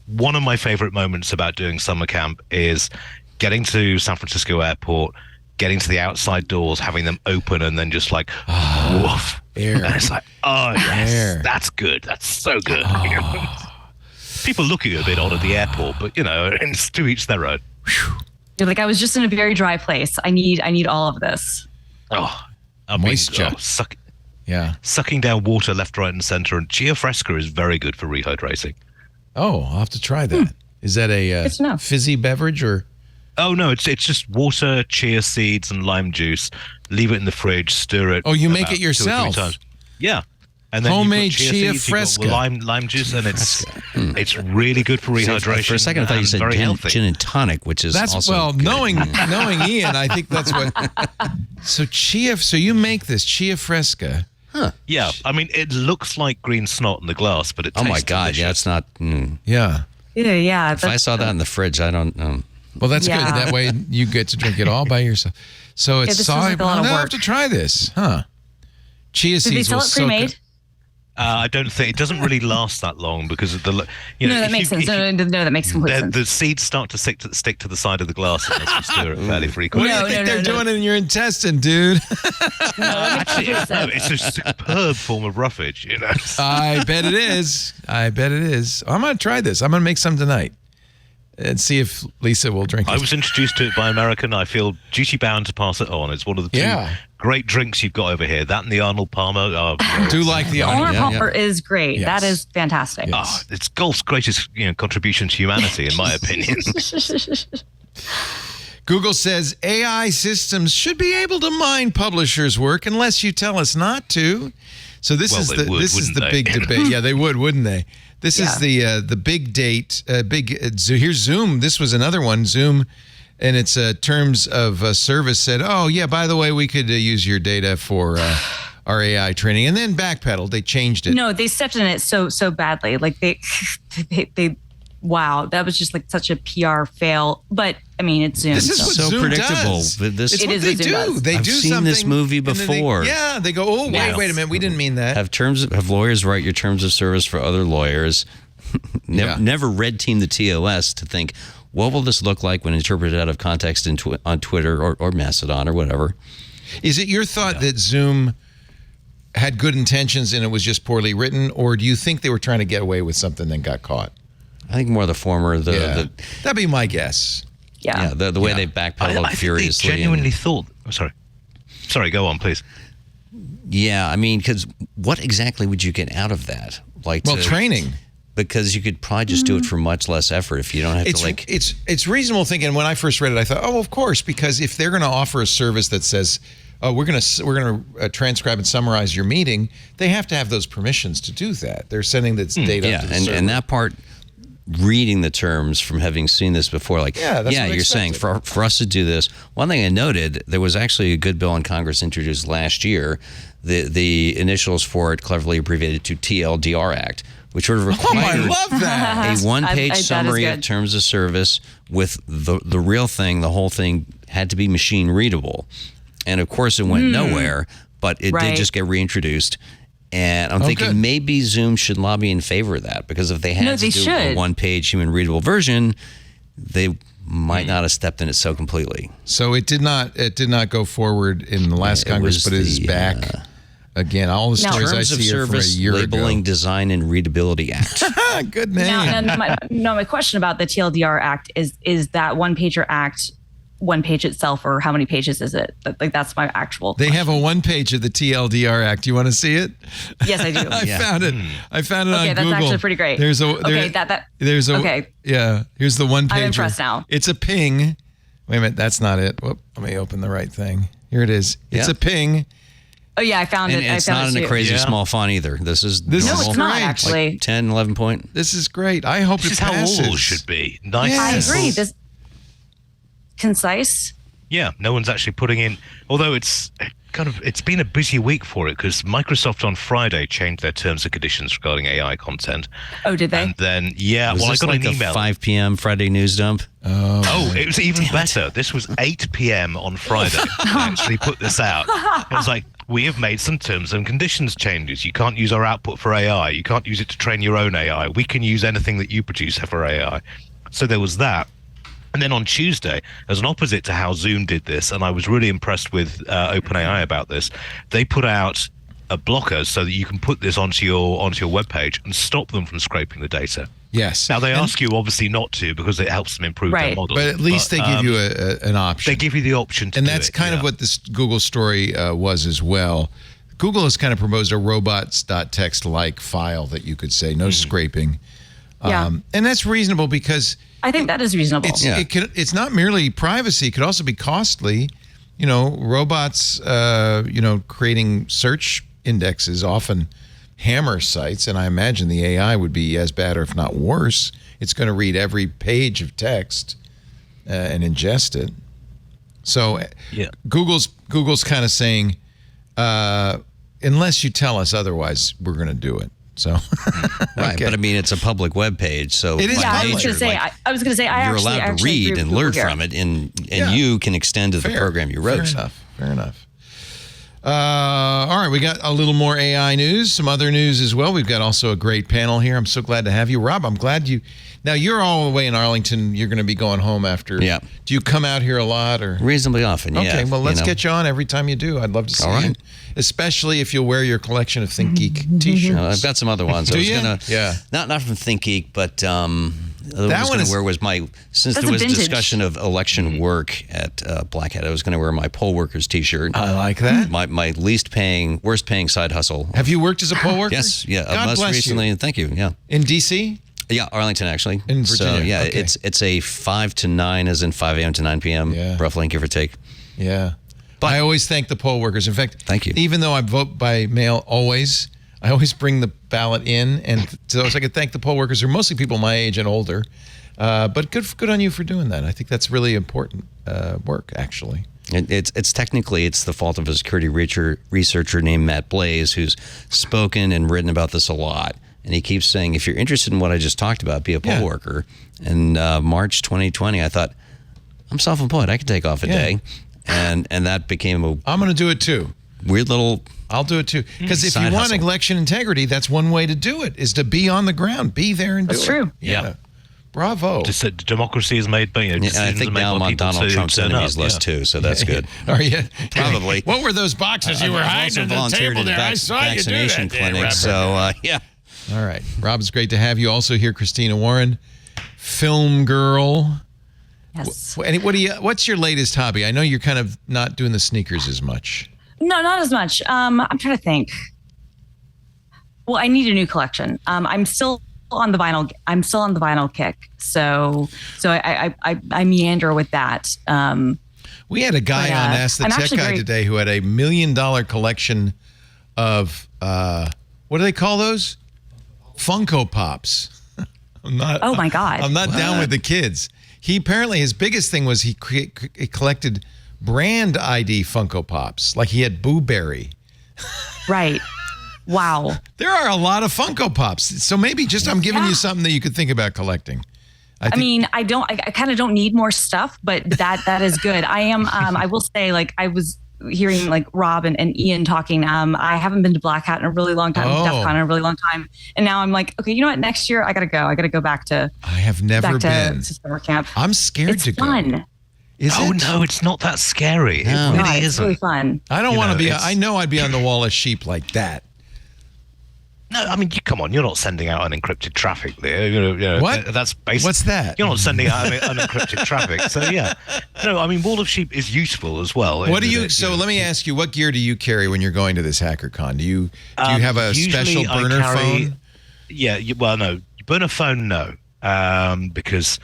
one of my favorite moments about doing summer camp is getting to San Francisco airport, getting to the outside doors, having them open, and then just like, woof. Air. And it's like, oh, yes, Air. that's good. That's so good. People look at you a bit odd at the airport, but, it's to each their own. You're like, I was just in a very dry place. I need all of this. Oh, moisture. Sucking down water left, right, and center. And Chia Fresca is very good for rehydrating. Oh, I'll have to try that. Is that a fizzy beverage or Oh no, it's just water, chia seeds, and lime juice. Leave it in the fridge, stir it. Oh, you make about it 2 or 3 yourself? times. Yeah. And then Homemade you put chia seeds, Fresca. you've got lime juice, and it's really good for rehydration. For a second, I thought you said very healthy. gin and tonic, which is That's also well, good. knowing Ian, I think that's what. So you make this chia Fresca. Yeah, I mean, it looks like green snot in the glass, but it Oh tastes my God! delicious. Yeah, it's not. Yeah. Yeah. If I saw that in the fridge, I don't know. Well, that's Yeah. good. That way you get to drink it all by yourself. So it's this sounds like a lot of I'll have work. to try this, huh? Chia Did they seeds sell will it soak pre-made? I don't think it doesn't really last that long because of the. You know, No, that if makes you- sense. if you- No, that makes complete sense. The seeds start to stick to the side of the glass unless you stir it fairly frequently. What do you think they're doing in your intestine, dude? Actually, it's a superb form of roughage, you know. I bet it is. I'm going to try this. I'm going to make some tonight and see if Lisa will drink I it. was introduced to it by American. I feel duty bound to pass it on. It's one of the two great drinks you've got over here. That and the Arnold Palmer. Do like the Arnold Arnold. Palmer is great. Yes. That is fantastic. Yes. It's golf's greatest contribution to humanity, in my opinion. Google says AI systems should be able to mine publishers' work unless you tell us not to. So this Well, is they the would, this is the wouldn't big they? debate. Yeah, they would, wouldn't they? This is the big date. Here's Zoom. This was another one. Zoom, and its terms of service said, "Oh yeah, by the way, we could use your data for our AI training," and then backpedaled. They changed it. No, they stepped in it so badly. Like they wow, that was just like such a PR fail. But I mean, it's Zoom. This is what So Zoom predictable. does. This- It's It what is they what Zoom do. does. They I've do seen something. this movie and then before. They go, oh, Yes. wait a minute, we didn't mean that. Have lawyers write your terms of service for other lawyers. Never red team the TOS to think, what will this look like when interpreted out of context on Twitter or Mastodon or whatever? Is it your thought that Zoom had good intentions and it was just poorly written, or do you think they were trying to get away with something and got caught? I think more the former. That'd be my guess. Yeah. The way they backpedaled I think furiously. they genuinely thought. Oh, sorry. Go on, please. Yeah, I mean, because what exactly would you get out of that? Training. Because you could probably just do it for much less effort if you don't have to It's reasonable thinking. When I first read it, I thought, oh, of course, because if they're going to offer a service that says, oh, we're going to transcribe and summarize your meeting, they have to have those permissions to do that. They're sending this data up to the server. and that part, reading the terms from having seen this before, that's what I you're saying for us to do this. One thing I noted, there was actually a good bill in Congress introduced last year. The initials for it cleverly abbreviated to TLDR Act, which would require I love that. a one-page that is summary of good. terms of service with the real thing. The whole thing had to be machine readable, and of course it went nowhere. But it did just get reintroduced. And I'm thinking good. maybe Zoom should lobby in favor of that, because if they had to do a one-page human-readable version, they might not have stepped in it so completely. So it did not go forward in the last Congress, but it is back again. All the stories I Terms of see are from a Service year Labeling, ago. Design, and Readability Act. Good name. Now, my question about the TLDR Act is that one-pager act one page itself, or how many pages is it? Like, that's my actual They have a one page of the TLDR Act. You want to see it? Yes, I do. I found it. I found it on Okay, Google. that's actually pretty great. There's a Okay. Yeah, here's the one pager. I'm impressed now. It's a ping. Wait a minute, that's not it. Whoop, let me open the right thing. Here it is. It's a ping. Oh yeah, I found And it. it's I found not it in a too. crazy small font either. This is No, No, normal, it's not great. actually. like 10, 11 point. This is great. I hope This it is how passes. all should be. Nice. Yeah. I simple. agree. This concise. Yeah, no one's actually putting in. Although it's been a busy week for it, because Microsoft on Friday changed their terms and conditions regarding AI content. Oh, did they? And then Was I this got like an a email. 5 p.m. Friday news dump? Oh, it was even better. This was 8 p.m. on Friday. I actually put this out. It was like, we have made some terms and conditions changes. You can't use our output for AI. You can't use it to train your own AI. We can use anything that you produce for AI. So there was that. And then on Tuesday, as an opposite to how Zoom did this, and I was really impressed with OpenAI about this, they put out a blocker so that you can put this onto your webpage and stop them from scraping the data. Yes. Now, they ask you obviously not to, because it helps them improve their Right. model. But at least they give you an option. They give you the option to and do that's it, kind of what this Google story was as well. Google has kind of proposed a robots.txt like file that you could say no scraping. Yeah. And that's reasonable because I think that is reasonable. It's not merely privacy. It could also be costly. Robots, creating search indexes often hammer sites, and I imagine the AI would be as bad or if not worse. It's going to read every page of text and ingest it. So Google's kind of saying, unless you tell us otherwise, we're going to do it. So right, but I mean, it's a public web page, so it is. Yeah, I was going to say, you're allowed to read and learn from it, and you can extend to the program you wrote. Fair enough. All right, we got a little more AI news, some other news as well. We've got also a great panel here. I'm so glad to have you, Rob. I'm glad you. Now you're all the way in Arlington. You're going to be going home after. Yeah. Do you come out here a lot or reasonably often? Okay, well let's get you on every time you do. I'd love to see you, especially if you'll wear your collection of ThinkGeek T-shirts. I've got some other ones. Do you? Not from ThinkGeek, but that one where was my since there was discussion of election work at Black Hat. I was going to wear my poll workers T-shirt. I like that. My worst paying side hustle. Have you worked as a poll worker? Yes. Yeah. God most bless recently, you. Thank you. Yeah. In D.C. Yeah, Arlington actually. In Virginia. So it's a 5 to 9, as in 5 a.m. to 9 p.m. Roughly, give or take. Yeah. But I always thank the poll workers. In fact, thank you. Even though I vote by mail I always bring the ballot in, and so I could thank the poll workers, who are mostly people my age and older. But good on you for doing that. I think that's really important work, actually. It's technically the fault of a security researcher named Matt Blaze, who's spoken and written about this a lot. And he keeps saying, if you're interested in what I just talked about, be a poll worker. And March 2020, I thought, I'm self-employed. I can take off a day. And that became I'm going to do it too. Weird little... I'll do it too. Because if you want election integrity, that's one way to do it, is to be on the ground. Be there and do it. That's true. Yeah. Bravo. Democracy is made by, I think now I'm on Donald Trump's enemies list too, so that's good. Are you? Probably. What were those boxes you were hiding under the table there? I saw you do that. Vaccination clinic, so yeah. All right. Rob, it's great to have you. Also here, Christina Warren, film girl. Yes. What's your latest hobby? I know you're kind of not doing the sneakers as much. No, not as much. I'm trying to think. Well, I need a new collection. I'm still on the vinyl. I'm still on the vinyl kick. So I meander with that. We had a guy on Ask the Tech Guy today who had $1 million collection of what do they call those? Funko Pops. Oh my God. I'm not down with the kids. He apparently, his biggest thing was he collected brand ID Funko Pops. Like he had Boo Berry. Right. Wow. There are a lot of Funko Pops. So maybe I'm giving you something that you could think about collecting. I kind of don't need more stuff, but that is good. I am, I will say, like, I was hearing like Rob and Ian talking. I haven't been to Black Hat in a really long time, DEFCON in a really long time. And now I'm like, okay, you know what? Next year I got to go. I got to go back to. I have never been to summer camp. I'm scared to go. It's fun. No, it's not that scary. No. It really isn't. It's really fun. I don't want to be. I know I'd be on the wall of sheep like that. No, I mean, come on. You're not sending out unencrypted traffic there. You know, what? That's basic. What's that? You're not sending out unencrypted traffic. So yeah, no. I mean, wall of sheep is useful as well. What do you? So let me ask you, what gear do you carry when you're going to this HackerCon? Do you have a special burner phone? Yeah. Well, no, burner phone, no, because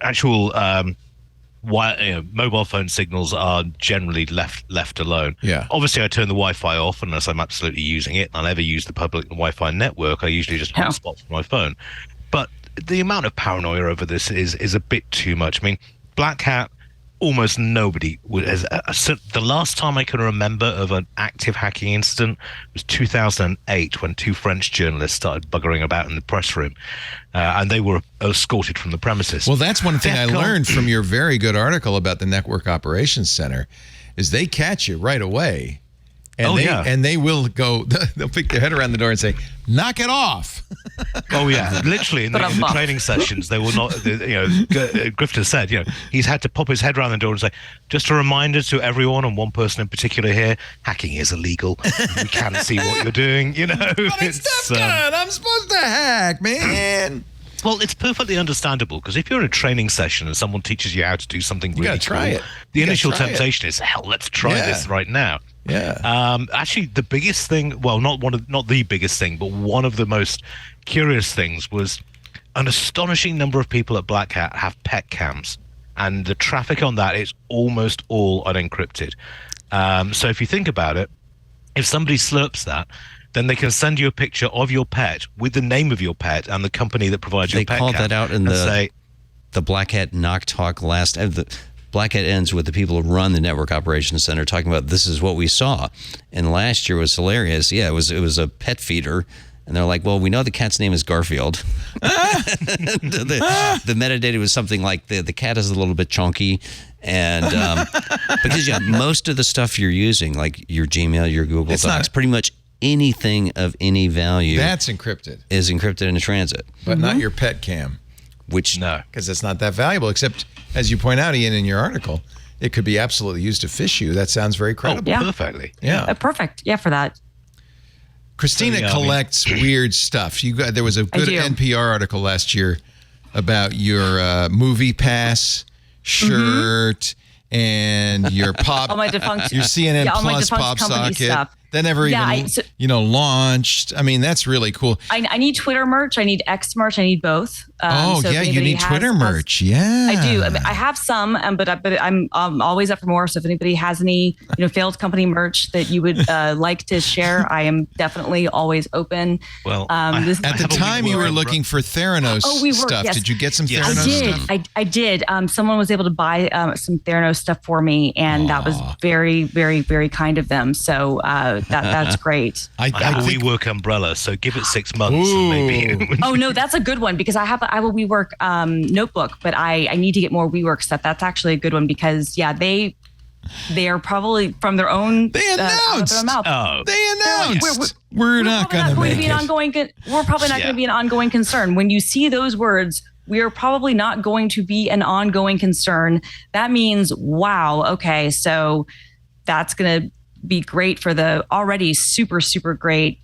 actual mobile phone signals are generally left alone. Yeah. Obviously, I turn the Wi-Fi off unless I'm absolutely using it. I never use the public Wi-Fi network. I usually just hotspot from my phone. But the amount of paranoia over this is a bit too much. I mean, Black Hat, almost nobody has. The last time I can remember of an active hacking incident was 2008, when 2 French journalists started buggering about in the press room, and they were escorted from the premises. Well, that's one thing I learned from your very good article about the Network Operations Center, is they catch you right away. And and they will go, they'll pick their head around the door and say, knock it off. Oh, yeah. Literally, in the training sessions, they will not, Grifter said, he's had to pop his head around the door and say, just a reminder to everyone, and one person in particular here, hacking is illegal. We can't see what you're doing, But it's DEFCON. I'm supposed to hack, man. Well, it's perfectly understandable, because if you're in a training session and someone teaches you how to do something really cool, the initial temptation is, hell, let's try this right now. Yeah. Actually, the biggest thing, well, not the biggest thing, but one of the most curious things was an astonishing number of people at Black Hat have pet cams, and the traffic on that is almost all unencrypted. So if you think about it, if somebody slurps that, then they can send you a picture of your pet with the name of your pet and the company that provides your pet cam. They called that out in the Black Hat Knock Talk last. The Black Hat ends with the people who run the Network Operations Center talking about this is what we saw. And last year was hilarious. Yeah, it was a pet feeder. And they're like, well, we know the cat's name is Garfield. The metadata was something like the cat is a little bit chunky. And because most of the stuff you're using, like your Gmail, your Google Docs, pretty much anything of any value that's encrypted is encrypted in a transit. But not your pet cam. Which because it's not that valuable, except, as you point out, Ian, in your article, it could be absolutely used to phish you. That sounds very credible. Perfectly. Yeah. Perfect. Yeah, for that. Christina collects weird stuff. There was a good NPR article last year about your movie pass shirt and your pop, all my defunct, your CNN Plus pop socket. Stuff. That never even, launched. I mean, that's really cool. I need Twitter merch. I need X merch. I need both. You need Twitter merch. Yeah, I do. I have some, but I'm always up for more. So if anybody has any, failed company merch that you would like to share, I am definitely always open. Well, at the time you were looking for Theranos stuff. Yes. Did you get some Theranos stuff? I did. Someone was able to buy some Theranos stuff for me, and that was very, very, very kind of them. So that's great. I have a WeWork umbrella, so give it 6 months and maybe. Oh no, that's a good one because I have a WeWork notebook, but I need to get more WeWork stuff. That's actually a good one because they are probably from their own. They announced. They announced. We're not going to make it. We're probably not going to be an ongoing concern. When you see those words, we are probably not going to be an ongoing concern. That means, wow, okay, so that's going to be great for the already super, super great,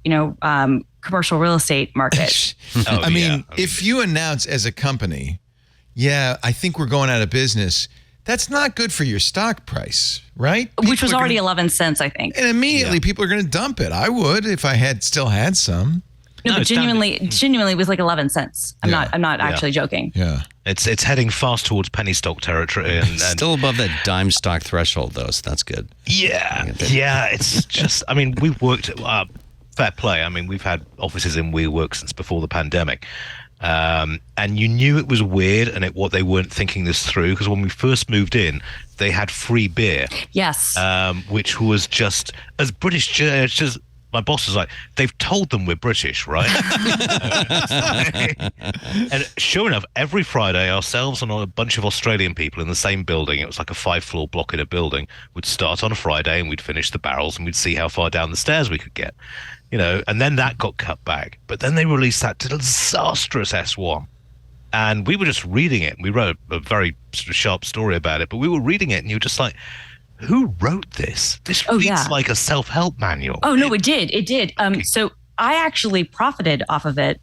commercial real estate market. I mean, if you announce as a company, I think we're going out of business, that's not good for your stock price, right? Which was already 11 cents, I think. And immediately people are going to dump it. I would if I still had some. No, but genuinely, it was like 11 cents. I'm not actually joking. Yeah. It's heading fast towards penny stock territory. And still above that dime stock threshold, though, so that's good. Yeah. It's just, we've worked, fair play. We've had offices in WeWork since before the pandemic. And you knew it was weird and what they weren't thinking this through, because when we first moved in, they had free beer. Yes. Which was just, as British, just, my boss was like, they've told them we're British, right? And sure enough, every Friday, ourselves and a bunch of Australian people in the same building, it was like a 5-floor block in a building, would start on a Friday and we'd finish the barrels and we'd see how far down the stairs we could get. And then that got cut back. But then they released that disastrous S1. And we were just reading it. We wrote a very sort of sharp story about it, but we were reading it and you were just like, who wrote this? This reads like a self-help manual. Oh, no, it did. It did. So I actually profited off of it,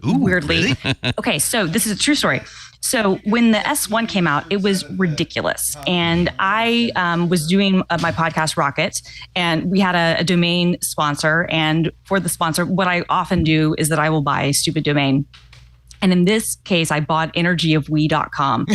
weirdly. Really? Okay, so this is a true story. So when the S1 came out, it was ridiculous. And I was doing my podcast, Rocket, and we had a domain sponsor. And for the sponsor, what I often do is that I will buy a stupid domain. And in this case, I bought energyofwe.com.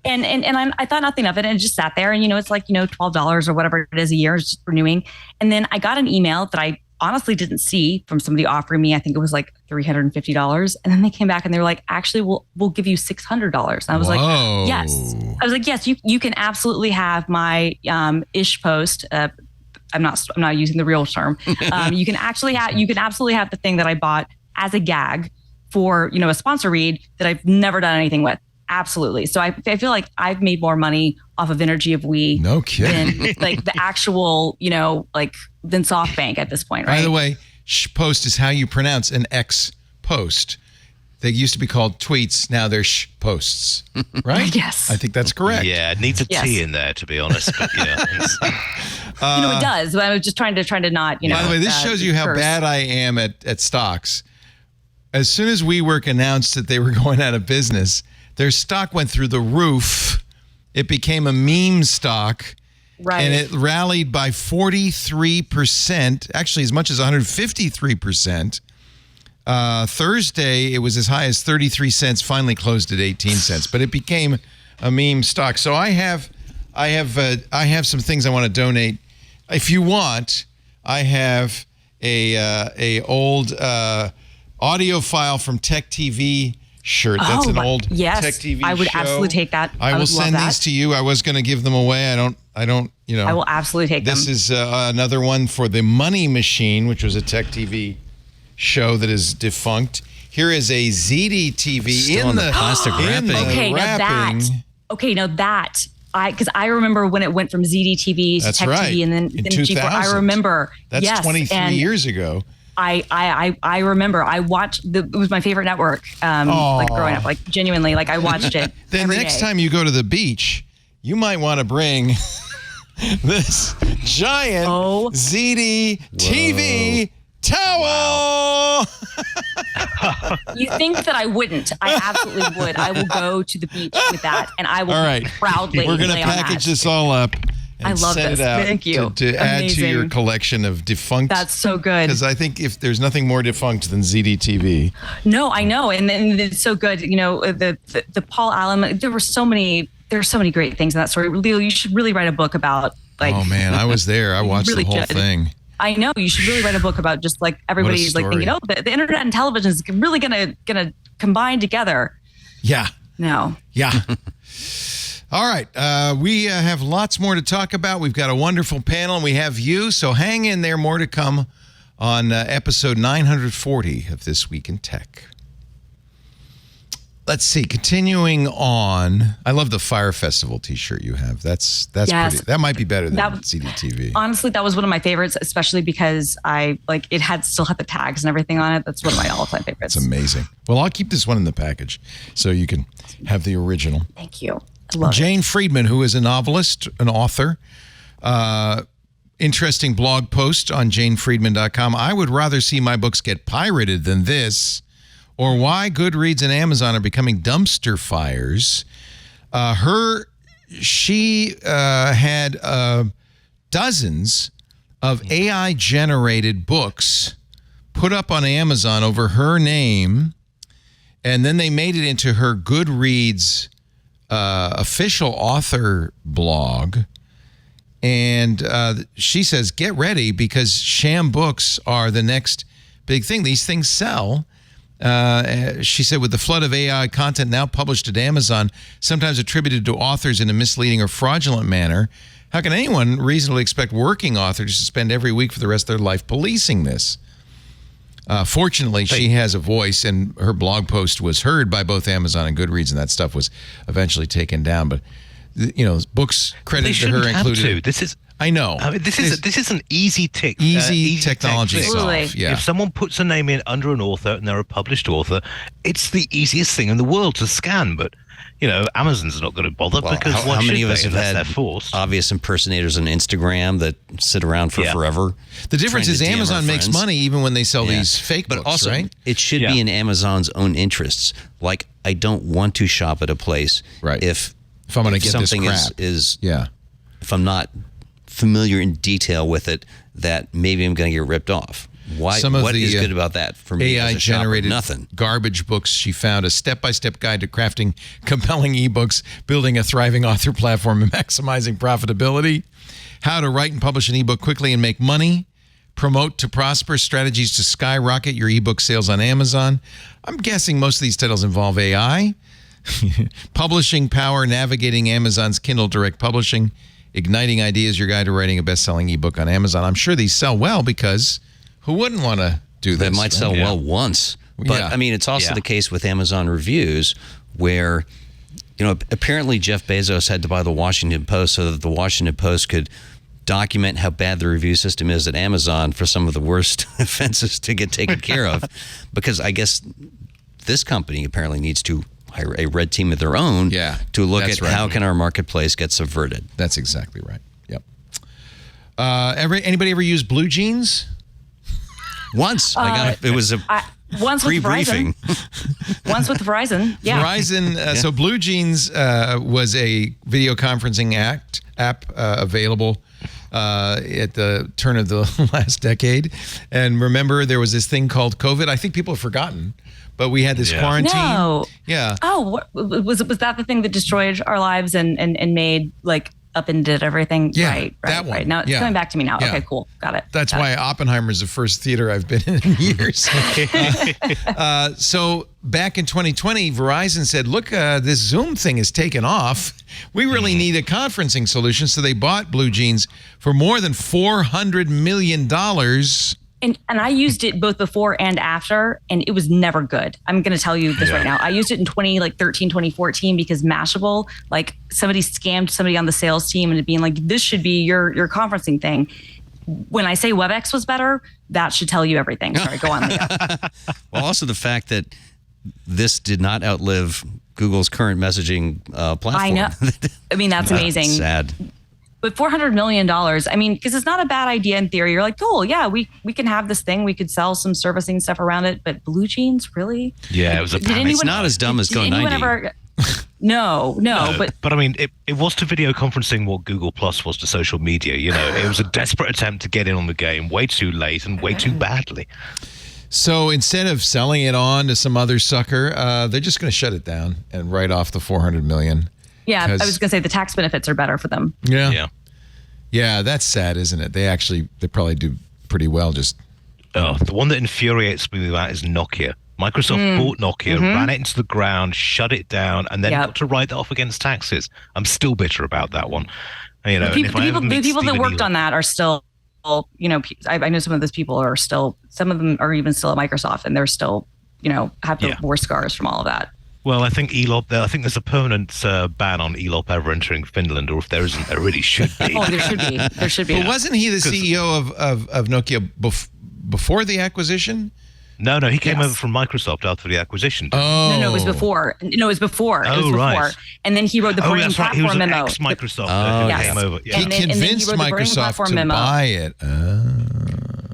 And I thought, I thought nothing of it, and it just sat there. And it's like $12 or whatever it is a year, just renewing. And then I got an email that I honestly didn't see from somebody offering me. I think it was like $350. And then they came back and they were like, actually, we'll give you $600. And I was like, yes. I was like, yes, you can absolutely have my ish post. I'm not using the real term. You can absolutely have the thing that I bought as a gag for, a sponsor read that I've never done anything with. Absolutely. So I feel like I've made more money off of Energy of We no kidding. Than like the actual, than SoftBank at this point, right? By the way, post is how you pronounce an X post. They used to be called tweets. Now they're posts, right? Yes. I think that's correct. Yeah, it needs a T in there, to be honest. But yeah. It does. But I was just trying to not, By the way, this shows you how bad I am at stocks. As soon as WeWork announced that they were going out of business, their stock went through the roof. It became a meme stock. Right. And it rallied by 43%, actually as much as 153%. Thursday, it was as high as 33 cents, finally closed at 18 cents, but it became a meme stock. So I have some things I want to donate. If you want, I have a old audio file from Tech TV shirt. That's an old Tech TV I would show. absolutely take that. I will send these to you. I was going to give them away. I don't, I will absolutely take them. This is another one for the Money Machine, which was a Tech TV show that is defunct. Here is a ZD TV Still in the plastic wrapping. Now that because I remember when it went from ZD TV to Tech TV and then G4. I remember. That's 23 years ago. I remember. I watched. It was my favorite network. Like growing up, like genuinely, like I watched it. Then next time you go to the beach, you might want to bring this giant ZD TV towel. You think that I wouldn't? I absolutely would. I will go to the beach with that, and I will proudly. We're going to package this all up. I love send this. It out Thank you. To add to your collection of defunct. That's so good. Because I think if there's nothing more defunct than ZDTV. No, I know, and then it's so good. You know, the Paul Allen. There's so many great things in that story. Leo, you should really write a book about. Like, oh man, I was there. I watched the whole thing. I know you should really write a book about just like everybody's like thinking, the internet and television is really gonna combine together. Yeah. No. Yeah. All right. We have lots more to talk about. We've got a wonderful panel, and we have you. So hang in there. More to come on episode 940 of This Week in Tech. Let's see. Continuing on, I love the Fire Festival T-shirt you have. That's pretty. That might be better than CDTV. Honestly, that was one of my favorites, especially because it still had the tags and everything on it. That's one of my all-time favorites. It's amazing. Well, I'll keep this one in the package so you can have the original. Thank you. I love Jane Friedman, who is a novelist, an author. Interesting blog post on janefriedman.com. I would rather see my books get pirated than this. Or why Goodreads and Amazon are becoming dumpster fires. She had dozens of AI-generated books put up on Amazon over her name, and then they made it into her Goodreads official author blog. And she says, get ready, because sham books are the next big thing. These things sell. She said, with the flood of AI content now published at Amazon, sometimes attributed to authors in a misleading or fraudulent manner, how can anyone reasonably expect working authors to spend every week for the rest of their life policing this? Fortunately, she has a voice, and her blog post was heard by both Amazon and Goodreads, and that stuff was eventually taken down. But, books credited to her included. This is. I know. This is an easy tick. Easy technology solve. Yeah. If someone puts a name in under an author and they're a published author, it's the easiest thing in the world to scan. But Amazon's not going to bother because how many of us have had forced? Obvious impersonators on Instagram that sit around for forever? The difference is Amazon makes money even when they sell these fake books, also, right? It should be in Amazon's own interests. Like, I don't want to shop at a place if I'm going to get something this crap. If I'm not familiar in detail with it, that maybe I'm going to get ripped off. Why? What is good about that for me? AI-generated nothing. Garbage books. She found a step-by-step guide to crafting compelling ebooks, building a thriving author platform, and maximizing profitability. How to write and publish an ebook quickly and make money. Promote to prosper. Strategies to skyrocket your ebook sales on Amazon. I'm guessing most of these titles involve AI. Publishing power. Navigating Amazon's Kindle Direct Publishing. Igniting Ideas, your guide to writing a best-selling ebook on Amazon. I'm sure these sell well, because who wouldn't want to do this? They might sell well once. But, I mean, it's also the case with Amazon reviews where, apparently Jeff Bezos had to buy the Washington Post so that the Washington Post could document how bad the review system is at Amazon for some of the worst offenses to get taken care of. Because I guess this company apparently needs to hire a red team of their own to look at how can our marketplace get subverted. That's exactly right. Yep. Anybody ever use BlueJeans? Once. It was a once free with briefing. Once with Verizon. Yeah. Verizon. So BlueJeans was a video conferencing app available at the turn of the last decade. And remember, there was this thing called COVID. I think people have forgotten, but we had this quarantine. No. Yeah. Oh, was that the thing that destroyed our lives and made like up and did everything? Yeah, right. that one. Right. Now it's coming back to me now. Yeah. Okay, cool. Got it. That's why Oppenheimer is the first theater I've been in years. So back in 2020, Verizon said, look, this Zoom thing is taken off. We really need a conferencing solution. So they bought BlueJeans for more than $400 million. And I used it both before and after, and it was never good. I'm going to tell you this right now. I used it in 2013, 2014 because Mashable, like somebody scammed somebody on the sales team into being like, this should be your conferencing thing. When I say WebEx was better, that should tell you everything. Sorry, go on, Leo. Well, also the fact that this did not outlive Google's current messaging platform. I know. I mean, that's amazing. Sad. But $400 million, I mean, because it's not a bad idea in theory. You're like, cool, yeah, we can have this thing. We could sell some servicing stuff around it. But BlueJeans, really? Yeah, it was a It's not as dumb as Go90. No, but I mean, it was to video conferencing what Google Plus was to social media. You know, it was a desperate attempt to get in on the game way too late and way too badly. So instead of selling it on to some other sucker, they're just going to shut it down and write off the $400 million. Yeah, I was going to say the tax benefits are better for them. Yeah, that's sad, isn't it? They probably do pretty well. Just the one that infuriates me with that is Nokia. Microsoft bought Nokia, ran it into the ground, shut it down, and then got to write that off against taxes. I'm still bitter about that one. You know, the people that worked on that are still, you know, I know some of those people are still, some of them are even still at Microsoft, and they're still, you know, have the war scars from all of that. Well, I think there's a permanent ban on ELOP ever entering Finland, or if there isn't, there really should be. Oh, there should be. There should be. But wasn't he the CEO of Nokia before the acquisition? No, he came over from Microsoft after the acquisition. No, it was before. No, it was before. Right. And then he wrote the Burning Platform He was memo. ex-Microsoft who came over. Yeah. He convinced Microsoft to buy it.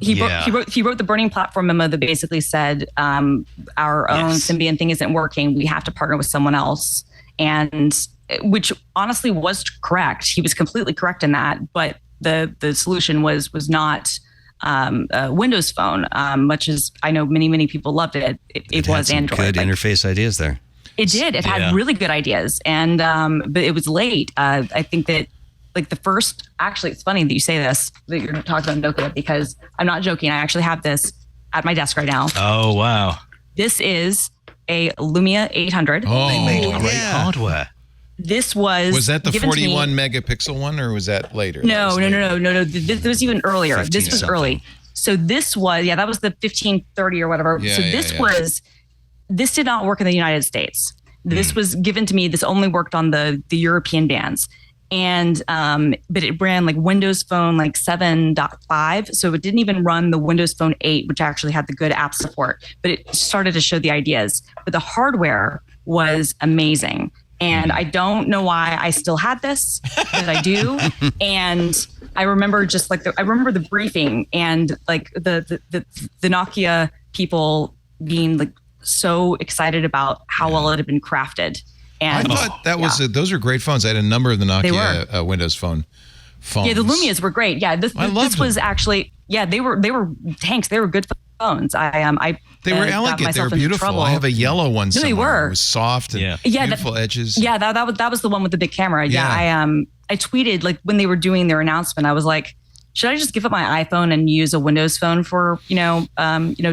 He wrote the Burning Platform memo that basically said our own Symbian thing isn't working. We have to partner with someone else, and which honestly was correct. He was completely correct in that. But the solution was not a Windows Phone, much as I know many people loved it. It was some Android. Good interface ideas there. It did. It had really good ideas, and but it was late. I think that. Like the first, actually, it's funny that you say this, that you're talking about Nokia, because I'm not joking. I actually have this at my desk right now. Oh, wow. This is a Lumia 800. Oh, they make great hardware. This was that the 41 megapixel one, or was that later? No. This was even earlier. This was early. So this was, that was the 1530 or whatever. So this did not work in the United States. This was given to me. This only worked on the European bands. And but it ran like Windows Phone like 7.5, so it didn't even run the Windows Phone 8, which actually had the good app support, but it started to show the ideas. But the hardware was amazing, and I don't know why I still had this, but I do. And I remember just like I remember the briefing and like the Nokia people being like so excited about how well it had been crafted. And I thought that was those are great phones. I had a number of the Nokia Windows Phone phones. Yeah, the Lumias were great. Yeah, this was actually they were tanks. They were good phones. They were elegant. They were beautiful. I have a yellow one somewhere. They were. It was soft and beautiful edges. Yeah, that was the one with the big camera. Yeah, I tweeted like when they were doing their announcement. I was like, should I just give up my iPhone and use a Windows Phone for 10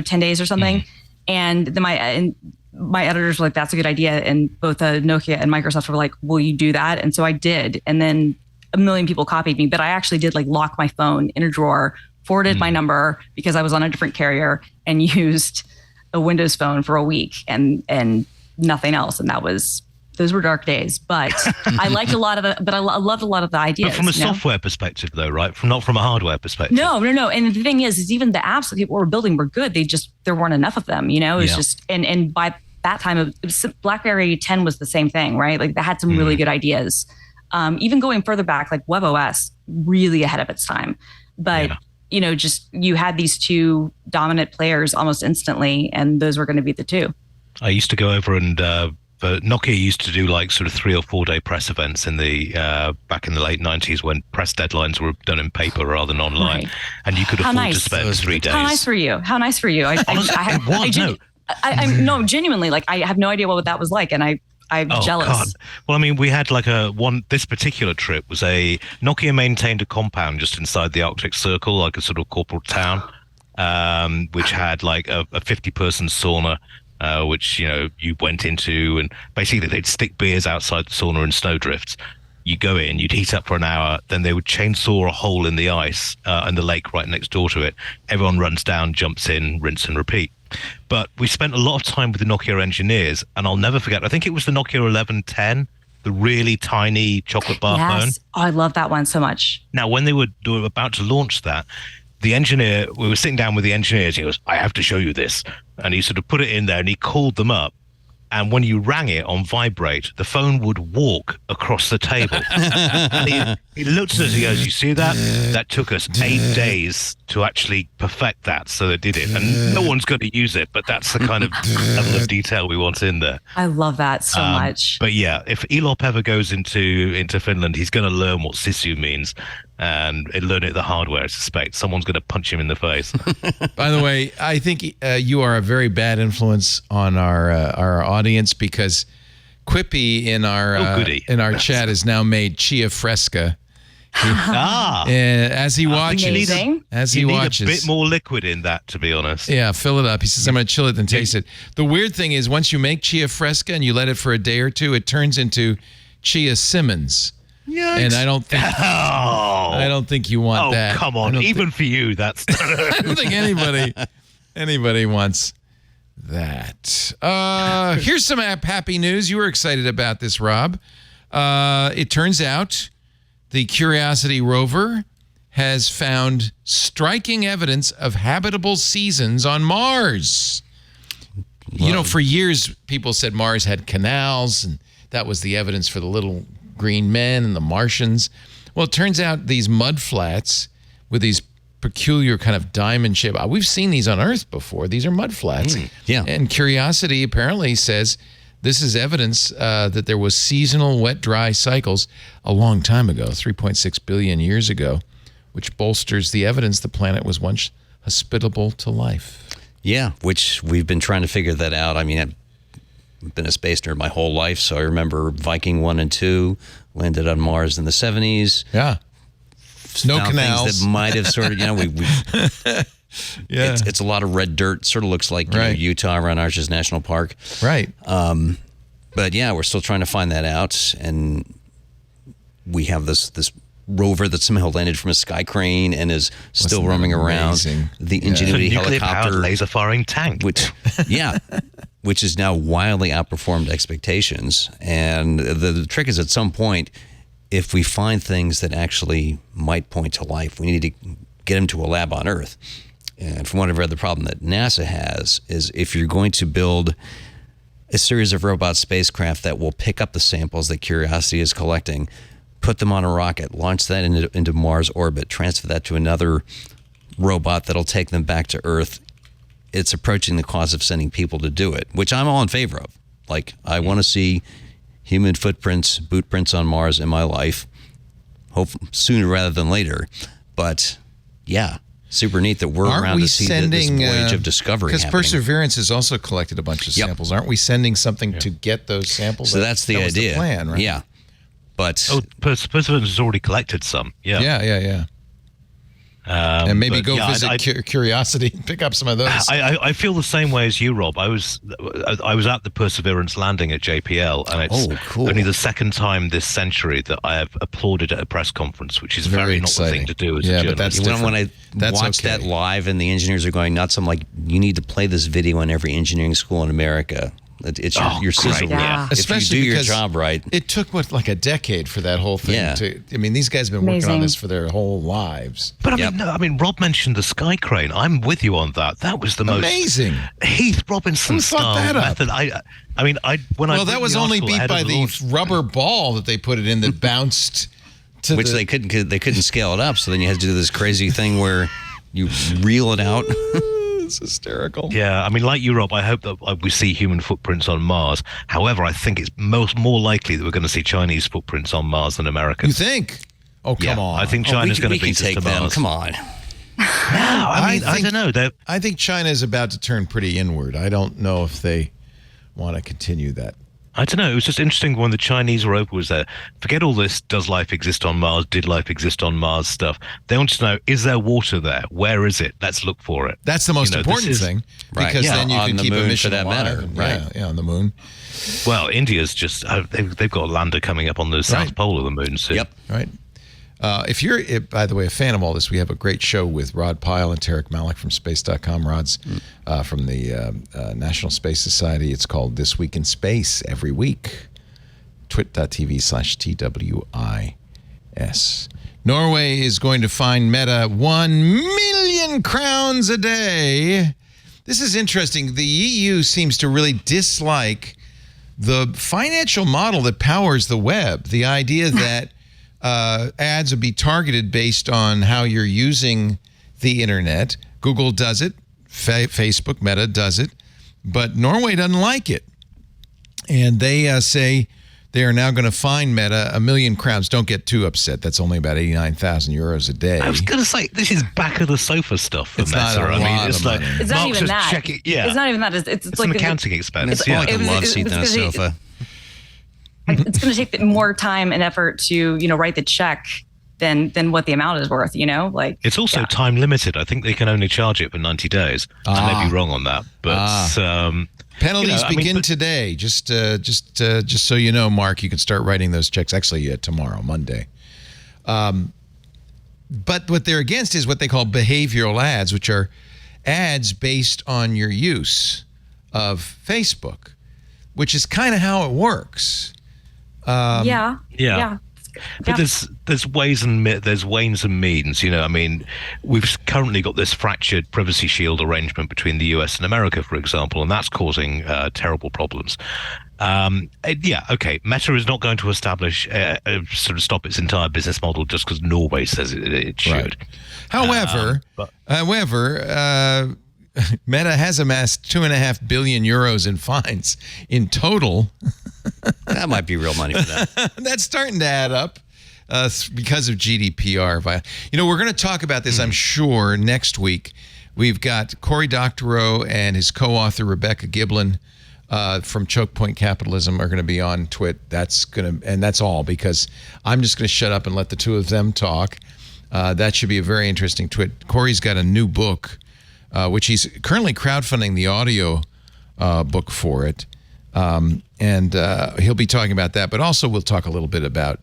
days or something? And then my editors were like, that's a good idea. And both Nokia and Microsoft were like, will you do that? And so I did. And then a million people copied me, but I actually did like lock my phone in a drawer, forwarded my number because I was on a different carrier, and used a Windows Phone for a week and nothing else. And those were dark days, but I liked a lot of it, but I loved a lot of the ideas. But from a software perspective though, right? Not from a hardware perspective. No. And the thing is even the apps that people were building were good. There weren't enough of them, it was just, and by that time, BlackBerry 10 was the same thing, right? Like they had some really good ideas. Even going further back, like WebOS, really ahead of its time. But, just you had these two dominant players almost instantly, and those were going to be the two. I used to go over and but Nokia used to do like sort of 3 or 4 day press events in the back in the late 90s when press deadlines were done in paper rather than online, Right. and you could How afford nice. to spend 3 days. How nice for you. How nice for you. I'm genuinely, like, I have no idea what that was like, and I'm jealous. God. Well, I mean, we had like this particular trip was Nokia maintained a compound just inside the Arctic Circle, like a sort of corporate town, which had like a 50-person sauna, which, you went into, and basically they'd stick beers outside the sauna in snowdrifts. You go in, you'd heat up for an hour, then they would chainsaw a hole in the ice and the lake right next door to it. Everyone runs down, jumps in, rinse and repeat. But we spent a lot of time with the Nokia engineers, and I'll never forget, I think it was the Nokia 1110, the really tiny chocolate bar phone. Oh, I love that one so much. Now, when they were about to launch that, the engineer, we were sitting down with the engineers, he goes, I have to show you this. And he sort of put it in there and he called them up. And when you rang it on vibrate, the phone would walk across the table. And he looked at us, he goes, you see that? That took us 8 days to actually perfect that, so they did it. And no one's going to use it, but that's the kind of level of detail we want in there. I love that so much. But yeah, if Elop ever goes into Finland, he's going to learn what Sisu means. And he'll learn it the hard way, I suspect. Someone's going to punch him in the face. By the way, I think you are a very bad influence on our audience, because Quippy in our chat has now made Chia Fresca. As he watches, you need a bit more liquid in that, to be honest. Yeah, fill it up. He says, I'm going to chill it and taste it. The weird thing is, once you make Chia Fresca and you let it for a day or two, it turns into Chia Simmons. Yikes. And I don't think you want that. Oh, come on. Even for you, that's I don't think anybody wants that. Here's some happy news. You were excited about this, Rob. It turns out the Curiosity rover has found striking evidence of habitable seasons on Mars. For years, people said Mars had canals, and that was the evidence for the little green men and the Martians. Well, it turns out these mud flats with these peculiar kind of diamond shape. We've seen these on Earth before. These are mud flats. Yeah. And Curiosity apparently says this is evidence that there was seasonal wet-dry cycles a long time ago, 3.6 billion years ago, which bolsters the evidence the planet was once hospitable to life. Yeah, which we've been trying to figure that out. I mean, I've been a space nerd my whole life, so I remember Viking 1 and 2 landed on Mars in the 70s. Yeah. No canals. Things that might have sort of, yeah. It's a lot of red dirt. Sort of looks like Utah around Arches National Park. Right. But yeah, we're still trying to find that out, and we have this rover that somehow landed from a sky crane and is still roaming around. The Ingenuity helicopter, laser firing tank, which is now wildly outperformed expectations. And the trick is, at some point, if we find things that actually might point to life, we need to get them to a lab on Earth. And from what I've read, the problem that NASA has is, if you're going to build a series of robot spacecraft that will pick up the samples that Curiosity is collecting, put them on a rocket, launch that into Mars orbit, transfer that to another robot that'll take them back to Earth, it's approaching the cause of sending people to do it, which I'm all in favor of. Like, I want to see human footprints, boot prints on Mars in my life, hope sooner rather than later. But yeah, super neat that we're around to see this voyage of discovery because happening. Perseverance has also collected a bunch of samples. Aren't we sending something to get those samples? So that's the idea. The plan, right? Yeah. But Perseverance has already collected some. Yeah. And maybe visit Curiosity and pick up some of those. I feel the same way as you, Rob. I was at the Perseverance landing at JPL, and it's only the second time this century that I have applauded at a press conference, which is very not the thing to do as a journalist. But that's different. When I watch that live and the engineers are going nuts, I'm like, you need to play this video in every engineering school in America. It's your sizzle. Yeah. Especially if you do your job right. It took like a decade for that whole thing to. I mean, these guys have been working on this for their whole lives. But I mean, Rob mentioned the sky crane. I'm with you on that. That was the most amazing Heath Robinson style method. That was only beat by the rubber ball that they put it in that bounced. Which they couldn't scale it up. So then you had to do this crazy thing where you reel it out. It's hysterical. Yeah, I mean, like you, Rob, I hope that we see human footprints on Mars. However, I think it's more likely that we're going to see Chinese footprints on Mars than American. You think? Oh, come on. I think China's going to beat us to Mars. Come on. No, I don't know. I think China is about to turn pretty inward. I don't know if they want to continue that. I don't know. It was just interesting when the Chinese were over was there. Forget all this, does life exist on Mars? Did life exist on Mars stuff? They want to know, is there water there? Where is it? Let's look for it. That's the most important thing. Right. Because then you can the keep a moon mission for that alive. matter. Right. Yeah, on the moon. Well, India's just, they've got a lander coming up on the south pole of the moon soon. Yep. Right. If you're, by the way, a fan of all this, we have a great show with Rod Pyle and Tarek Malik from Space.com. Rod's from the National Space Society. It's called This Week in Space every week. twit.tv/TWIS. Norway is going to fine Meta 1 million crowns a day. This is interesting. The EU seems to really dislike the financial model that powers the web. The idea that ads would be targeted based on how you're using the internet. Google does it. Facebook, Meta does it. But Norway doesn't like it. And they say they are now going to fine Meta 1 million crowns. Don't get too upset. That's only about 89,000 euros a day. I was going to say, this is back of the sofa stuff for Meta. Not a lot it's of like, money. It's not Mark's even just that. checking- yeah. It's not even that. It's It's like an accounting expense. It's more like a love it's seat than a gonna be- sofa. It's going to take more time and effort to, write the check than what the amount is worth, like It's also time limited. I think they can only charge it for 90 days. I may be wrong on that, but Penalties begin today. Just so you know, Mark, you can start writing those checks actually tomorrow, Monday. But what they're against is what they call behavioral ads, which are ads based on your use of Facebook, which is kind of how it works. yeah. But there's ways and means. We've currently got this fractured privacy shield arrangement between the US and America, for example, and that's causing terrible problems. Meta is not going to establish sort of stop its entire business model just because Norway says it should. Right. However, Meta has amassed 2.5 billion euros in fines in total. That might be real money for them. That's starting to add up because of GDPR. We're going to talk about this, I'm sure, next week. We've got Cory Doctorow and his co-author Rebecca Giblin from Choke Point Capitalism are going to be on Twit. That's all because I'm just going to shut up and let the two of them talk. That should be a very interesting Twit. Cory's got a new book, which he's currently crowdfunding the audio book for it. And he'll be talking about that, but also we'll talk a little bit about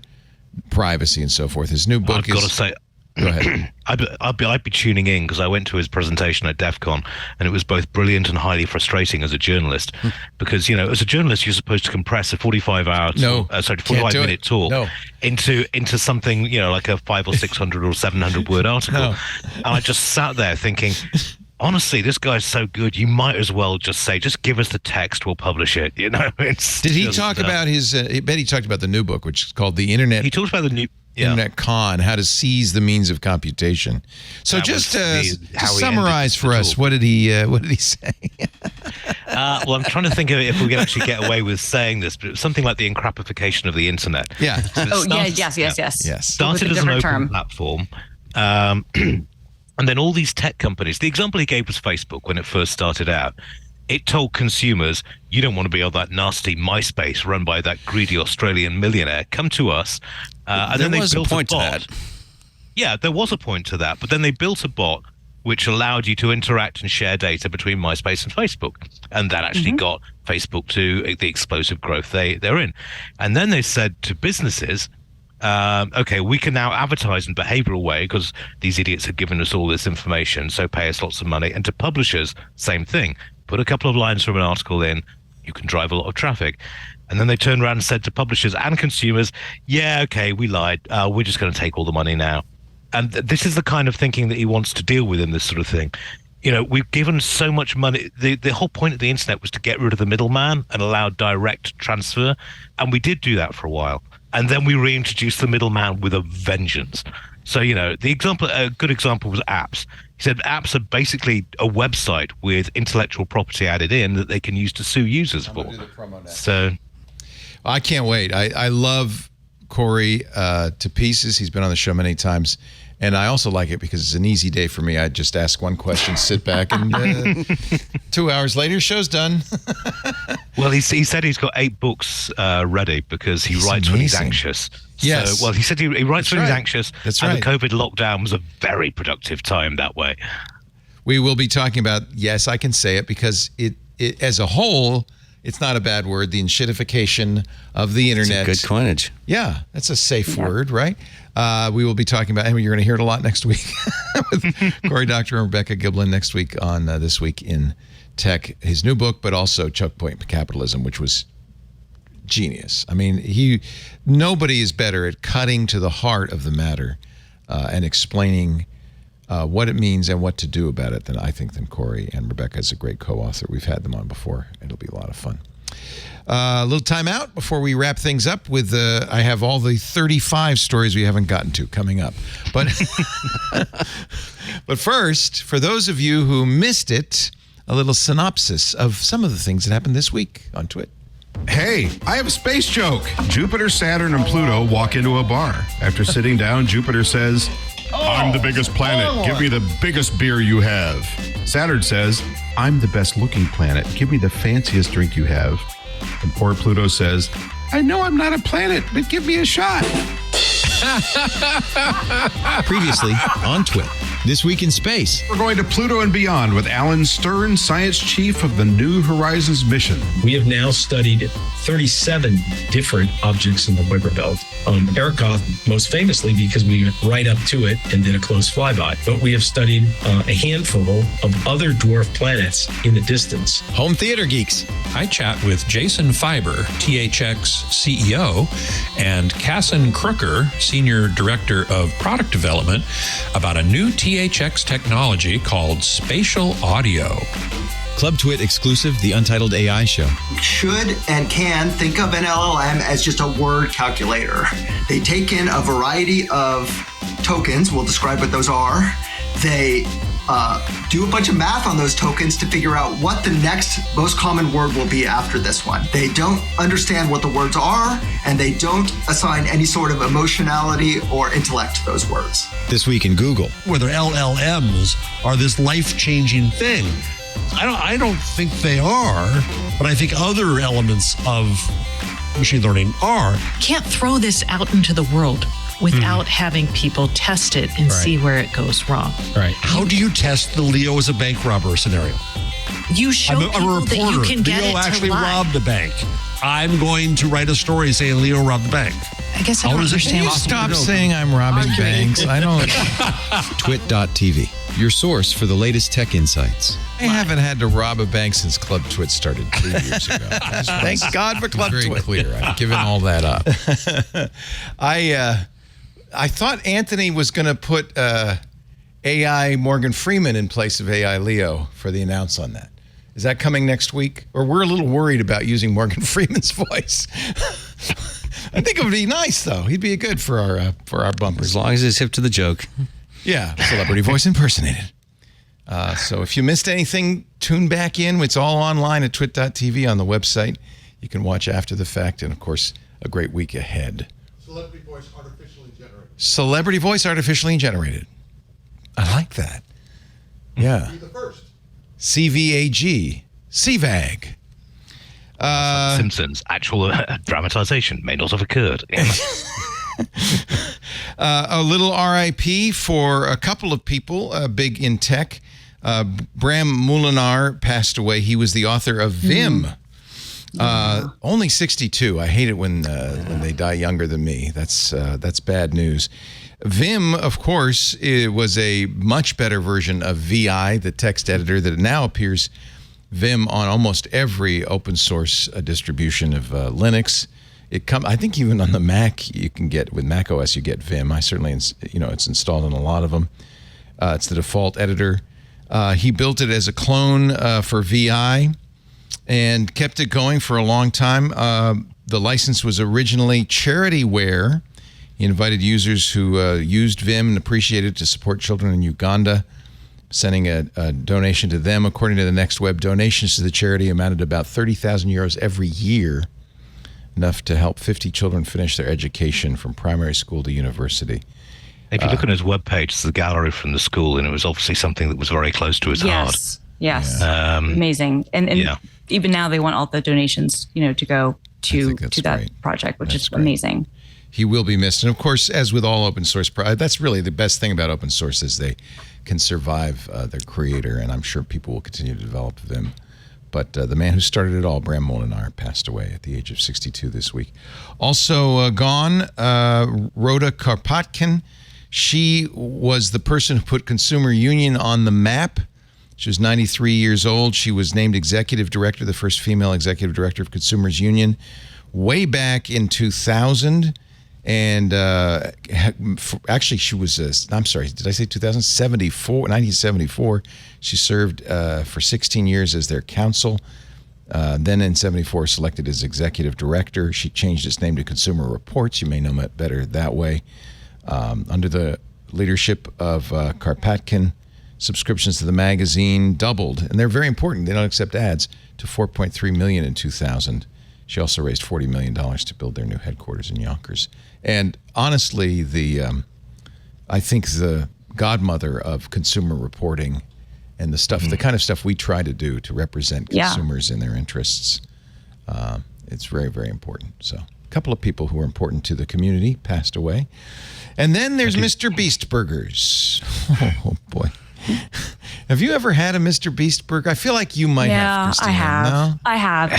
privacy and so forth. His new book I've got to say, go ahead. I'd be tuning in because I went to his presentation at DEFCON and it was both brilliant and highly frustrating as a journalist because, as a journalist, you're supposed to compress a 45-minute talk into something, like a 500 or 600 or 700 word article. No. And I just sat there thinking, honestly, this guy's so good. You might as well just give us the text. We'll publish it. Did he talk about his? I bet he talked about the new book, which is called "The Internet." He talked about the new Internet Con: How to Seize the Means of Computation. So just summarize for us. What did he say? Well, I'm trying to think of it if we can actually get away with saying this, but it was something like the encryptification of the internet. Yeah. So yes. Started as an open platform. And then all these tech companies, the example he gave was Facebook when it first started out. It told consumers, you don't want to be on that nasty MySpace run by that greedy Australian millionaire. Come to us. And then they built a point to that. Yeah, there was a point to that. But then they built a bot which allowed you to interact and share data between MySpace and Facebook. And that actually got Facebook to the explosive growth they're in. And then they said to businesses, we can now advertise in a behavioral way because these idiots have given us all this information, so pay us lots of money. And to publishers, same thing. Put a couple of lines from an article in, you can drive a lot of traffic. And then they turned around and said to publishers and consumers, we lied. We're just going to take all the money now. And this is the kind of thinking that he wants to deal with in this sort of thing. We've given so much money. The whole point of the internet was to get rid of the middleman and allow direct transfer. And we did do that for a while. And then we reintroduced the middleman with a vengeance. So, a good example was apps. He said apps are basically a website with intellectual property added in that they can use to sue users for. So I can't wait. I love Corey to pieces. He's been on the show many times. And I also like it because it's an easy day for me. I just ask one question, sit back, and 2 hours later, show's done. Well, he said he's got 8 books ready because he writes when he's anxious. Yes. So, well, he said he writes when he's anxious. That's and right. the COVID lockdown was a very productive time that way. We will be talking about, yes, I can say it because it as a whole, it's not a bad word, the enshittification of the internet. It's a good coinage. Yeah, that's a safe word, right? We will be talking about, and you're going to hear it a lot next week with Cory Doctorow and Rebecca Giblin next week on This Week in Tech, his new book, but also Choke Point Capitalism, which was genius. I mean, nobody is better at cutting to the heart of the matter and explaining what it means and what to do about it than Cory, and Rebecca is a great co-author. We've had them on before. It'll be a lot of fun. A little time out before we wrap things up with I have all the 35 stories we haven't gotten to coming up. But but first, for those of you who missed it, a little synopsis of some of the things that happened this week on Twit. Hey, I have a space joke. Jupiter, Saturn, and Pluto walk into a bar. After sitting down, Jupiter says, "I'm the biggest planet. Give me the biggest beer you have." Saturn says, "I'm the best looking planet. Give me the fanciest drink you have." And poor Pluto says, "I know I'm not a planet, but give me a shot." Previously on Twit. This Week in Space. We're going to Pluto and beyond with Alan Stern, Science Chief of the New Horizons mission. We have now studied 37 different objects in the Kuiper Belt. Erikoth, most famously because we went right up to it and did a close flyby. But we have studied a handful of other dwarf planets in the distance. Home Theater Geeks. I chat with Jason Fiber, THX CEO, and Casson Crooker, Senior Director of Product Development, about a new THX technology called spatial audio. Club Twit exclusive, The Untitled AI Show. Should and can think of an LLM as just a word calculator. They take in a variety of tokens. We'll describe what those are. They do a bunch of math on those tokens to figure out what the next most common word will be after this one. They don't understand what the words are, and they don't assign any sort of emotionality or intellect to those words. This Week in Google. Whether LLMs are this life-changing thing. I don't think they are, but I think other elements of machine learning are. Can't throw this out into the world without having people test it and see where it goes wrong. Right. How do you test the Leo is a bank robber scenario? You show people that you can get Leo it actually to lie. robbed a bank. I'm going to write a story saying Leo robbed the bank. I guess I don't understand. Can you stop saying I'm robbing banks? I don't. Twit.tv. Your source for the latest tech insights. I haven't had to rob a bank since Club Twit started 3 years ago. Thank God for Club Twit. Twit. Very clear. I've given all that up. I thought Anthony was going to put AI Morgan Freeman in place of AI Leo for the announce on that. Is that coming next week? Or we're a little worried about using Morgan Freeman's voice. I think it would be nice, though. He'd be good for our bumpers. As long as it's hip to the joke. Yeah, celebrity voice impersonated. So if you missed anything, tune back in. It's all online at twit.tv on the website. You can watch after the fact, and of course, a great week ahead. Celebrity voice artificially generated. Celebrity voice artificially generated. I like that. Yeah. Be the first. CVAG. CVAG. Simpsons, actual dramatization may not have occurred. A little RIP for a couple of people big in tech. Bram Moulinar passed away. He was the author of Vim. Only 62. I hate it when they die younger than me. That's bad news. Vim, of course, it was a much better version of VI, the text editor that now appears Vim on almost every open source distribution of Linux. I think even on the Mac you can get, with Mac OS you get Vim. I certainly, it's installed in a lot of them. It's the default editor. He built it as a clone for VI and kept it going for a long time. The license was originally charityware. He invited users who used Vim and appreciated it to support children in Uganda. sending a donation to them. According to the Next Web, donations to the charity amounted to about 30,000 euros every year, enough to help 50 children finish their education from primary school to university. If you look on his webpage, it's the gallery from the school, and it was obviously something that was very close to his heart. Yes. Amazing. And even now they want all the donations, to go to that project, which is amazing. He will be missed. And of course, as with all open source, that's really the best thing about open source is they can survive their creator. And I'm sure people will continue to develop them. But the man who started it all, Bram Molinar, passed away at the age of 62 this week. Also gone, Rhoda Karpatkin. She was the person who put Consumer Union on the map. She was 93 years old. She was named executive director, the first female executive director of Consumers Union, way back in 2000. And actually, she was, I'm sorry, did I say 1974. She served for 16 years as their counsel. Then in 74, selected as executive director. She changed its name to Consumer Reports. You may know it better that way. Under the leadership of Karpatkin, subscriptions to the magazine doubled, and they're very important. They don't accept ads, to 4.3 million in 2000. She also raised $40 million to build their new headquarters in Yonkers. And honestly, I think the godmother of consumer reporting and the kind of stuff we try to do to represent consumers in their interests. It's very, very important. So a couple of people who are important to the community passed away. And then there's Mr. Beast Burgers. Oh, boy. Have you ever had a Mr. Beast burger? I feel like you might have, Christina. I have. No? I have.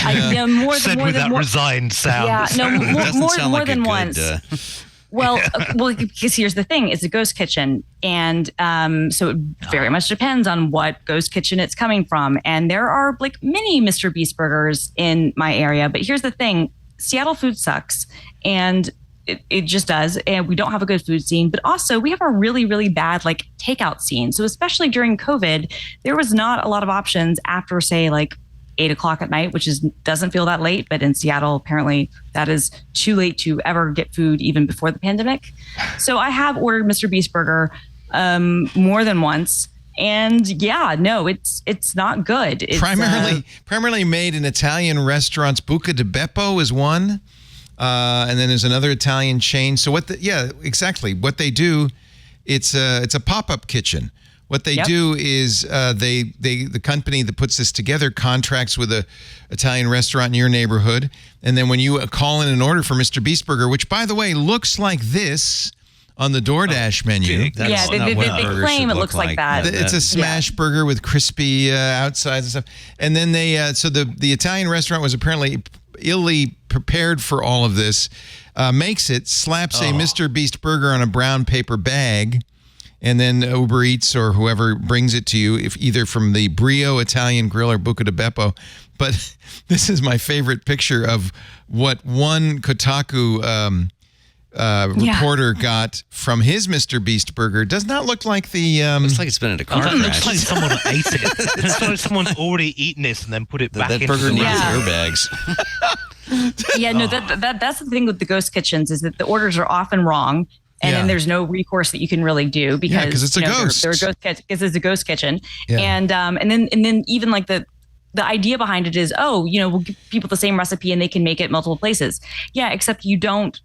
More with that resigned sound. Yeah, no, more than once. Well, because here's the thing: it's a ghost kitchen, and so it very much depends on what ghost kitchen it's coming from. And there are like many Mr. Beast burgers in my area, but here's the thing: Seattle food sucks, and it just does. And we don't have a good food scene, but also we have a really, really bad takeout scene. So especially during COVID, there was not a lot of options after, say, 8 o'clock at night, which doesn't feel that late, but in Seattle, apparently that is too late to ever get food even before the pandemic. So I have ordered Mr. Beast Burger more than once. And it's not good. It's, primarily made in Italian restaurants. Buca di Beppo is one. And then there's another Italian chain. So exactly. What they do, it's a pop-up kitchen. What they do is the company that puts this together contracts with a Italian restaurant in your neighborhood, and then when you call in an order for Mr. Beast Burger, which by the way looks like this on the DoorDash menu. They claim it looks like that. It's a smash burger with crispy outsides and stuff. And then the Italian restaurant was apparently illy prepared for all of this. Makes it, slaps a Mr. Beast Burger on a brown paper bag. And then Uber Eats or whoever brings it to you, if either from the Brio Italian Grill or Buca di Beppo. But this is my favorite picture of what one Kotaku reporter got from his Mr. Beast Burger. Does not look like the... looks like it's been in a car crash. It looks like someone ate it. It's like someone's already eaten this and then put it back into burger the needs airbags. That's the thing with the ghost kitchens is that the orders are often wrong. And then there's no recourse that you can really do because it's a ghost. They're a ghost kitchen because it's a ghost kitchen. Yeah. And then even the idea behind it is, we'll give people the same recipe and they can make it multiple places. Yeah, except you don't.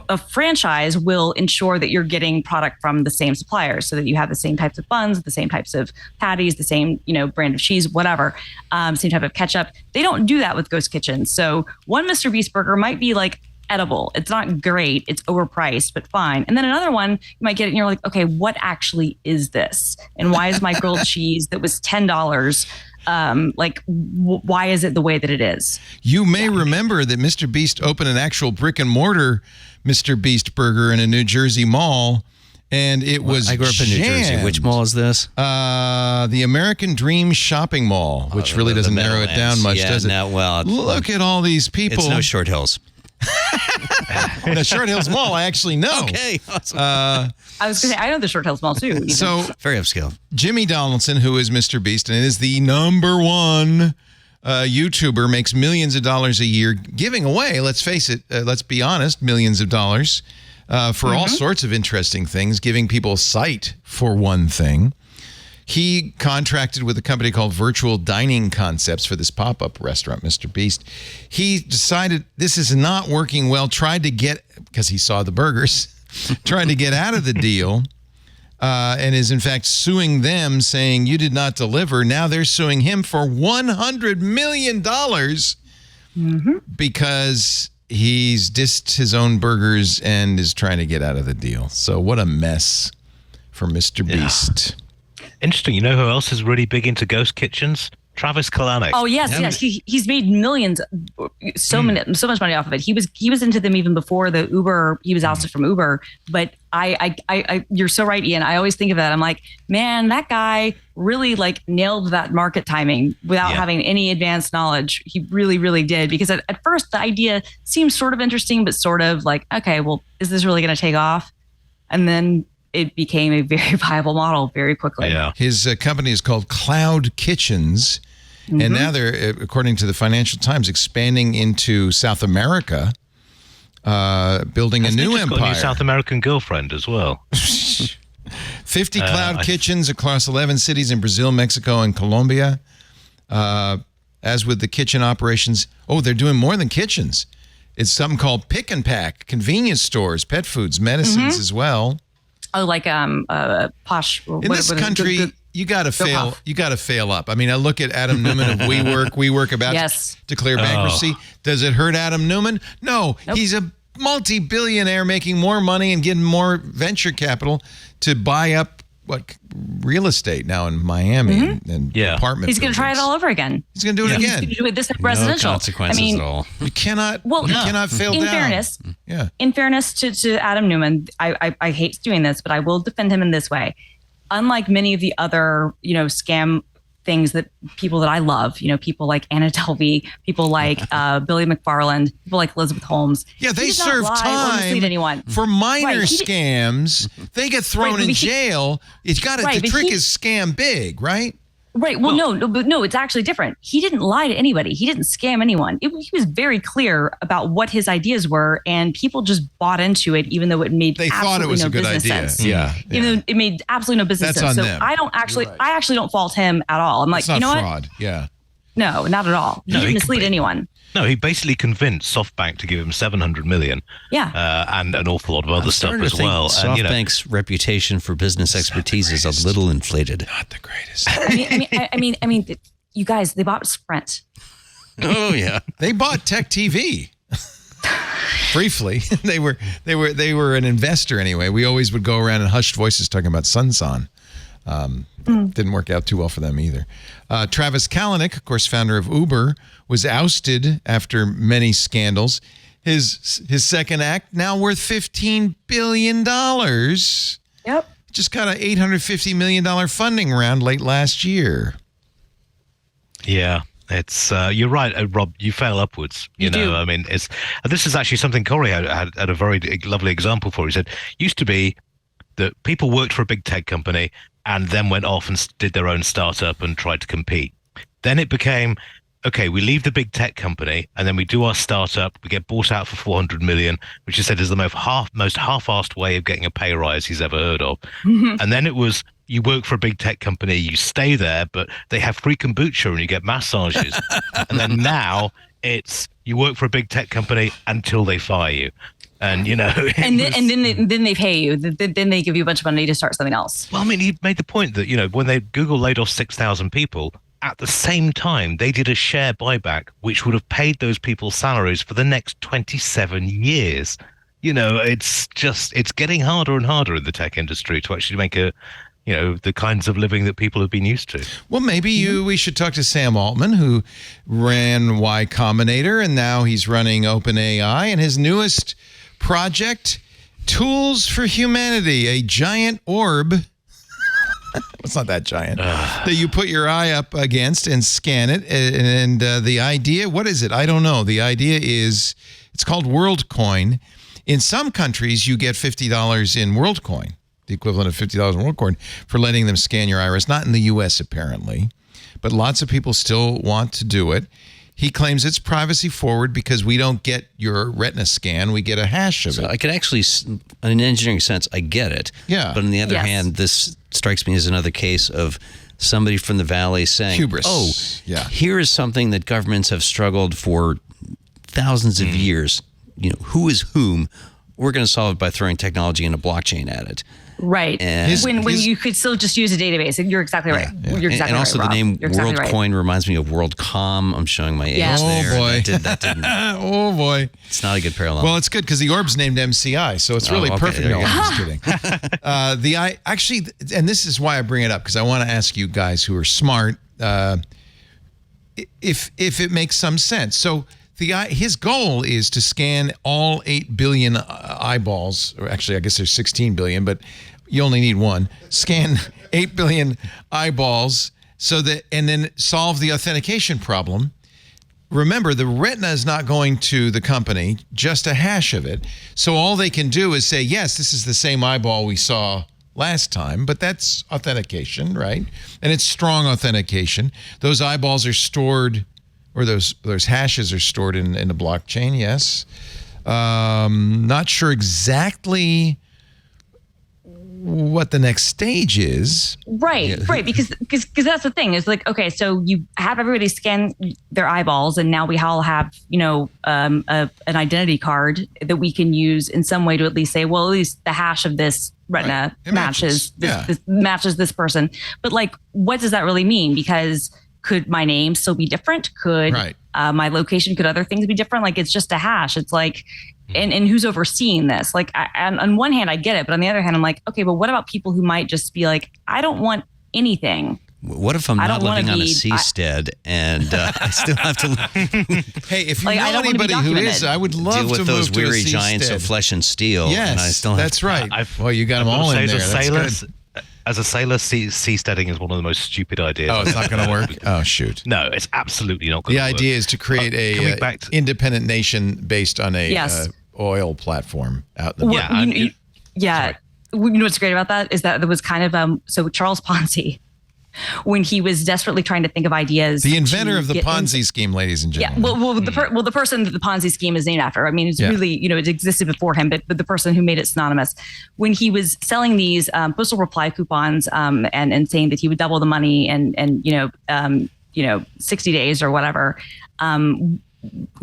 A franchise will ensure that you're getting product from the same suppliers so that you have the same types of buns, the same types of patties, the same, brand of cheese, whatever, same type of ketchup. They don't do that with ghost kitchens. So one Mr. Beast burger might be edible. It's not great. It's overpriced, but fine. And then another one, you might get it and you're like, okay, what actually is this? And why is my grilled cheese that was $10? Why is it the way that it is? You may remember that Mr. Beast opened an actual brick and mortar Mr. Beast burger in a New Jersey mall. And it was I grew up in New Jersey. Which mall is this? The American Dream Shopping Mall, which really doesn't narrow it down much, does it? Look at all these people. It's no Short Hills. The Short Hills Mall, I actually know. Okay, awesome. I was going to say, I know the Short Hills Mall too. So very upscale. Jimmy Donaldson, who is Mr. Beast and is the number one YouTuber, makes millions of dollars a year giving away, let's face it, let's be honest, millions of dollars for all sorts of interesting things, giving people sight for one thing. He contracted with a company called Virtual Dining Concepts for this pop-up restaurant, Mr. Beast. He decided this is not working well, tried to get, because he saw the burgers, tried to get out of the deal, and is in fact suing them, saying you did not deliver. Now they're suing him for $100 million because he's dissed his own burgers and is trying to get out of the deal. So what a mess for Mr. Beast. Interesting. You know who else is really big into ghost kitchens? Travis Kalanick. Oh yes. He's made millions, so much money off of it. He was into them even before the Uber. He was ousted from Uber. But I you're so right, Ian. I always think of that. I'm like, man, that guy really like nailed that market timing without having any advanced knowledge. He really, really did. Because at first the idea seemed sort of interesting, but sort of like, okay, well, is this really going to take off? And then it became a very viable model very quickly. Yeah. His company is called Cloud Kitchens. And now they're, according to the Financial Times, expanding into South America, building a new empire. Got a new South American girlfriend as well. 50 cloud kitchens across 11 cities in Brazil, Mexico, and Colombia. As with the kitchen operations, they're doing more than kitchens. It's something called pick and pack, convenience stores, pet foods, medicines as well. Oh, like posh. In this country, you got to fail. You got to fail up. I mean, I look at Adam Newman of WeWork about to declare bankruptcy. Does it hurt Adam Newman? No, he's a multi-billionaire making more money and getting more venture capital to buy up real estate now in Miami and apartment. He's going to try it all over again. He's going to do it again. He's going to do it this residential. No consequences at all. You cannot. Well, you cannot fail down. In fairness to Adam Newman, I hate doing this, but I will defend him in this way. Unlike many of the other, scam things that people that I love, people like Anna Delvey, people like Billy McFarland, people like Elizabeth Holmes. Yeah, they serve time for minor scams. They get thrown in jail. It's got to. The trick is scam big, right? Right. Well, no, it's actually different. He didn't lie to anybody. He didn't scam anyone. He was very clear about what his ideas were, and people just bought into it, even though it made thought it was a good idea. Sense. Yeah. Even though it made absolutely no business sense. So them. I actually don't fault him at all. I'm like, you know fraud. What? Yeah. No, not at all. He didn't mislead anyone. No, he basically convinced SoftBank to give him $700 million. Yeah. And an awful lot of other stuff as well. SoftBank's reputation for business expertise is a little inflated. Not the greatest. I mean, you guys, they bought Sprint. Oh yeah, they bought Tech TV. Briefly, they were an investor anyway. We always would go around in hushed voices talking about Sunsan. Didn't work out too well for them either. Travis Kalanick, of course, founder of Uber, was ousted after many scandals. His second act now worth $15 billion. Yep. Just got an $850 million funding round late last year. Yeah. It's you're right, Rob. You fail upwards. You know, I mean, this is actually something Corey had a very lovely example for. He said, used to be that people worked for a big tech company and then went off and did their own startup and tried to compete. Then it became, okay, we leave the big tech company and then we do our startup. We get bought out for $400 million, which he said is the most half-assed way of getting a pay rise he's ever heard of. And then it was, you work for a big tech company, you stay there, but they have free kombucha and you get massages. And then now it's, you work for a big tech company until they fire you. And then they pay you. Then they give you a bunch of money to start something else. Well, I mean, he made the point that when Google laid off 6,000 people, at the same time they did a share buyback, which would have paid those people's salaries for the next 27 years. It's getting harder and harder in the tech industry to actually make the kinds of living that people have been used to. Well, maybe we should talk to Sam Altman, who ran Y Combinator, and now he's running OpenAI, and his newest project, Tools for Humanity, a giant orb. It's not that giant. That you put your eye up against and scan it. And the idea, what is it? I don't know. The idea is, it's called WorldCoin. In some countries, you get $50 in WorldCoin, the equivalent of $50 in WorldCoin, for letting them scan your iris. Not in the U.S., apparently. But lots of people still want to do it. He claims it's privacy forward because we don't get your retina scan. We get a hash of it. I could actually, in an engineering sense, I get it. Yeah. But on the other hand, this strikes me as another case of somebody from the Valley saying, hubris. oh, here is something that governments have struggled for thousands of years. You know, who is whom? We're going to solve it by throwing technology and a blockchain at it. Right. And when you could still just use a database. You're exactly right. You're exactly and also right, the name exactly WorldCoin reminds me of WorldCom. I'm showing my age there. Boy. That didn't. Oh, boy. It's not a good parallel. Well, it's good because the orb's named MCI, so it's really perfect. No, I'm just kidding. Actually, and this is why I bring it up, because I want to ask you guys who are smart if it makes some sense. So his goal is to scan all 8 billion eyeballs, or actually, I guess there's 16 billion, but you only need one. Scan 8 billion eyeballs and then solve the authentication problem. Remember, the retina is not going to the company, just a hash of it. So all they can do is say, yes, this is the same eyeball we saw last time, but that's authentication, right? And it's strong authentication. Those eyeballs are stored, or those hashes are stored in the blockchain, yes. Not sure exactly what the next stage is. Right, right. Because that's the thing. Is like, okay, so you have everybody scan their eyeballs, and now we all have, an identity card that we can use in some way to at least say, well, at least the hash of this retina matches this person. But like, what does that really mean? Because could my name still be different? Could my location, could other things be different? Like, it's just a hash. It's like, and who's overseeing this? Like, on one hand, I get it. But on the other hand, I'm like, okay, but what about people who might just be like, I don't want anything. What if I'm not living on a seastead and I still have to? Hey, if you know anybody who is, I would love deal with to those move to a weary seastead. Giants of flesh and steel. Yes, and I still that's right. Well, you got them all in there. That's good. As a sailor, seasteading is one of the most stupid ideas. Oh, it's not going to work? Oh, shoot. No, it's absolutely not going to work. The idea is to create a independent nation based on a oil platform out in the You know what's great about that is that there was kind of so Charles Ponzi, when he was desperately trying to think of ideas. The inventor of the Ponzi scheme, ladies and gentlemen. Yeah, the person that the Ponzi scheme is named after. I mean, it's really, it existed before him, but the person who made it synonymous. When he was selling these postal reply coupons and saying that he would double the money and 60 days or whatever,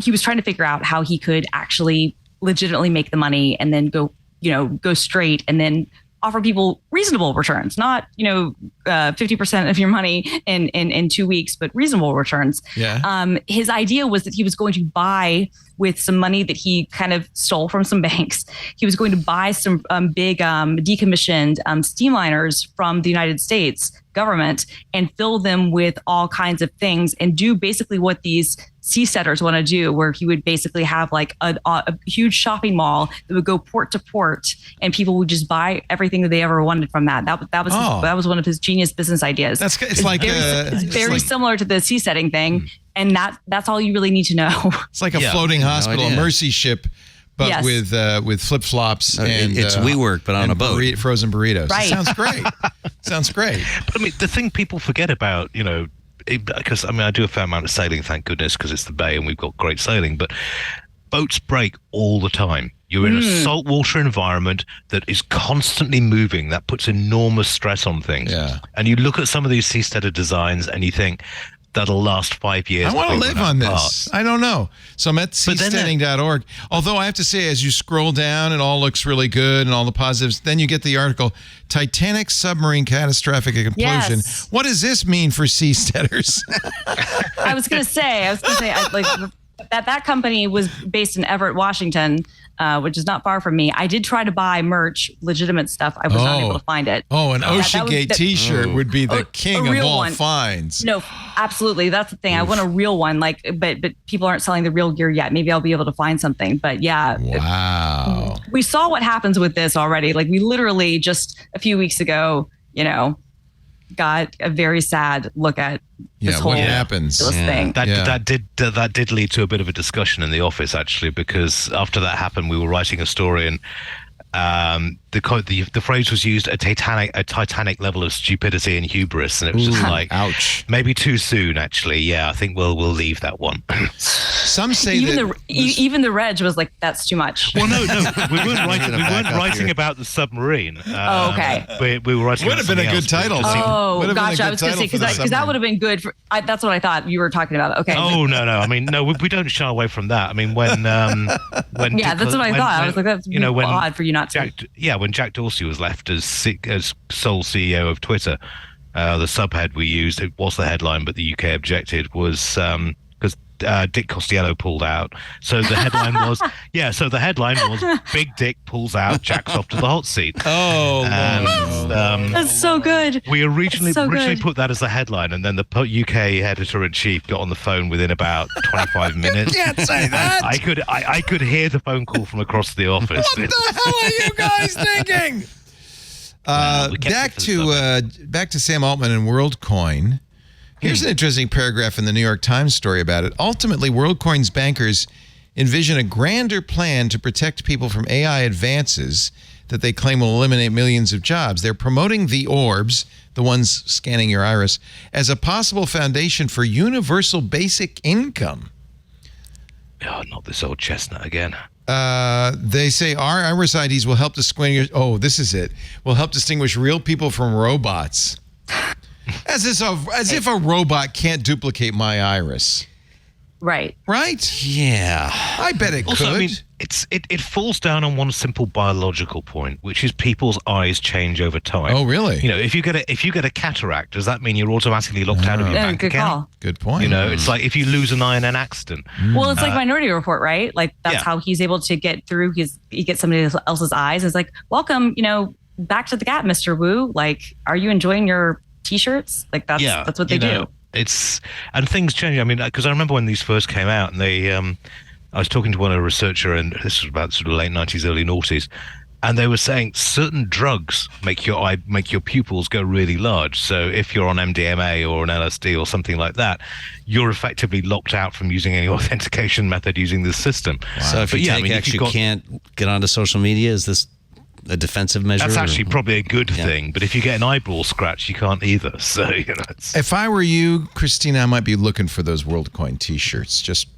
he was trying to figure out how he could actually legitimately make the money and then go straight and then offer people reasonable returns, not 50% of your money in 2 weeks, but reasonable returns. His idea was that he was going to buy, with some money that he kind of stole from some banks, he was going to buy some big decommissioned steamliners from the United States government and fill them with all kinds of things and do basically what these seasteaders want to do, where he would basically have like a huge shopping mall that would go port to port and people would just buy everything that they ever wanted from that. That was one of his genius business ideas. It's very similar to the seasteading thing. And that's all you really need to know. It's like a floating hospital, a mercy ship, but with flip flops and it's WeWork, but on a boat, frozen burritos. Right. Sounds great. Sounds great. But I mean, the thing people forget about, because I do a fair amount of sailing, thank goodness, because it's the bay and we've got great sailing. But boats break all the time. You're in a saltwater environment that is constantly moving. That puts enormous stress on things. Yeah. And you look at some of these seasteader designs and you think, that'll last 5 years. I want to live on this. I don't know. So I'm at seasteading.org. Although I have to say, as you scroll down, it all looks really good and all the positives. Then you get the article, Titanic submarine catastrophic implosion. Yes. What does this mean for seasteaders? I was going to say, that company was based in Everett, Washington, which is not far from me. I did try to buy merch, legitimate stuff. I was not able to find it. Oh, an OceanGate t-shirt would be the king of all finds. No, absolutely. That's the thing. I want a real one. But people aren't selling the real gear yet. Maybe I'll be able to find something. But yeah. Wow. We saw what happens with this already. Like, we literally just a few weeks ago, got a very sad look at this whole what happens thing. That did lead to a bit of a discussion in the office, actually, because after that happened, we were writing a story, and the phrase was used a titanic level of stupidity and hubris, and it was just like, ouch, maybe too soon. Actually, yeah, I think we'll leave that one. Some say even the reg was like, that's too much. Well, no, we weren't writing about the submarine. Okay, we were writing. Would have been a good title. Oh, gotcha. I was going to say because that would have been good. That's what I thought you were talking about. Okay. Oh no! I mean, no, we don't shy away from that. I mean, when yeah, that's what I thought. I was like, that's odd for you not to. When Jack Dorsey was left as sole CEO of Twitter, the subhead we used, it was the headline, but the UK objected, was because Dick Costello pulled out. So the headline was, Big Dick pulls out, Jack's off to the hot seat. Oh, and, that's so good. We originally put that as the headline, and then the UK editor-in-chief got on the phone within about 25 minutes. You can't say that. I could hear the phone call from across the office. What the hell are you guys thinking? Back to Sam Altman and WorldCoin. Here's an interesting paragraph in the New York Times story about it. Ultimately, WorldCoin's bankers envision a grander plan to protect people from AI advances that they claim will eliminate millions of jobs. They're promoting the orbs, the ones scanning your iris, as a possible foundation for universal basic income. Oh, not this old chestnut again. They say our iris IDs will help distinguish. Oh, this is it. Will help distinguish real people from robots. As if a robot can't duplicate my iris. Right. Right? Yeah. I bet it also, could. I mean, it falls down on one simple biological point, which is people's eyes change over time. Oh, really? You know, if you get a cataract, does that mean you're automatically locked out of your bank good account? Call. Good point. You know, it's like if you lose an eye in an accident. Well, it's like Minority Report, right? Like that's how he's able to get through. He gets somebody else's eyes. It's like, welcome, back to the Gap, Mr. Wu. Like, are you enjoying your T-shirts? Like that's what they do. And things change. I mean, because I remember when these first came out, and they, I was talking to a researcher, and this was about sort of late 90s, early noughties, and they were saying certain drugs make your pupils go really large. So if you're on MDMA or an LSD or something like that, you're effectively locked out from using any authentication method using this system. Wow. So if you can't get onto social media, is this a defensive measure? That's actually probably a good thing, but if you get an eyeball scratch, you can't either. So if I were you, Christina, I might be looking for those WorldCoin T-shirts. Just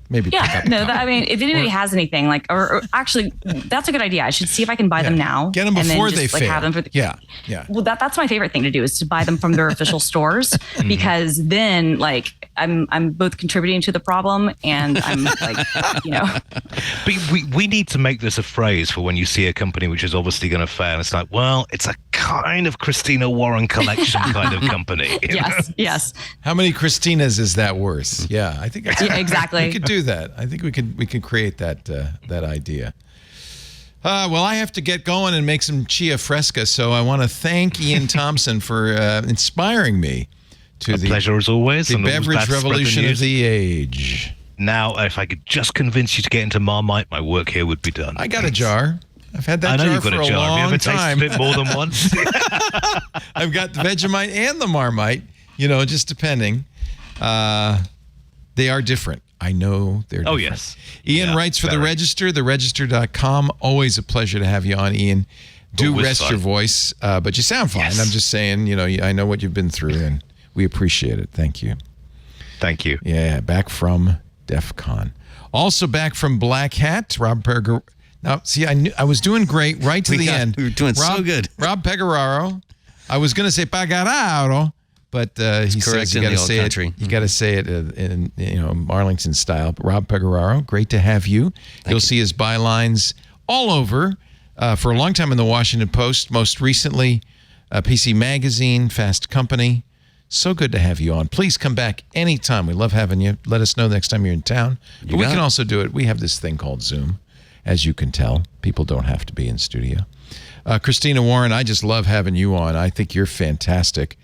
maybe. Yeah, if anybody has anything or actually, that's a good idea. I should see if I can buy them now. Get them before they fail. Have them for yeah. Well, that's my favorite thing to do is to buy them from their official stores because then I'm both contributing to the problem and I'm But we need to make this a phrase for when you see a company which is obviously going to fail. It's like, well, it's a kind of Christina Warren collection kind of company. Yes. How many Christinas is that worth? Yeah, I think exactly. We could do that. I think we could create that idea. Well, I have to get going and make some Chia Fresca, so I want to thank Ian Thompson for inspiring me to the pleasure as always. The beverage revolution of the age. Now, if I could just convince you to get into Marmite, my work here would be done. I got a jar. I've had that jar for a long time. Have you ever tasted it more than once? I've got the Vegemite and the Marmite, just depending. They are different. I know they're different. Oh, yes. Ian writes for The Register, theregister.com. Always a pleasure to have you on, Ian. Do rest your voice, but you sound fine. Yes. I'm just saying, I know what you've been through, and we appreciate it. Thank you. Thank you. Yeah, back from DEFCON. Also back from Black Hat, Rob Pegueraro. Now, see, I was doing great right to the end. We were doing so good. Rob Pegueraro. I was going to say Pegueraro, but he says you got to say it. You got to say it in Arlington style. But Rob Pegueraro, great to have you. You'll see his bylines all over. For a long time in the Washington Post, most recently PC Magazine, Fast Company. So good to have you on. Please come back anytime. We love having you. Let us know next time you're in town. But we can also do it. We have this thing called Zoom, as you can tell. People don't have to be in studio. Christina Warren, I just love having you on. I think you're fantastic.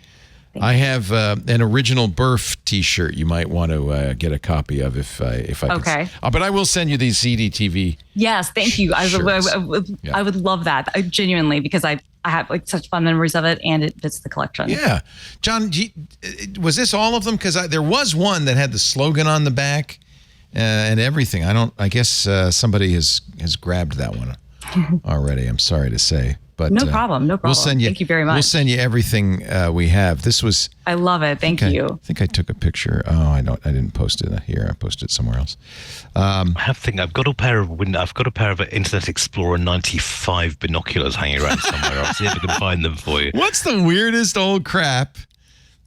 I have an original Burf T-shirt you might want to get a copy of if I okay. But I will send you these CDTV. Yes, thank you. I would love that. Genuinely, because I have such fun memories of it, and it fits the collection. Yeah, John, was this all of them? Because there was one that had the slogan on the back and everything. I guess somebody has grabbed that one. already. I'm sorry to say. But no problem. No problem. We'll send you, Thank you very much. We'll send you everything we have. This was. I love it. Thank you. I think I took a picture. Oh, I didn't post it here. I posted it somewhere else. I've got a pair of Internet Explorer 95 binoculars hanging around somewhere. I'll see if I can find them for you. What's the weirdest old crap?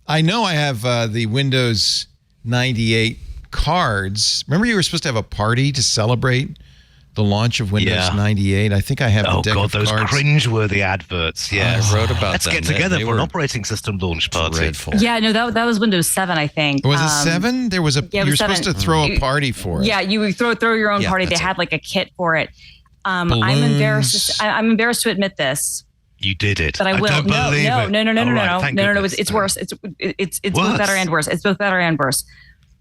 I know I have the Windows 98 cards. Remember, you were supposed to have a party to celebrate the launch of Windows 98. I think I have the deck of those cards. cringeworthy adverts. Yes. I wrote about Let's them. get together They for an were operating system launch party. Dreadful. Yeah, no, that was Windows 7, I think. Was it 7? There was a. Yeah, you were 7. supposed to throw a party for it. Yeah, you would throw your own party. They that's had like a kit for it. I'm Balloons. embarrassed to admit this. You did it. But I will. don't No. believe it. No. It's worse. It's both better and worse. It's both better and worse.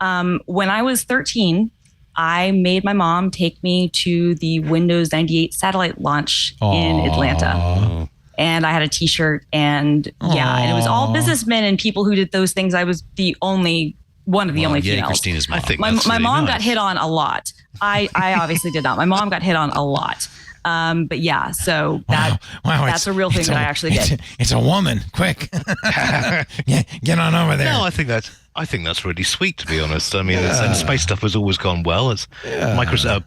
When I was 13, I made my mom take me to the Windows 98 satellite launch in Atlanta. And I had a T-shirt and and it was all businessmen and people who did those things. I was the only one of the only females. Christina's mom. I think my that's really mom nice. got hit on a lot. I obviously did not. My mom got hit on a lot. But yeah, so that's a real thing that I actually did. It's a woman. Quick, get on over there. No, I think that's really sweet, to be honest. I mean, and space stuff has always gone well.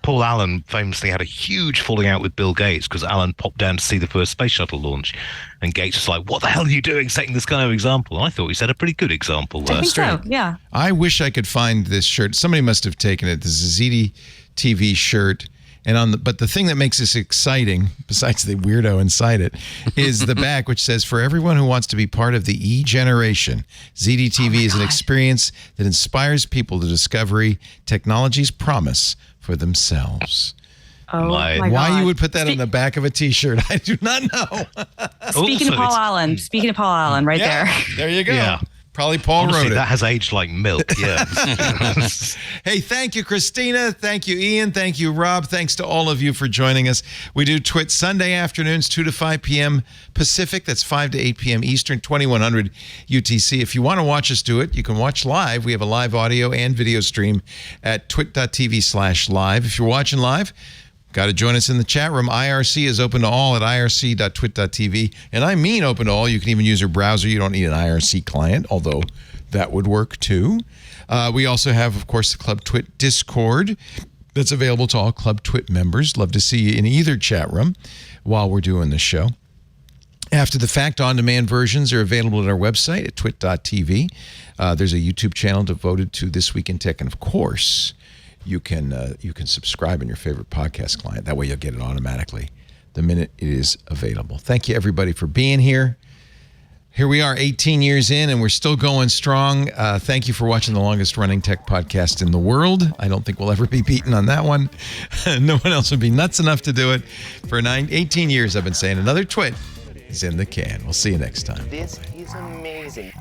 Paul Allen famously had a huge falling out with Bill Gates because Allen popped down to see the first space shuttle launch, and Gates was like, "What the hell are you doing, setting this kind of example?" And I thought he set a pretty good example there. I think so. Yeah. I wish I could find this shirt. Somebody must have taken it. This is a ZD TV shirt. And but the thing that makes this exciting, besides the weirdo inside it, is the back, which says, "For everyone who wants to be part of the E generation, ZDTV is an experience that inspires people to discover technology's promise for themselves." Oh my God. Why you would put that on the back of a T-shirt, I do not know. Speaking of Paul Allen, right there. There you go. Yeah. Probably Paul Honestly, wrote it. that has aged like milk. Yeah. Hey, thank you, Christina. Thank you, Ian. Thank you, Rob. Thanks to all of you for joining us. We do Twit Sunday afternoons, 2 to 5 p.m. Pacific. That's 5 to 8 p.m. Eastern, 2100 UTC. If you want to watch us do it, you can watch live. We have a live audio and video stream at twit.tv/live. If you're watching live, got to join us in the chat room. IRC is open to all at irc.twit.tv. And I mean open to all. You can even use your browser. You don't need an IRC client, although that would work too. We also have, of course, the Club Twit Discord that's available to all Club Twit members. Love to see you in either chat room while we're doing the show. After the fact, on-demand versions are available at our website at twit.tv. There's a YouTube channel devoted to This Week in Tech. And, of course, you can subscribe in your favorite podcast client. That way you'll get it automatically the minute it is available. Thank you, everybody, for being here. Here we are 18 years in, and we're still going strong. Thank you for watching the longest-running tech podcast in the world. I don't think we'll ever be beaten on that one. No one else would be nuts enough to do it. For 18 years, I've been saying another twit is in the can. We'll see you next time. This is amazing.